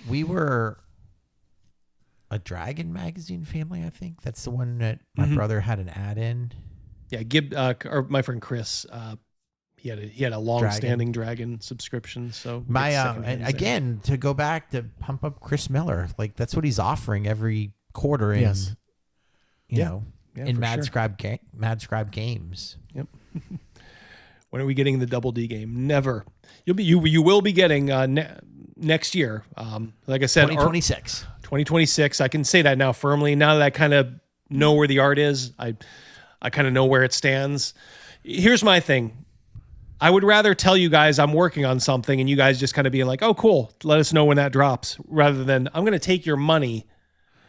We were a Dragon Magazine family, I think. That's the one that my brother had an ad in. Yeah, or my friend Chris, he had a long-standing Dragon subscription. So again, to go back to pump up Chris Miller, like that's what he's offering every quarter in, in Mad Scribe Games. Yep. When are we getting the Double D game? Never. You will be getting next year. Like I said, 2026. 2026. I can say that now firmly. Now that I kind of know where the art is, I kind of know where it stands. Here's my thing. I would rather tell you guys I'm working on something and you guys just kind of being like, oh, cool, let us know when that drops, rather than I'm going to take your money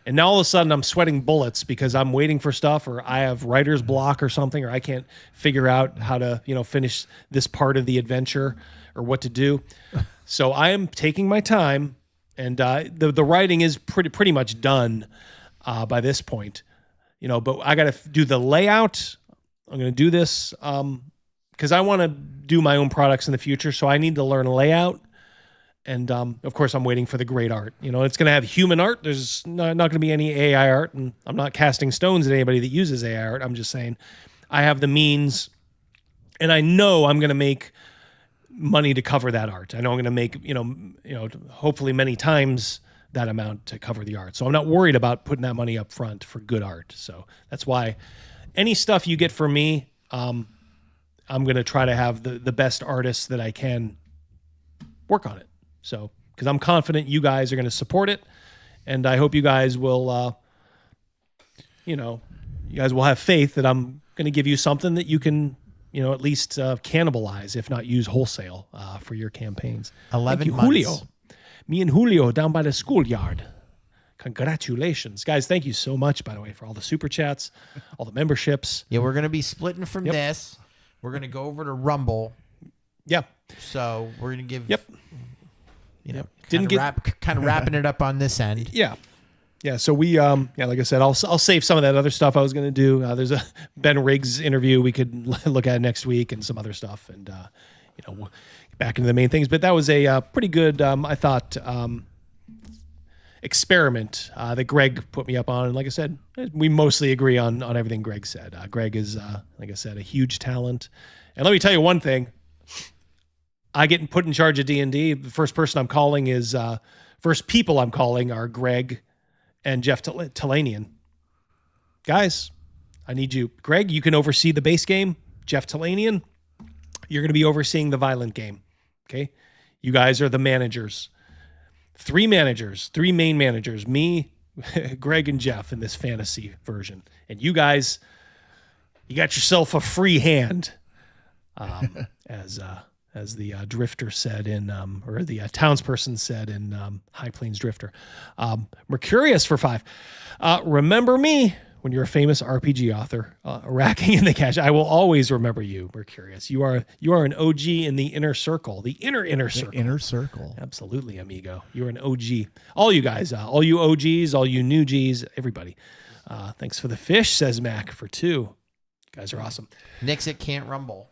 and now all of a sudden I'm sweating bullets because I'm waiting for stuff, or I have writer's block or something, or I can't figure out how to, finish this part of the adventure or what to do. So I am taking my time, and the writing is pretty much done by this point, but I got to do the layout. I'm going to do this because I want to do my own products in the future. So I need to learn layout. And of course, I'm waiting for the great art. It's going to have human art. There's not going to be any AI art. And I'm not casting stones at anybody that uses AI art. I'm just saying I have the means, and I know I'm going to make money to cover that art. I know I'm going to make, hopefully many times that amount to cover the art. So I'm not worried about putting that money up front for good art. So that's why any stuff you get from me, I'm going to try to have the best artists that I can work on it. So, because I'm confident you guys are going to support it, and I hope you guys will, you guys will have faith that I'm going to give you something that you can, at least cannibalize, if not use wholesale for your campaigns. 11 Thank you, months. Julio. Me and Julio down by the schoolyard. Congratulations, guys. Thank you so much, by the way, for all the super chats, all the memberships. Yeah, we're going to be splitting from this. We're going to go over to Rumble. Yeah. So we're going to give... Yep. Kind of wrapping it up on this end. Yeah. So we, like I said, I'll save some of that other stuff I was going to do. There's a Ben Riggs interview we could look at next week, and some other stuff, and back into the main things. But that was a pretty good, I thought, experiment that Greg put me up on. And like I said, we mostly agree on everything Greg said. Greg is, like I said, a huge talent. And let me tell you one thing. I get put in charge of D&D. The first people I'm calling are Greg and Jeff Talanian. Guys, I need you. Greg, you can oversee the base game. Jeff Talanian, you're going to be overseeing the violent game. Okay? You guys are the managers. 3 main managers. Me, Greg, and Jeff in this fantasy version. And you guys, you got yourself a free hand. As the drifter said or the townsperson said in High Plains Drifter. Mercurius for 5. Remember me when you're a famous RPG author, racking in the cash. I will always remember you, Mercurius. You are an OG in the inner circle, the inner circle. The inner circle. Absolutely, amigo. You're an OG. All you guys, all you OGs, all you new Gs, everybody. Thanks for the fish, says Mac, for 2. You guys are awesome. Nick's at Can't Rumble.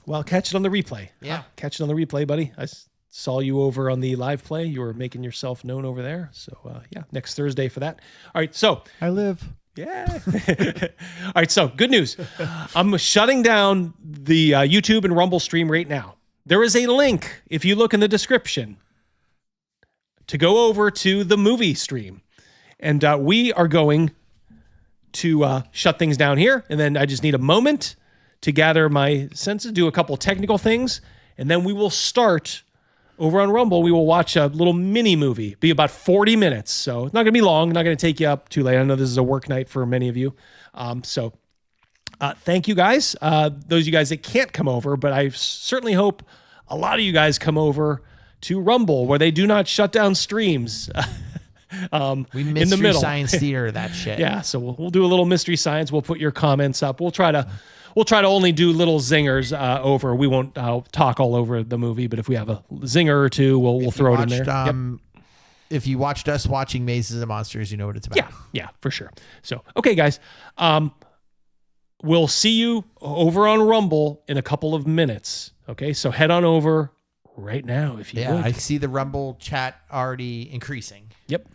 Well, catch it on the replay. Yeah. Catch it on the replay, buddy. I saw you over on the live play. You were making yourself known over there. So, next Thursday for that. All right, so. I live. Yeah. All right, so good news. I'm shutting down the YouTube and Rumble stream right now. there is a link, if you look in the description, to go over to the movie stream. And we are going to shut things down here. And then I just need a moment to gather my senses, do a couple technical things. And then we will start over on Rumble. We will watch a little mini movie, be about 40 minutes. So it's not going to be long, not going to take you up too late. I know this is a work night for many of you. Thank you guys. Those of you guys that can't come over, but I certainly hope a lot of you guys come over to Rumble, where they do not shut down streams. We in the Mystery middle. Science Theater that shit. Yeah, so we'll do a little Mystery Science. We'll put your comments up. We'll try to only do little zingers over. We won't talk all over the movie, but if we have a zinger or two, we'll throw it in there. Yep. If you watched us watching Mazes and Monsters, you know what it's about. Yeah, for sure. So, okay, guys. We'll see you over on Rumble in a couple of minutes. Okay, so head on over right now if you would. I see the Rumble chat already increasing. Yep.